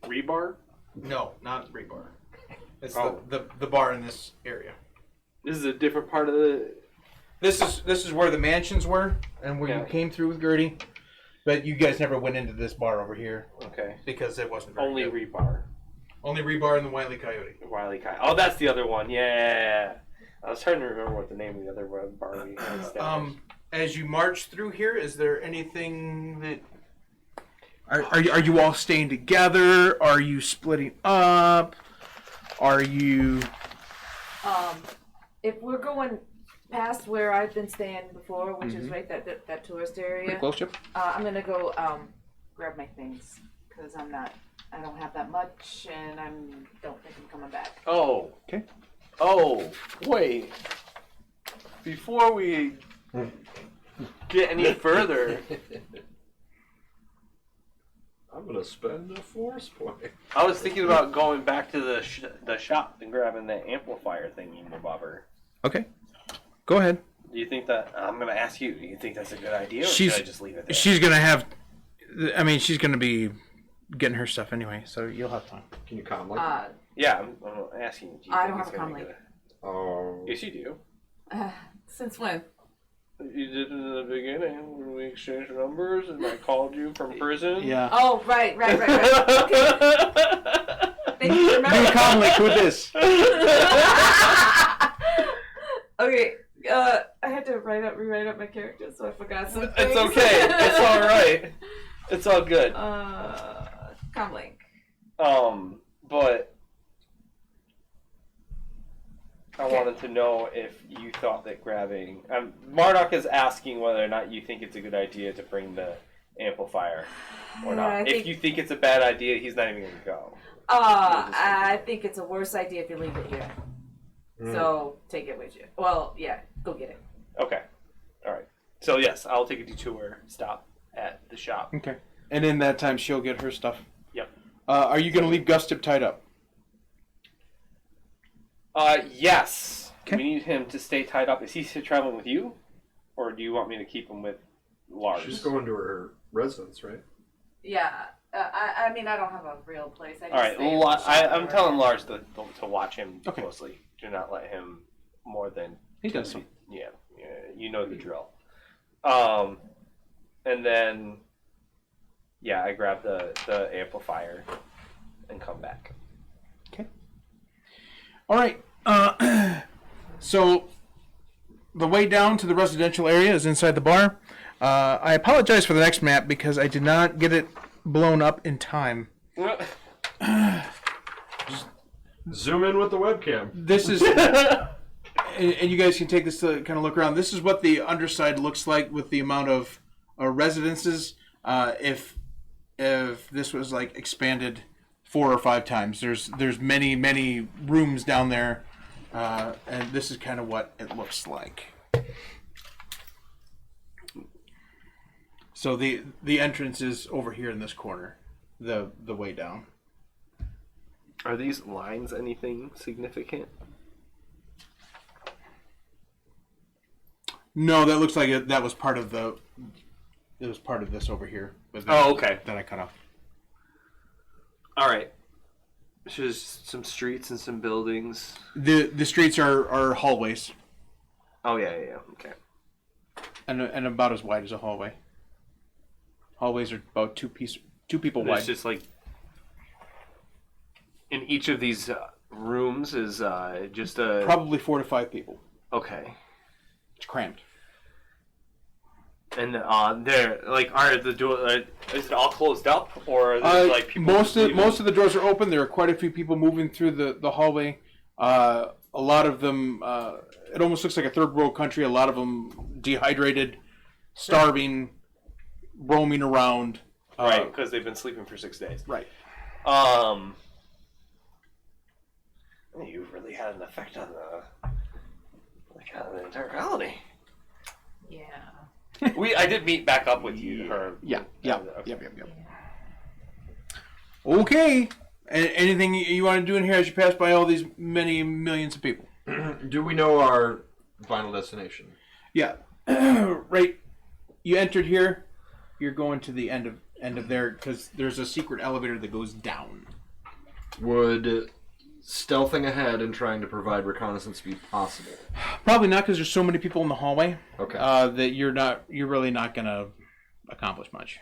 Rebar? No, not rebar. It's Oh. the bar in this area. This is a different part of the... This is where the mansions were and where Yeah. you came through with Gertie, but you guys never went into this bar over here Okay. because it wasn't very Only good. rebar. Only rebar and the Wile E. Coyote. Wile E. Coyote. Oh, that's the other one. Yeah. I was trying to remember what the name of the other one bar we had established. As you march through here, is there anything that are you all staying together? Are you splitting up? Are you? If we're going past where I've been staying before, which is right that tourist area, Pretty close, Chip. I'm gonna go grab my things because I don't have that much, and don't think I'm coming back. Oh. Okay. Oh, wait. Before we get any further, I'm gonna spend a force point. I was thinking about going back to the shop and grabbing that amplifier thingy above her. Okay. Go ahead. Do you think that I'm gonna ask you? Do you think that's a good idea, or She's- should I just leave it there? She's gonna have. I mean, she's gonna be getting her stuff anyway, so you'll have time. Can you calm Yeah, I'm asking. Do you I think don't it's have a gonna comm be link. good? Oh. Yes, you do. Since when? You did in the beginning when we exchanged numbers, and I called you from prison. Yeah. Oh, right. Okay. Thank you for Do a remembering. comm link with this. Okay. I had to rewrite up my character, so I forgot some things. It's okay. It's all right. It's all good. Comm link. But I wanted to know if you thought that grabbing. Marduk is asking whether or not you think it's a good idea to bring the amplifier or not. If you think it's a bad idea, he's not even going to go. I think it's a worse idea if you leave it here. So take it with you. Well, yeah, go get it. Okay. All right. So yes, I'll take a detour. Stop at the shop. Okay. And in that time, she'll get her stuff. Yep. Are you gonna leave Gustip tied up? Yes. Okay. We need him to stay tied up. Is he traveling with you, or do you want me to keep him with Lars? She's going to her residence, right? Yeah. I mean, I don't have a real place. I All right. stay in the shop I'm or- telling Lars to watch him Okay. closely. Do not let him more than He does some. Yeah, you know the drill. And then, yeah, I grab the amplifier and come back. All right. So the way down to the residential area is inside the bar. I apologize for the next map because I did not get it blown up in time. Zoom in with the webcam. This is, and you guys can take this to kind of look around. This is what the underside looks like with the amount of residences. If this was like expanded 4 or 5 times, there's many rooms down there, and this is kind of what it looks like. So the entrance is over here in this corner, the way down. Are these lines anything significant? No, that looks like that was part of the. It was part of this over here. But Oh, okay. That I cut off. All right. So there's some streets and some buildings. The streets are hallways, Oh yeah. Okay. and about as wide as a hallway. Hallways are about two people There's wide. just like in each of these rooms is just a Probably 4 to 5 people. okay. It's cramped. And there, like, are the door? Is it all closed up, or are there, like people? Most of the doors are open. There are quite a few people moving through the hallway. A lot of them. It almost looks like a third world country. A lot of them dehydrated, starving, roaming around. right, because they've been sleeping for 6 days. Right. You really had an effect on the entire colony. Yeah. I did meet back up with you. Yeah. Okay. Yep. Okay. Anything you want to do in here as you pass by all these many millions of people? Do we know our final destination? Yeah. Right. You entered here. You're going to the end of there because there's a secret elevator that goes down. Would stealthing ahead and trying to provide reconnaissance be possible? Probably not because there's so many people in the hallway. Okay. That you're really not gonna accomplish much.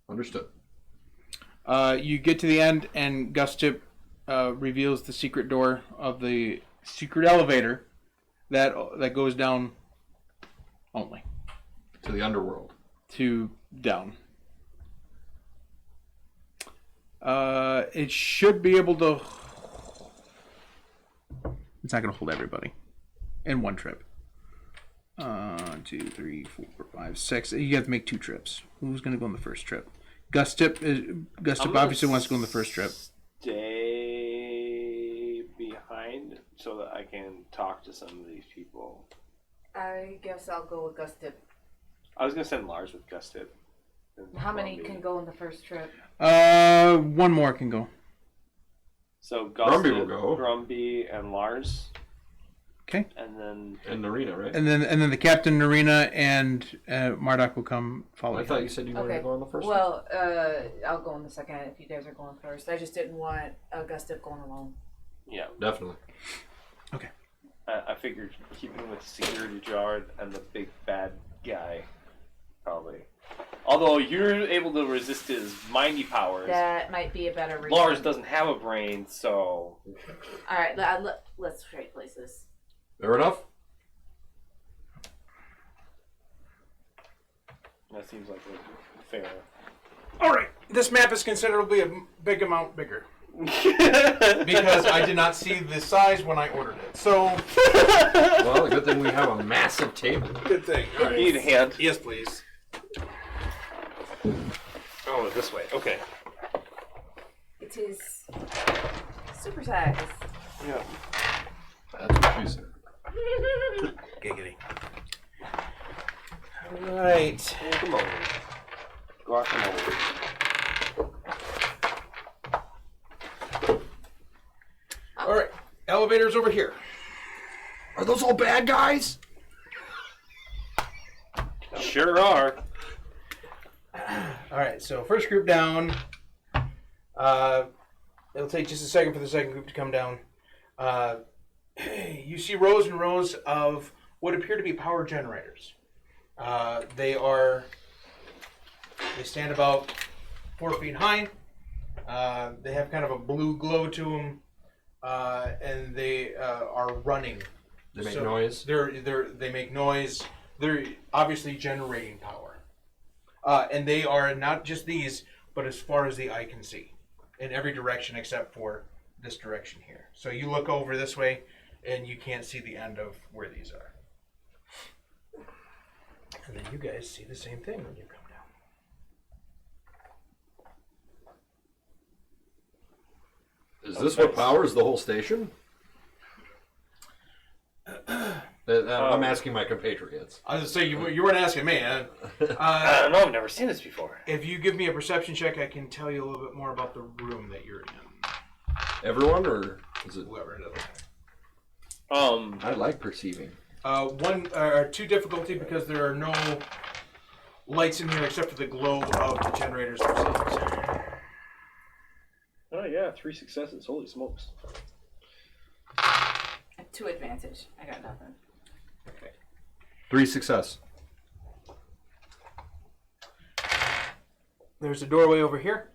Understood. You get to the end and Gustip reveals the secret door of the secret elevator that goes down only To the underworld. to down. It should be able to. It's not going to hold everybody in one trip. 2, 3, 4, 5, 6. You have to make 2 trips. Who's going to go on the first trip? Gustip obviously wants to go on the first trip. Stay behind so that I can talk to some of these people. I guess I'll go with Gustip. I was gonna send Lars with Gustip. How many can go on the first trip? 1 more can go. So Grumby will Gustip, go. Grumby, and Lars. Okay. And then And Narina, right? And then the captain, Narina, and Marduk will come follow. I thought you said you wanted to go on the first one. Well, I'll go in the second if you guys are going first. I just didn't want Augusta going alone. yeah, Definitely. I figured keeping with security guard and the big bad guy, probably. Although you're able to resist his mindy powers, That might be a better reason. Lars doesn't have a brain, so All right, let's trade places. Fair enough. that seems like a fair. All right. This map is considerably a big amount bigger because I did not see the size when I ordered it. So Well, good thing we have a massive table. good thing. All right. You need a hand. Yes, please. Oh, this way. Okay. It is super size. Yeah. That's what she said. Giggity. All right. Guacamole. Guacamole. All right. Elevators over here. Are those all bad guys? Sure are. All right. So first group down. It'll take just a second for the second group to come down. You see rows and rows of what appear to be power generators. They stand about 4 feet high. They have kind of a blue glow to them, and they are running. They make noise. They make noise. They're obviously generating power, and they are not just these, but as far as the eye can see, in every direction except for this direction here. So you look over this way, and you can't see the end of where these are. And then you guys see the same thing when you come down. Is this what powers the whole station? I'm asking my compatriots. I was gonna say you weren't asking me. I don't know. I've never seen this before. If you give me a perception check, I can tell you a little bit more about the room that you're in. Everyone, or is it? Whoever it is. I like perceiving. One or two difficulty because there are no lights in here except for the glow of the generators themselves. Oh yeah, 3 successes. Holy smokes. 2 advantage. I got nothing. 3 success. There's a doorway over here,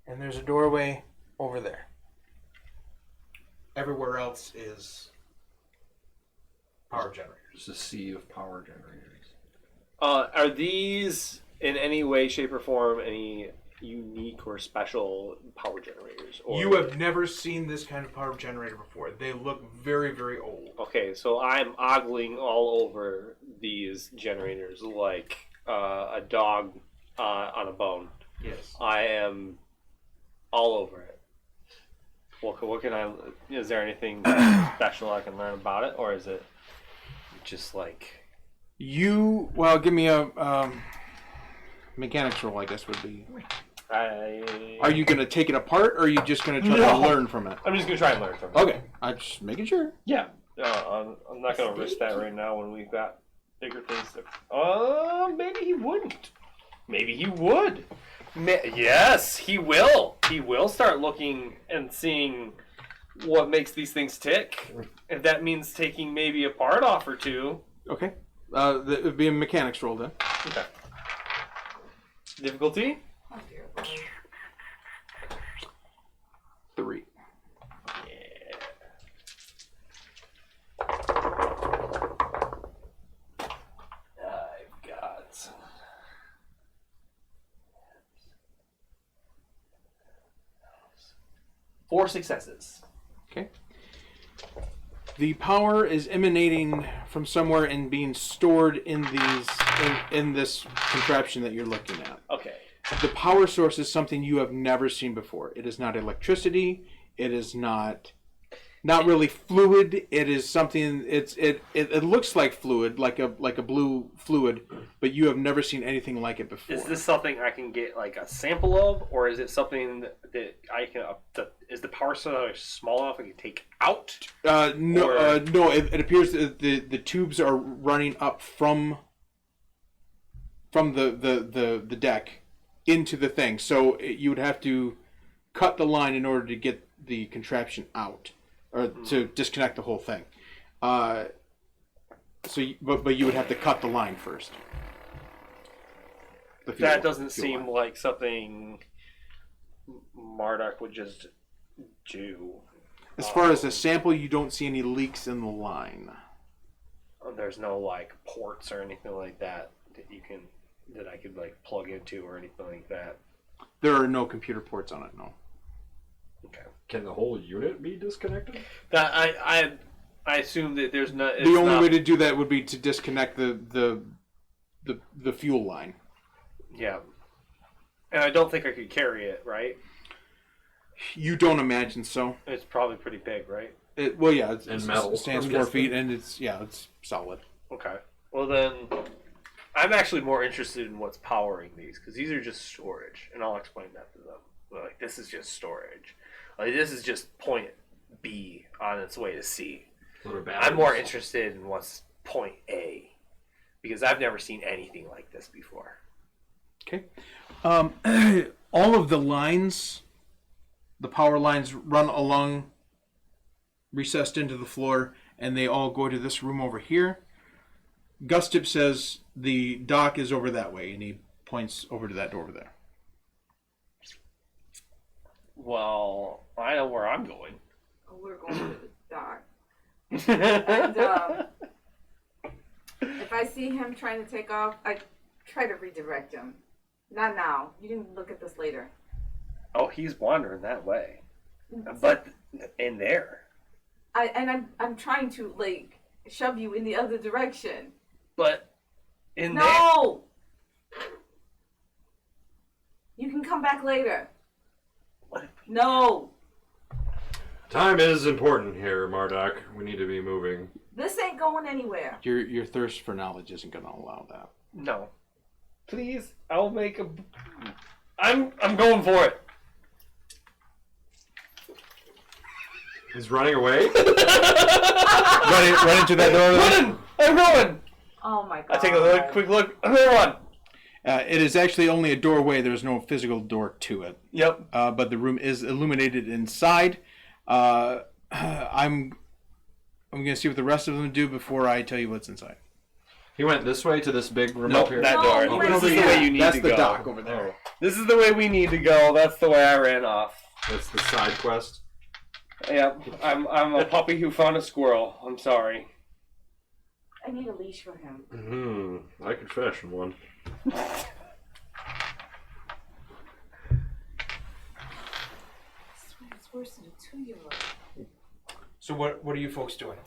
and there's a doorway over there. Everywhere else is power generators. There's a sea of power generators. Are these in any way, shape, or form any unique or special power generators? Or... You have never seen this kind of power generator before. They look very, very old. Okay, so I'm ogling all over these generators like a dog on a bone. Yes. I am all over it. What can I? Is there anything special I can learn about it, or is it just like Give me a mechanics roll, I guess would be. Are you going to take it apart, or are you just going to try to learn from it? I'm just gonna try and learn from it. Okay, I'm just making sure. Yeah. I'm not gonna risk that right now when we've got bigger things to. Maybe he wouldn't. Maybe he would. Yes, he will. He will start looking and seeing what makes these things tick. If that means taking maybe a part off or two. Okay, it would be a mechanics roll then. Okay. Difficulty? 3. Yeah. I've got 4 successes. Okay. The power is emanating from somewhere and being stored in in this contraption that you're looking at. Okay. The power source is something you have never seen before. It is not electricity. It is not really fluid. It is something. It looks like fluid, like a blue fluid, but you have never seen anything like it before. Is this something I can get like a sample of, or is it something that I can? is the power source small enough I can take out? No, Or- no. It appears that the tubes are running up from the deck into the thing. So you would have to cut the line in order to get the contraption out, or to disconnect the whole thing. But you would have to cut the line first. That doesn't seem like something Marduk would just do. As far as the sample, you don't see any leaks in the line. There's no like ports or anything like that that I could like plug into or anything like that. There are no computer ports on it. No. Okay. Can the whole unit be disconnected? That I assume that there's no. The only way to do that would be to disconnect the fuel line. Yeah. And I don't think I could carry it, right? You don't imagine so. It's probably pretty big, right? Well, yeah, And metal. it stands 4 feet, and it's solid. Okay. Well then, I'm actually more interested in what's powering these because these are just storage, and I'll explain that to them. Like this is just storage. Like this is just point B on its way to C. I'm more interested in what's point A because I've never seen anything like this before. Okay. All of the lines, the power lines, run along, recessed into the floor, and they all go to this room over here. Gustip says the dock is over that way, and he points over to that door over there. Well, I know where I'm going. We're going to the dock. And if I see him trying to take off, I try to redirect him. Not now. You can look at this later. Oh, he's wandering that way, but in there. I'm trying to like shove you in the other direction. But in there. No. You can come back later. No. Time is important here, Marduk. We need to be moving. This ain't going anywhere. Your thirst for knowledge isn't going to allow that. No. Please, I'll make a. I'm going for it. He's running away? Run into that door. Running! I'm going! Oh my god. I take a quick look. I'm gonna run. It is actually only a doorway. There's no physical door to it. Yep. But the room is illuminated inside. I'm going to see what the rest of them do before I tell you what's inside. He went this way to this big room Nope, up here? that No, door. he went This is the here. way you need That's to the go. dock over there. This is the way we need to go. That's the way I ran off. That's the side quest. Yep. I'm a puppy who found a squirrel. I'm sorry. I need a leash for him. I could fashion one. It's worse than a 2-year-old. So what are you folks doing?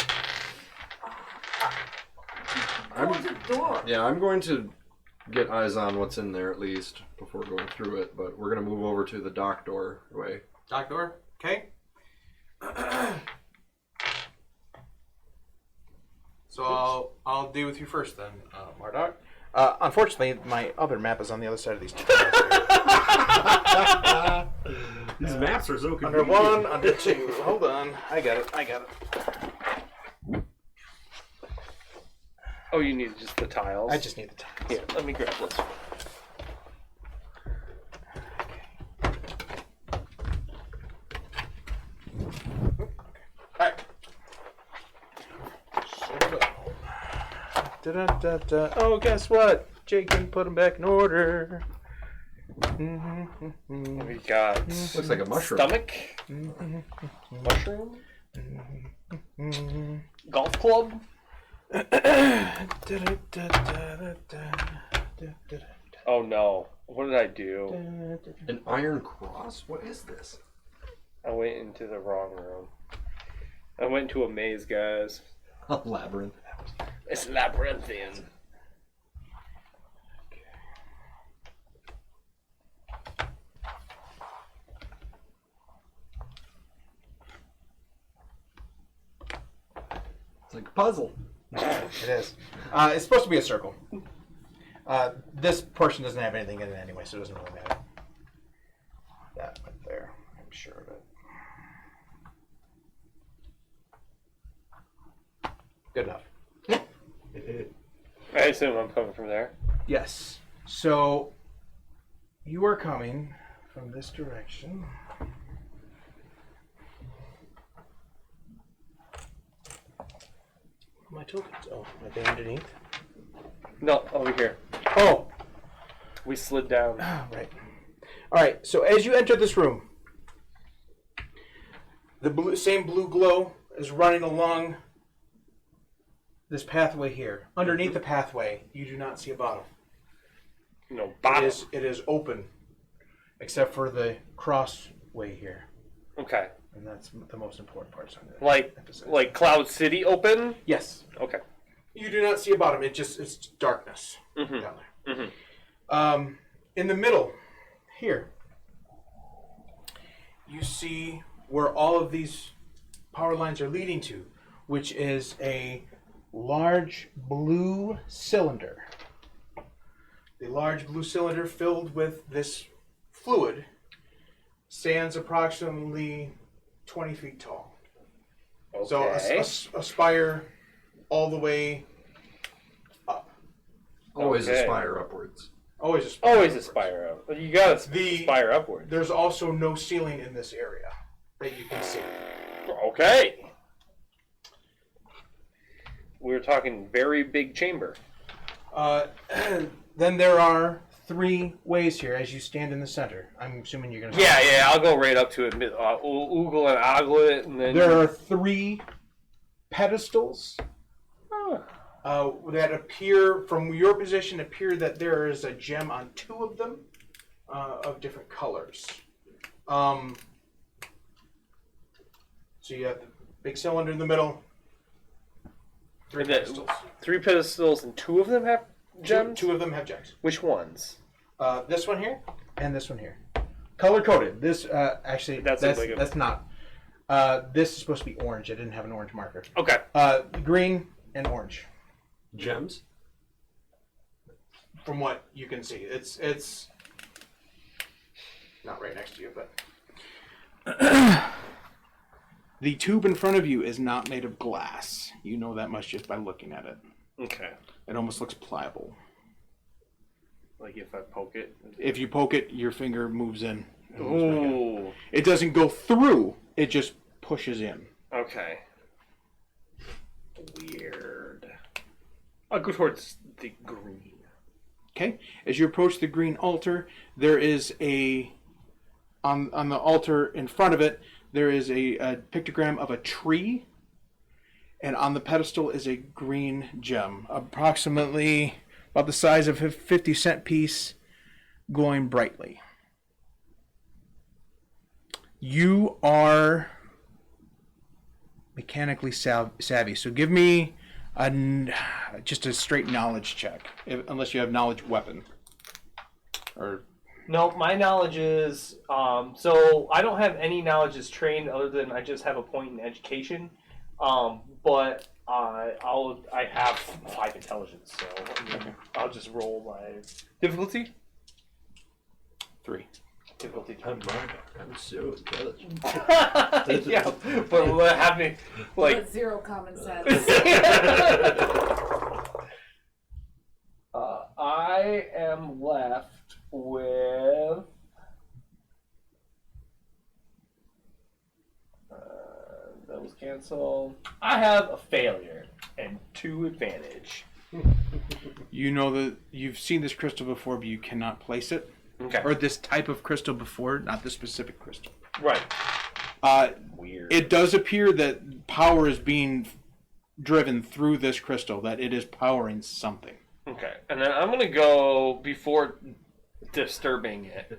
Go to the door. Yeah, I'm going to get eyes on what's in there at least before going through it, but we're going to move over to the dock doorway. Dock door? Okay. So I'll deal with you first then, Marduk. Unfortunately, my other map is on the other side of these two. These maps are so Under confusing. one, under two. Hold on. I got it. Oh, you need just the tiles? I just need the time. Here, let me grab this. Alright. Da-da-da-da. Oh, guess what? Jake didn't put them back in order. We got Looks like a mushroom. stomach, mushroom, golf club. Oh no! What did I do? An iron cross? What is this? I went into the wrong room. I went into a maze, guys. A labyrinth. It's labyrinthian. It's like a puzzle. It is. It's supposed to be a circle. This portion doesn't have anything in it anyway, so it doesn't really matter. That right there. I'm sure of it. Good enough. I assume I'm coming from there. Yes. So you are coming from this direction. My tokens. Oh, are they underneath? No, over here. Oh, We slid down. right. All right. So as you enter this room, the same blue glow is running along this pathway here. Underneath the pathway, you do not see a bottom. No bottom. It is open, except for the crossway here, Okay. and that's the most important part. So I'm gonna Like emphasize. like Cloud City open? Yes, Okay. you do not see a bottom. It's darkness Mhm. down there. Mhm. In the middle, here, you see where all of these power lines are leading to, which is a large blue cylinder. The large blue cylinder filled with this fluid stands approximately 20 feet tall. Okay. So a spire all the way up. Always Okay. aspire upwards. Always a spire. Always upwards. aspire up. You gotta The- aspire upward. There's also no ceiling in this area that you can see. Okay. We're talking very big chamber. Then there are 3 ways here as you stand in the center. I'm assuming you're going to... Yeah, I'll go right up to it. Oogle and ogle it, and then... There are 3 pedestals Huh. that appear, from your position, appear that there is a gem on 2 of them of different colors. So you have the big cylinder in the middle, 3 And then- pedestals. 3 pedestals, and 2 of them have gems? 2 of them have gems. Which ones? This one here and this one here. Color coded. This actually That's like a- that's not. This is supposed to be orange. I didn't have an orange marker. Okay. Green and orange. Gems? From what you can see, it's not right next to you, but the tube in front of you is not made of glass. You know that much just by looking at it. Okay. It almost looks pliable. Like if I poke it? If you poke it, your finger moves in. And moves back in. Ooh. It doesn't go through. It just pushes in. Okay. Weird. I'll go towards the green. Okay. As you approach the green altar, there is on the altar in front of it, there is a pictogram of a tree, and on the pedestal is a green gem, approximately about the size of a 50-cent piece, glowing brightly. You are mechanically savvy, so give me just a straight knowledge check, unless you have knowledge weapon. Or No, my knowledge is so I don't have any knowledge as trained other than I just have a point in education. But I have 5 intelligence, so I mean, I'll just roll my difficulty. 3. Difficulty 3. I'm so intelligent. Yeah, but what happened? Like But 0 common sense. I am left with those cancel. I have a failure and 2 advantage. You know that you've seen this crystal before, but you cannot place it. Okay. Or this type of crystal before, not this specific crystal. Right. Weird. It does appear that power is being driven through this crystal, that it is powering something. Okay, and then I'm gonna go before disturbing it.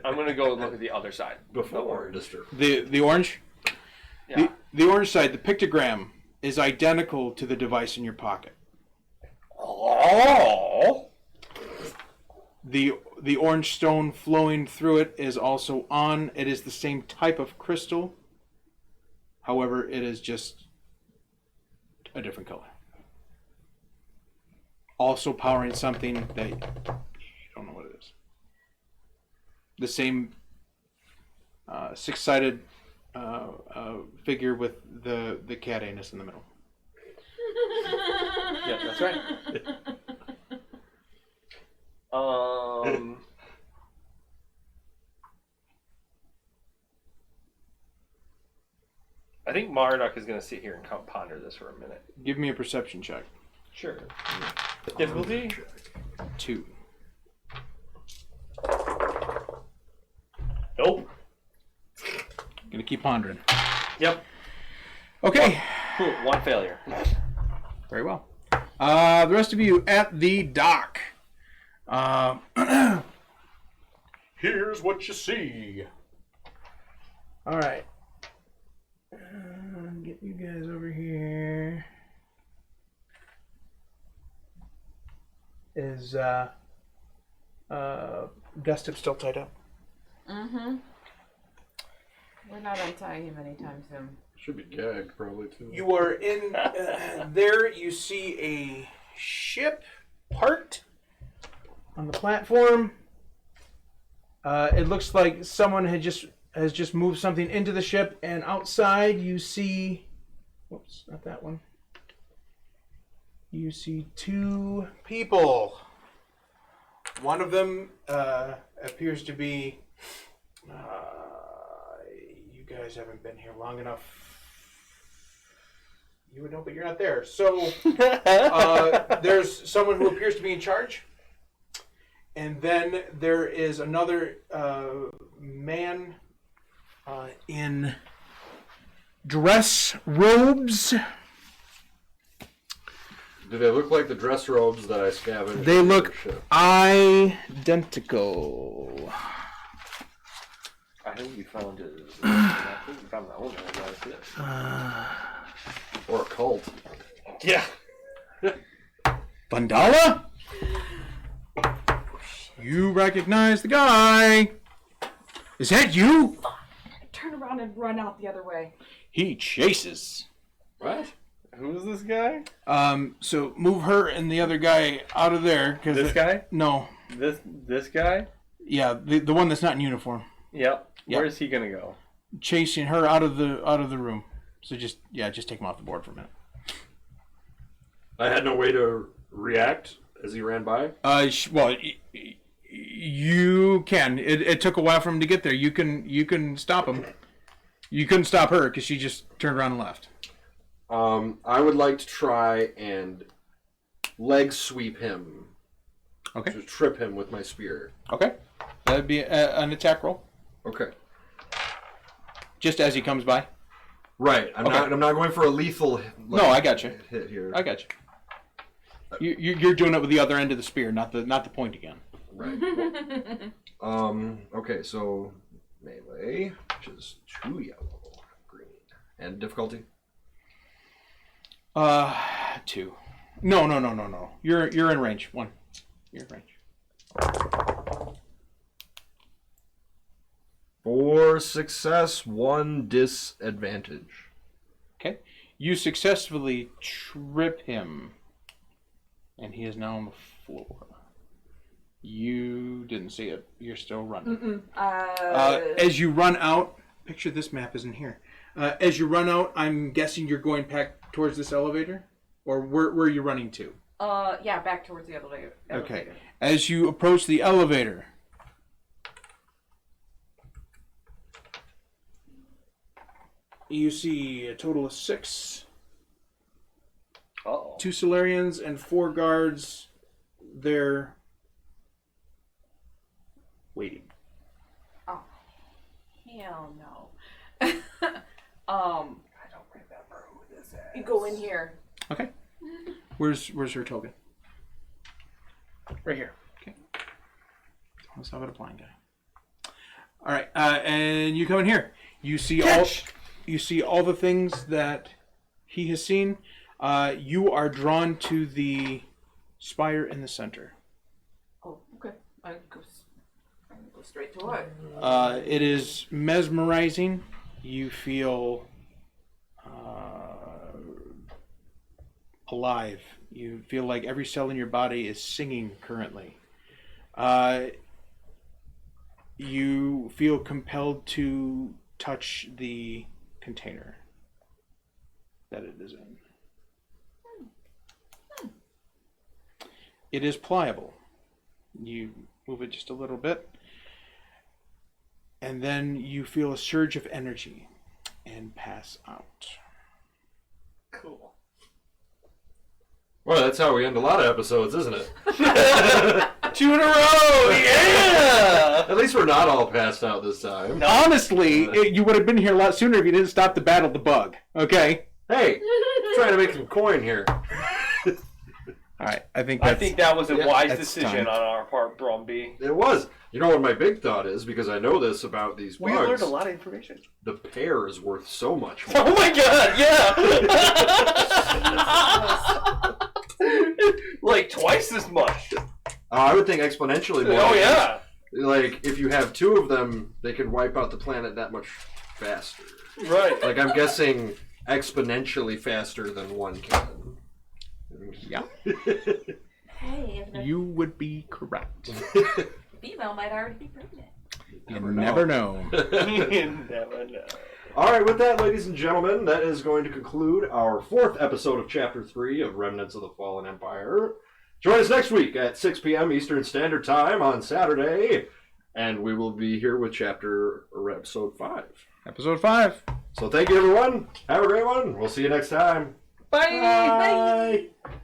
I'm gonna go and look at the other side. Before disturb. The orange? Yeah. The orange side, the pictogram, is identical to the device in your pocket. Oh. The orange stone flowing through it is also on. It is the same type of crystal. However, it is just a different color. Also powering something that you don't know what it is. The same 6-sided figure with the cat anus in the middle. Yep, that's right. I think Marduk is going to sit here and ponder this for a minute. Give me a perception check. Sure. Difficulty? 2. Nope. Gonna keep pondering. Yep. Okay. Cool. 1 failure. Very well. The rest of you at the dock. Here's what you see. All right. Get you guys over here. Is Gustav still tied up? Mm-hmm. We're not untying him anytime soon. Should be gagged, probably, too. You are in there. You see a ship parked On the platform. It looks like someone has just moved something into the ship, and outside you see, whoops, not that one. You see 2 people. One of them appears to be. You guys haven't been here long enough. You would know, but you're not there. So there's someone who appears to be in charge. And then there is another man in dress robes. Do they look like the dress robes that I scavenged? They on the look ship? identical. I think you found it. I think you found the owner. That's it. Or a cult. Yeah. Vandala? You recognize the guy. Is that you? Turn around and run out the other way. He chases. What? Who is this guy? So move her and the other guy out of there. This guy? No. This guy? Yeah, the one that's not in uniform. Yep. Yep. Where is he gonna go? Chasing her out of the room. So just take him off the board for a minute. I had no way to react as he ran by. You can. It took a while for him to get there. You can stop him. You couldn't stop her because she just turned around and left. I would like to try and leg sweep him. Okay. To trip him with my spear. Okay. That'd be an attack roll. Okay. Just as he comes by. Right. I'm not going for a lethal. No, I got you. Hit here. I got you. You're doing it with the other end of the spear, not the point again. Right. Okay. So melee, which is 2 yellow, green, and difficulty. 2. No. You're in range. 1. You're in range. 4 success, 1 disadvantage. Okay. You successfully trip him, and he is now on the floor. You didn't see it. You're still running. As you run out, picture this map isn't here. As you run out, I'm guessing you're going back towards this elevator? Or where are you running to? Yeah, back towards the elevator. Okay. As you approach the elevator, you see a total of 6. Uh-oh. 2 Solarians and 4 guards. They're waiting. Oh, hell no. I don't remember who this is. You go in here. Okay. Where's her token? Right here. Okay. Let's have it applying guy. All right, and you come in here. You see all the things that he has seen. You are drawn to the spire in the center. Oh, okay. I go straight to it. It is mesmerizing. You feel alive. You feel like every cell in your body is singing currently. You feel compelled to touch the container that it is in. it is pliable. You move it just a little bit, and then you feel a surge of energy and pass out. Cool. Well, that's how we end a lot of episodes, isn't it? 2 in a row! Yeah! At least we're not all passed out this time. Honestly, you would have been here a lot sooner if you didn't stop to battle the bug. Okay? Hey, trying to make some coin here. All right, I think that was a wise that's decision time. on our part, Brumby. It was. You know what my big thought is, because I know this about these bugs. We learned a lot of information. The pear is worth so much more. Oh my god, yeah! Like twice as much. I would think exponentially more. Oh yeah. Like, if you have 2 of them, they can wipe out the planet that much faster. Right. Like, I'm guessing exponentially faster than 1 can. Yeah. Hey, if the You would be correct. female might already be pregnant. You never know. You never know. All right, with that, ladies and gentlemen, that is going to conclude our 4th episode of Chapter 3 of Remnants of the Fallen Empire. Join us next week at 6 p.m. Eastern Standard Time on Saturday, and we will be here with Episode 5. Episode 5. So thank you, everyone. Have a great one. We'll see you next time. Bye. Bye.